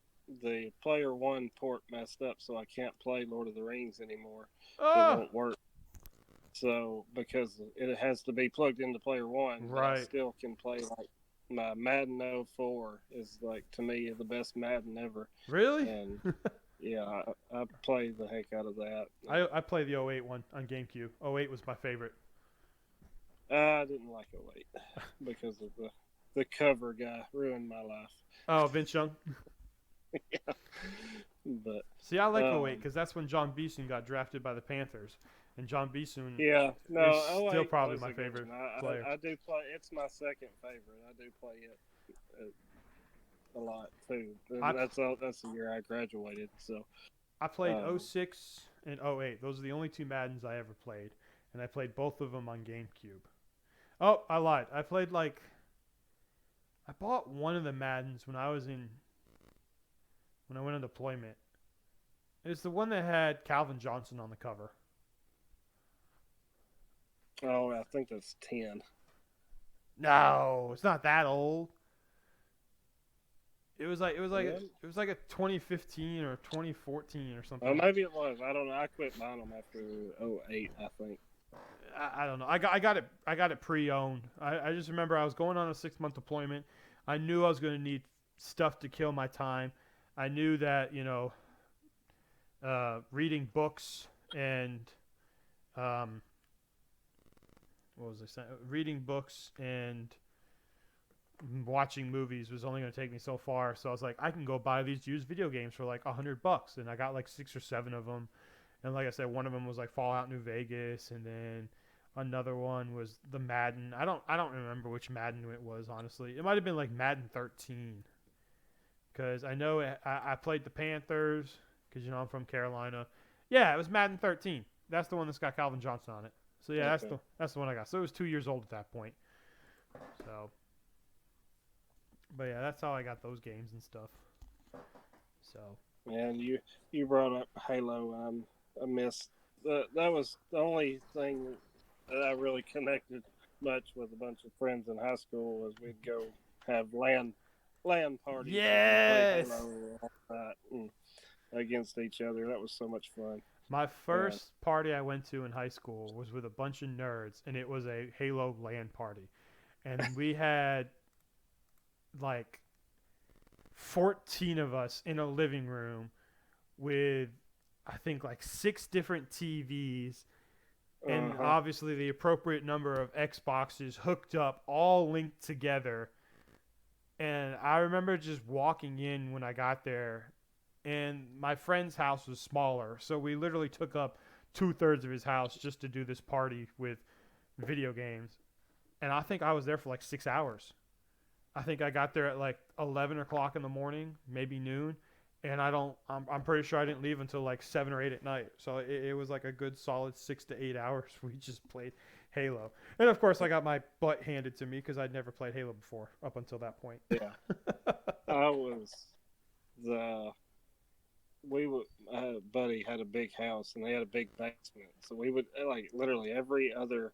The Player One port messed up, so I can't play Lord of the Rings anymore. It Oh, won't work. So because it has to be plugged into Player One, but I right. still can play like my Madden '04 is like to me the best Madden ever, Really? and yeah, I play the heck out of that. I play the '08 one on GameCube. '08 was my favorite. I didn't like '08 because of the cover guy ruined my life. Oh, Vince Young. Yeah, but See, I like '08 because that's when John Beeson got drafted by the Panthers, and John Beeson yeah, is no, still '08 probably was my a good favorite one. player. I do play. It's my second favorite. I do play it a lot too. I And that's the year I graduated. So I played um, '06 and '08. Those are the only two Maddens I ever played, and I played both of them on GameCube. Oh, I lied. I bought one of the Maddens when I went on deployment. It's the one that had Calvin Johnson on the cover. oh, I think that's 10. No, it's not that old. Yeah. It was like a 2015 or 2014 or Well, something. maybe it was. I don't know. I quit buying them after '08, I think. I don't know. I got it pre-owned. I just remember I was going on a 6 month deployment. I knew I was going to need stuff to kill my time. I knew that reading books and what was I saying? Reading books and watching movies was only going to take me so far. So I was like, I can go buy these used video games for like $100, and I got like 6 or 7 of them. And like I said, one of them was like Fallout New Vegas, and then another one was the Madden. I don't remember which Madden it was, honestly. It might have been like Madden 13, because I know I played the Panthers because I'm from Carolina. Yeah, it was Madden 13. That's the one that's got Calvin Johnson on it. So yeah, Okay. that's the one I got. So it was 2 years old at that point. So, but yeah, that's how I got those games and stuff. So And you brought up Halo. I missed that was the only thing that I really connected much with a bunch of friends in high school was we'd go have LAN parties and play yes, Halo all night and against each other. That was so much fun. my Yeah. first party I went to in high school was with a bunch of nerds, and it was a Halo LAN party, and we had like 14 of us in a living room with I think like 6 different TVs and Uh-huh. obviously the appropriate number of Xboxes hooked up, all linked together. And I remember just walking in when I got there, and my friend's house was smaller, so we literally took up 2/3 of his house just to do this party with video games. And I think I was there for like 6 hours. I think I got there at like 11 o'clock in the morning, maybe noon, and I'm pretty sure I didn't leave until like 7 or 8 at night. So it was like a good solid 6 to 8 hours. We just played Halo, and of course I got my butt handed to me because I'd never played Halo before up until that point. Yeah, I was the we would buddy had a big house and they had a big basement, so we would like literally every other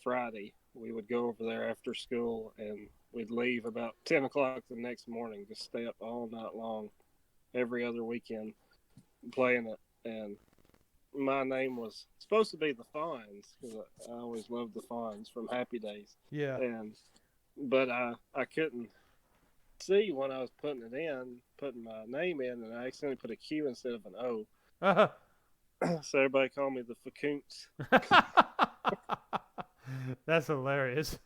Friday we would go over there after school and we'd leave about 10 o'clock the next morning, just stay up all night long every other weekend playing it. And my name was supposed to be the Fonz because I always loved the Fonz from Happy Days. Yeah. But I couldn't see when I was putting my name in, and I accidentally put a Q instead of an O. Uh-huh. So everybody called me the Facoons. That's hilarious.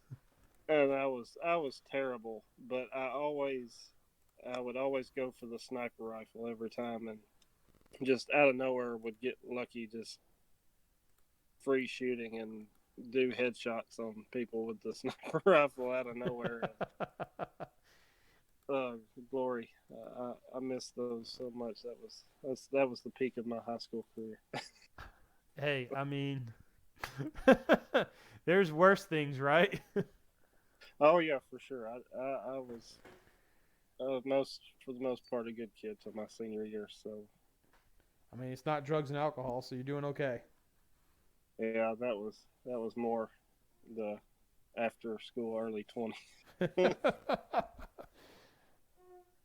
And I was terrible, but I would always go for the sniper rifle every time, and just out of nowhere would get lucky, just free shooting and do headshots on people with the sniper rifle out of nowhere. Glory! I miss those so much. That was the peak of my high school career. Hey, I mean, there's worse things, right? Oh yeah, for sure. I was for the most part a good kid till my senior year. So I mean, it's not drugs and alcohol, so you're doing okay. yeah, that was more the after school early 20s.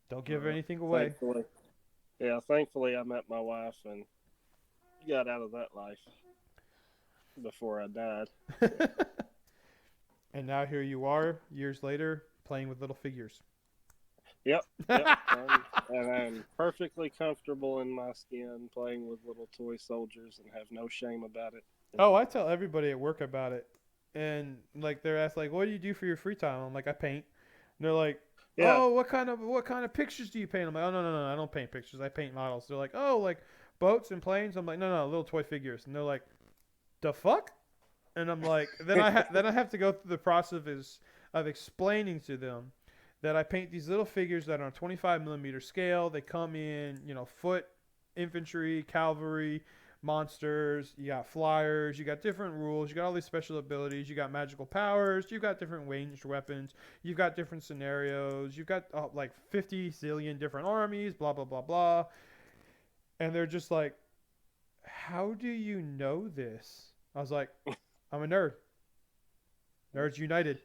Don't give anything away. Thankfully I met my wife and got out of that life before I died. And now here you are, years later, playing with little figures. Yep. And I'm perfectly comfortable in my skin playing with little toy soldiers and have no shame about it. Oh, I tell everybody at work about it. And like they're asked like, what do you do for your free time? I'm like, I paint. And they're like, oh, what kind of pictures do you paint? I'm like, oh no, I don't paint pictures. I paint models. They're like, oh, like boats and planes. I'm like, no, little toy figures. And they're like, the fuck? And I'm like, then I have to go through the process of explaining to them that I paint these little figures that are on 25 millimeter scale. They come in, foot, infantry, cavalry, monsters. You got flyers. You got different rules. You got all these special abilities. You got magical powers. You've got different ranged weapons. You've got different scenarios. You've got like 50 zillion different armies. Blah blah blah blah. And they're just like, how do you know this? I was like, I'm a nerd. Nerds United.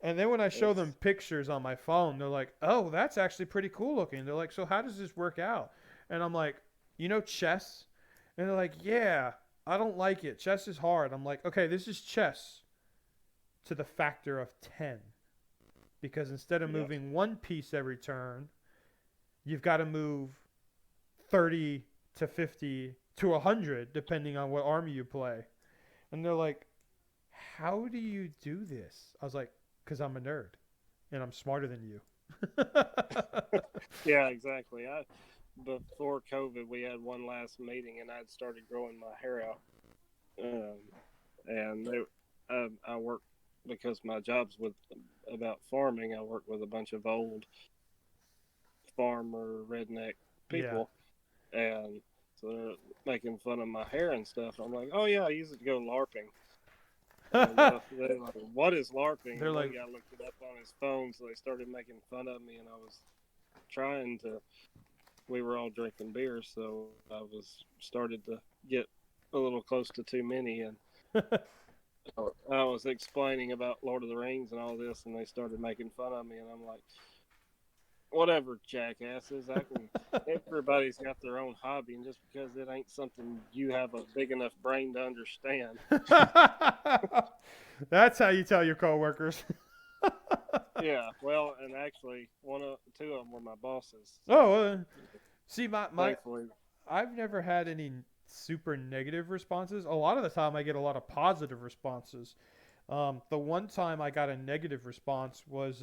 And then when I show them pictures on my phone, they're like, oh, that's actually pretty cool looking. They're like, so how does this work out? And I'm like, chess? And they're like, yeah, I don't like it. Chess is hard. I'm like, okay, this is chess to the factor of 10. Because instead of moving one piece every turn, you've got to move 30 to 50 to 100, depending on what army you play. And they're like, how do you do this? I was like, because I'm a nerd and I'm smarter than you. Yeah, exactly. Before COVID, we had one last meeting and I'd started growing my hair out. And I work, because my job's about farming, I work with a bunch of old farmer, redneck people. Yeah. And so they're making fun of my hair and stuff. I'm like, oh yeah, I use it to go LARPing. And they're like, what is LARPing? They're like, one guy looked it up on his phone, so they started making fun of me, and I was we were all drinking beer, so I started to get a little close to too many, and I was explaining about Lord of the Rings and all this, and they started making fun of me, and I'm like, whatever, jackasses. Everybody's got their own hobby, and just because it ain't something you have a big enough brain to understand. That's how you tell your coworkers. Yeah, well, and actually, two of them were my bosses. Oh, see, I've never had any super negative responses. A lot of the time, I get a lot of positive responses. The one time I got a negative response was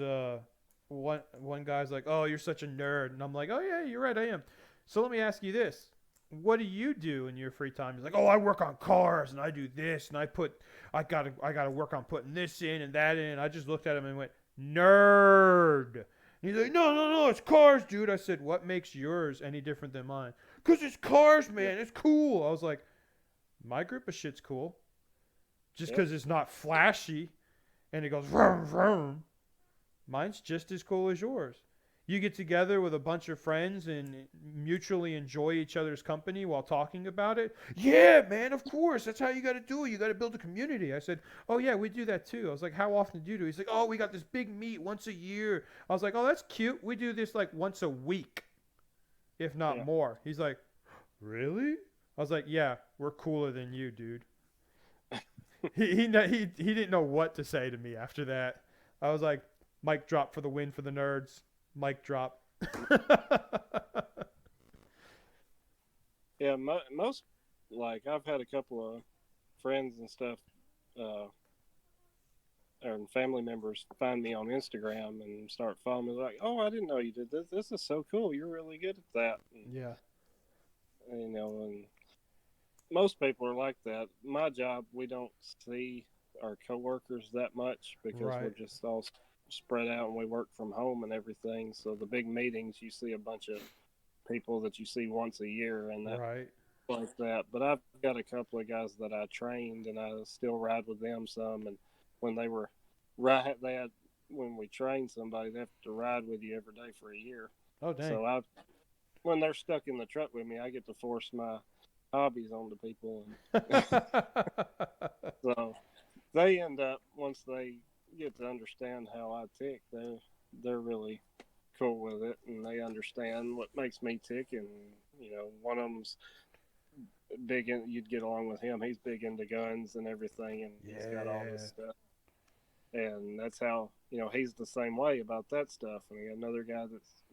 one guy's like, oh, you're such a nerd. And I'm like, oh, yeah, you're right, I am. So let me ask you this. What do you do in your free time? He's like, oh, I work on cars and I do this and I gotta work on putting this in and that in. And I just looked at him and went, Nerd. And he's like, no, no, no, it's cars, dude. I said, what makes yours any different than mine? Because it's cars, man. It's cool. I was like, my group of shit's cool. Just Yep. because it's not flashy and it goes vroom, vroom. Mine's just as cool as yours. You get together with a bunch of friends and mutually enjoy each other's company while talking about it. Yeah, man, of course. That's how you got to do it. You got to build a community. I said, oh, yeah, we do that too. I was like, how often do you do it? He's like, oh, we got this big meet once a year. I was like, oh, that's cute. We do this like once a week, if not Yeah. more. He's like, really? I was like, yeah, we're cooler than you, dude. He didn't know what to say to me after that. I was like, mic drop for the win for the nerds. Mic drop. Yeah. Most, like, I've had a couple of friends and stuff, uh, and family members find me on Instagram and start following me. Like, oh, I didn't know you did this. This is so cool. You're really good at that. Yeah. And most people are like that. My job, we don't see our coworkers that much because we're Right. just all spread out and we work from home and everything. So the big meetings, you see a bunch of people that you see once a year and that Right. like that. But I've got a couple of guys that I trained and I still ride with them some. And when they were they had when we train somebody, they have to ride with you every day for a year. Oh dang. So when they're stuck in the truck with me, I get to force my hobbies onto people, and so they end up once they get to understand how I tick, they're really cool with it, and they understand what makes me tick. And one of them's big in. You'd get along with him. He's big into guns and everything, and he's got all this Yeah. stuff. And that's how he's the same way about that stuff. And another guy that's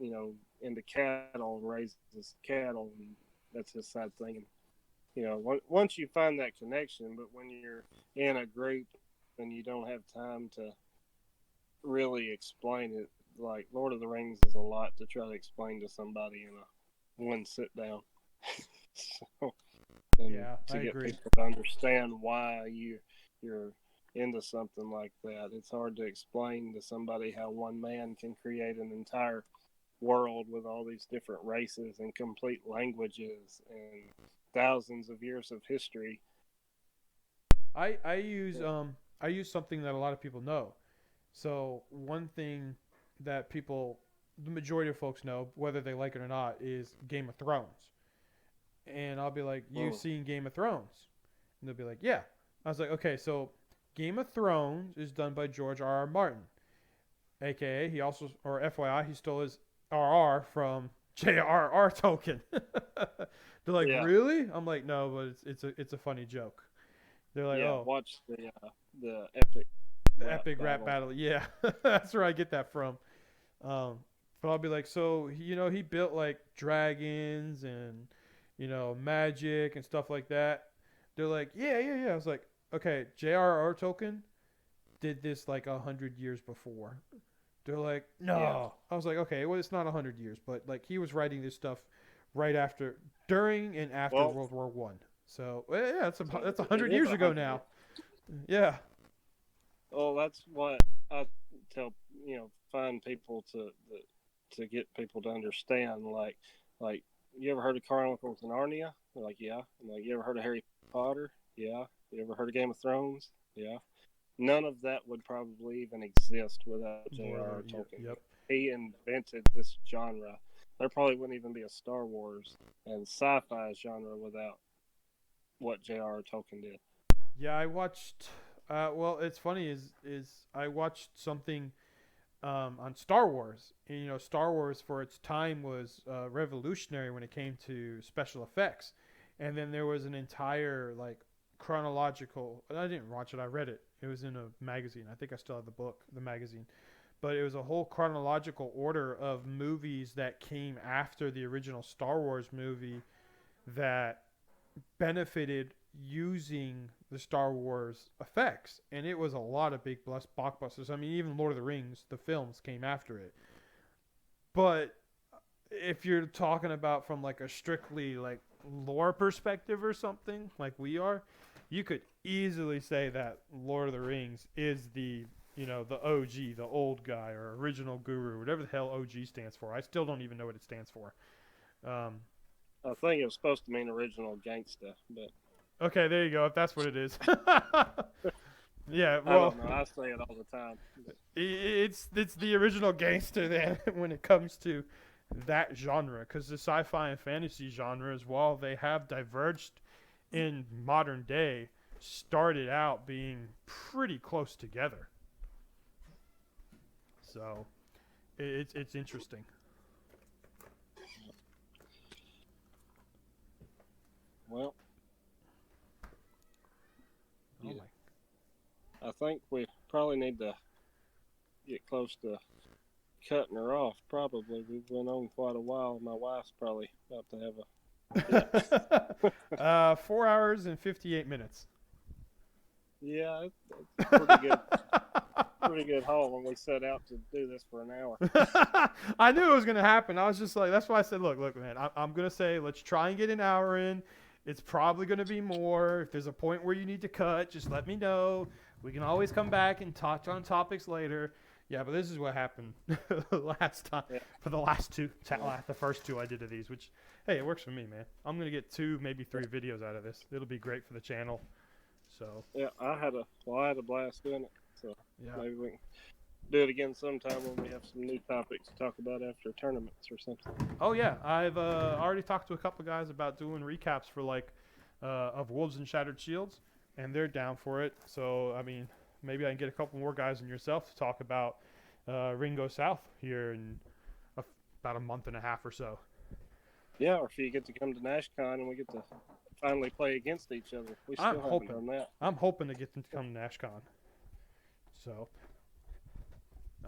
into cattle and raises cattle, and that's his side thing. And once you find that connection, but when you're in a group and you don't have time to really explain it, like Lord of the Rings is a lot to try to explain to somebody in a one sit down. So, and Yeah, I to get agree. people to understand why you're into something like that, it's hard to explain to somebody how one man can create an entire world with all these different races and complete languages and thousands of years of history. I use something that a lot of people know. So one thing that the majority of folks know, whether they like it or not, is Game of Thrones. And I'll be like, "You Mm. seen Game of Thrones?" And they'll be like, "Yeah." I was like, "Okay, so Game of Thrones is done by George R. R. Martin, aka he also, or FYI, he stole his RR from J.R.R. Tolkien." They're like, Yeah, "Really?" I'm like, "No, but it's a funny joke." They're like, yeah. "Oh, Watch the epic the rap epic rap battle. battle." Yeah, that's where I get that from. Um, but I'll be like, so he built like dragons and magic and stuff like that. They're like, yeah, yeah, yeah. I was like, okay, J.R.R. Tolkien did this like 100 years before. They're like, Yeah. no. I was like, okay, well, it's not 100 years, but like he was writing this stuff right after, during and after Well, World War I. So yeah, that's a it hundred is years a ago hundred now. years. Yeah, Well, that's what I tell find people to get people to understand. Like you ever heard of Chronicles of Narnia? They're like, yeah. I'm like, you ever heard of Harry Potter? Yeah. You ever heard of Game of Thrones? Yeah. None of that would probably even exist without Lord of J.R.R. the Tolkien. Yep. He invented this genre. There probably wouldn't even be a Star Wars and sci-fi genre without what J.R.R. Tolkien did. Yeah, I watched. Well, it's funny is I watched something on Star Wars. And, Star Wars for its time was revolutionary when it came to special effects. And then there was an entire like chronological. I didn't watch it. I read it. It was in a magazine. I think I still have the magazine. But it was a whole chronological order of movies that came after the original Star Wars movie that benefited using the Star Wars effects, and it was a lot of big blockbusters. I mean, even Lord of the Rings, the films came after it. But if you're talking about from like a strictly like lore perspective or something, like we are, you could easily say that Lord of the Rings is the the OG, the old guy, or original guru, whatever the hell OG stands for. I still don't even know what it stands for. I think it was supposed to mean original gangsta, but Okay, there you go. If that's what it is. Yeah, I well, don't know. I say it all the time. But it's the original gangster then when it comes to that genre, because the sci-fi and fantasy genres, while they have diverged in modern day, started out being pretty close together. So it's interesting. well, Oh yeah, my! I think we probably need to get close to cutting her off. Probably we've been on quite a while. My wife's probably about to have a fit. 4 hours and 58 minutes. Yeah, it's pretty good. Pretty good haul when we set out to do this for an hour. I knew it was gonna happen. I was just like, that's why I said, look, man. I'm gonna say, let's try and get an hour in. It's probably gonna be more. If there's a point where you need to cut, just let me know. We can always come back and touch on topics later. Yeah, but this is what happened last time Yeah. for the last two, the first two I did of these. Which, hey, it works for me, man. I'm gonna get 2, maybe 3 videos out of this. It'll be great for the channel. So Yeah, I had a blast doing it. So yeah. maybe we can do it again sometime when we have some new topics to talk about after tournaments or something. Oh yeah, I've already talked to a couple guys about doing recaps for of Wolves and Shattered Shields, and they're down for it. So I mean, maybe I can get a couple more guys and yourself to talk about Ringo South here in about a month and a half or so. Yeah, or if you get to come to NashCon and we get to finally play against each other. We still haven't done that. I'm hoping to get them to come to NashCon. So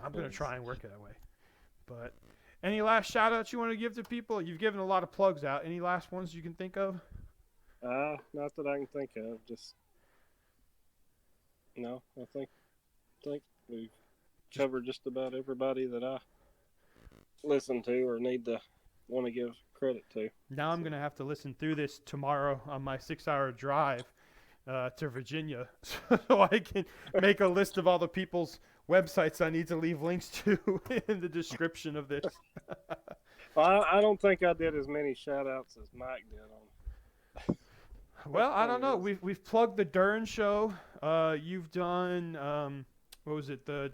I'm going to try and work it that way. But any last shout outs you want to give to people? You've given a lot of plugs out. Any last ones you can think of? Not that I can think of. Just no. I think we've covered just about everybody that I listen to or want to give credit to. Now I'm going to have to listen through this tomorrow on my 6-hour drive to Virginia so I can make a list of all the people's websites I need to leave links to in the description of this. Well, I don't think I did as many shout outs as Mike did on. Well, I don't know. We've plugged the Dern show. You've done what was it? The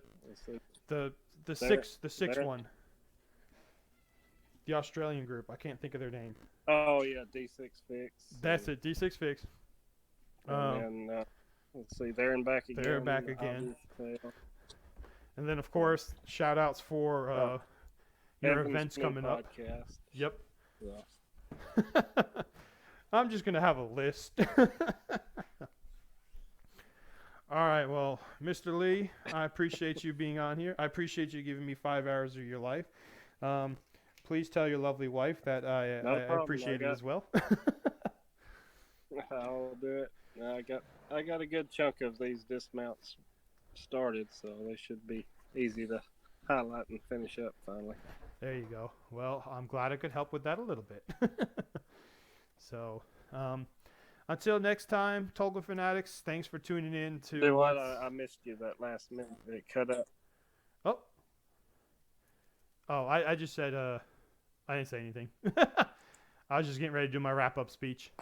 sixth one. The Australian group. I can't think of their name. Oh yeah, D6 Fix. That's it. D6 Fix. And let's see, there and back again. There and back again. And then of course, shout outs for your events coming up. Yep. Yeah. I'm just gonna have a list. All right, well, Mr. Lee, I appreciate you being on here. I appreciate you giving me 5 hours of your life. Please tell your lovely wife that I appreciate it as well. I'll do it. I got a good chunk of these dismounts started, so they should be easy to highlight and finish up finally. There you go. Well, I'm glad I could help with that a little bit. So, until next time, Tolga Fanatics, thanks for tuning in to... Do what? I missed you that last minute. It cut up. Oh, I just said, I didn't say anything. I was just getting ready to do my wrap-up speech.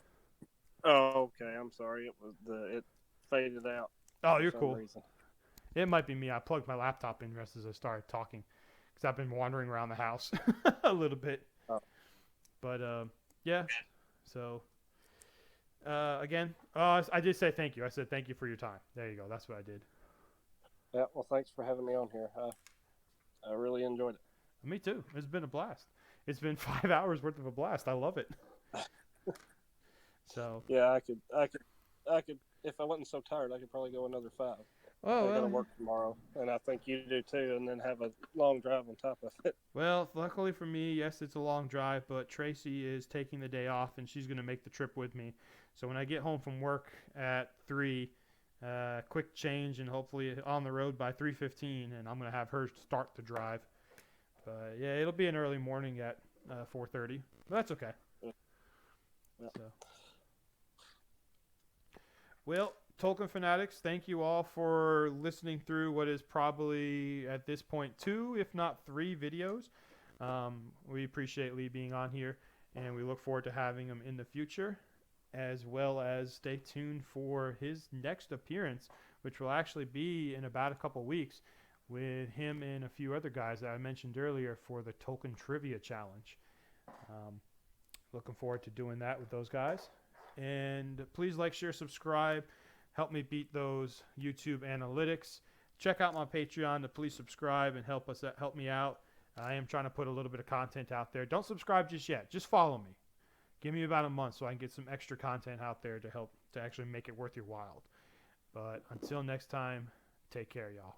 Oh, okay. I'm sorry. It faded out. Oh, you're cool. Reason. It might be me. I plugged my laptop in just as I started talking because I've been wandering around the house a little bit. Oh. But, yeah. So, again, I did say thank you. I said thank you for your time. There you go. That's what I did. Yeah, well, thanks for having me on here. I really enjoyed it. Me too. It's been a blast. It's been 5 hours worth of a blast. I love it. So. Yeah, I could. If I wasn't so tired, I could probably go another 5. Oh, I gotta work tomorrow, and I think you do too, and then have a long drive on top of it. Well, luckily for me, yes, it's a long drive, but Tracy is taking the day off, and she's going to make the trip with me. So when I get home from work at 3, quick change, and hopefully on the road by 3:15, and I'm going to have her start the drive. But yeah, it'll be an early morning at 4:30, but that's okay. Yeah. So. Well, Tolkien fanatics, thank you all for listening through what is probably at this point 2, if not 3 videos. We appreciate Lee being on here, and we look forward to having him in the future, as well as stay tuned for his next appearance, which will actually be in about a couple weeks with him and a few other guys that I mentioned earlier for the Tolkien Trivia Challenge. Looking forward to doing that with those guys. And please like, share, subscribe. Help me beat those YouTube analytics. Check out my Patreon to please subscribe and help me out. I am trying to put a little bit of content out there. Don't subscribe just yet. Just follow me. Give me about a month so I can get some extra content out there to help to actually make it worth your while. But until next time, take care, y'all.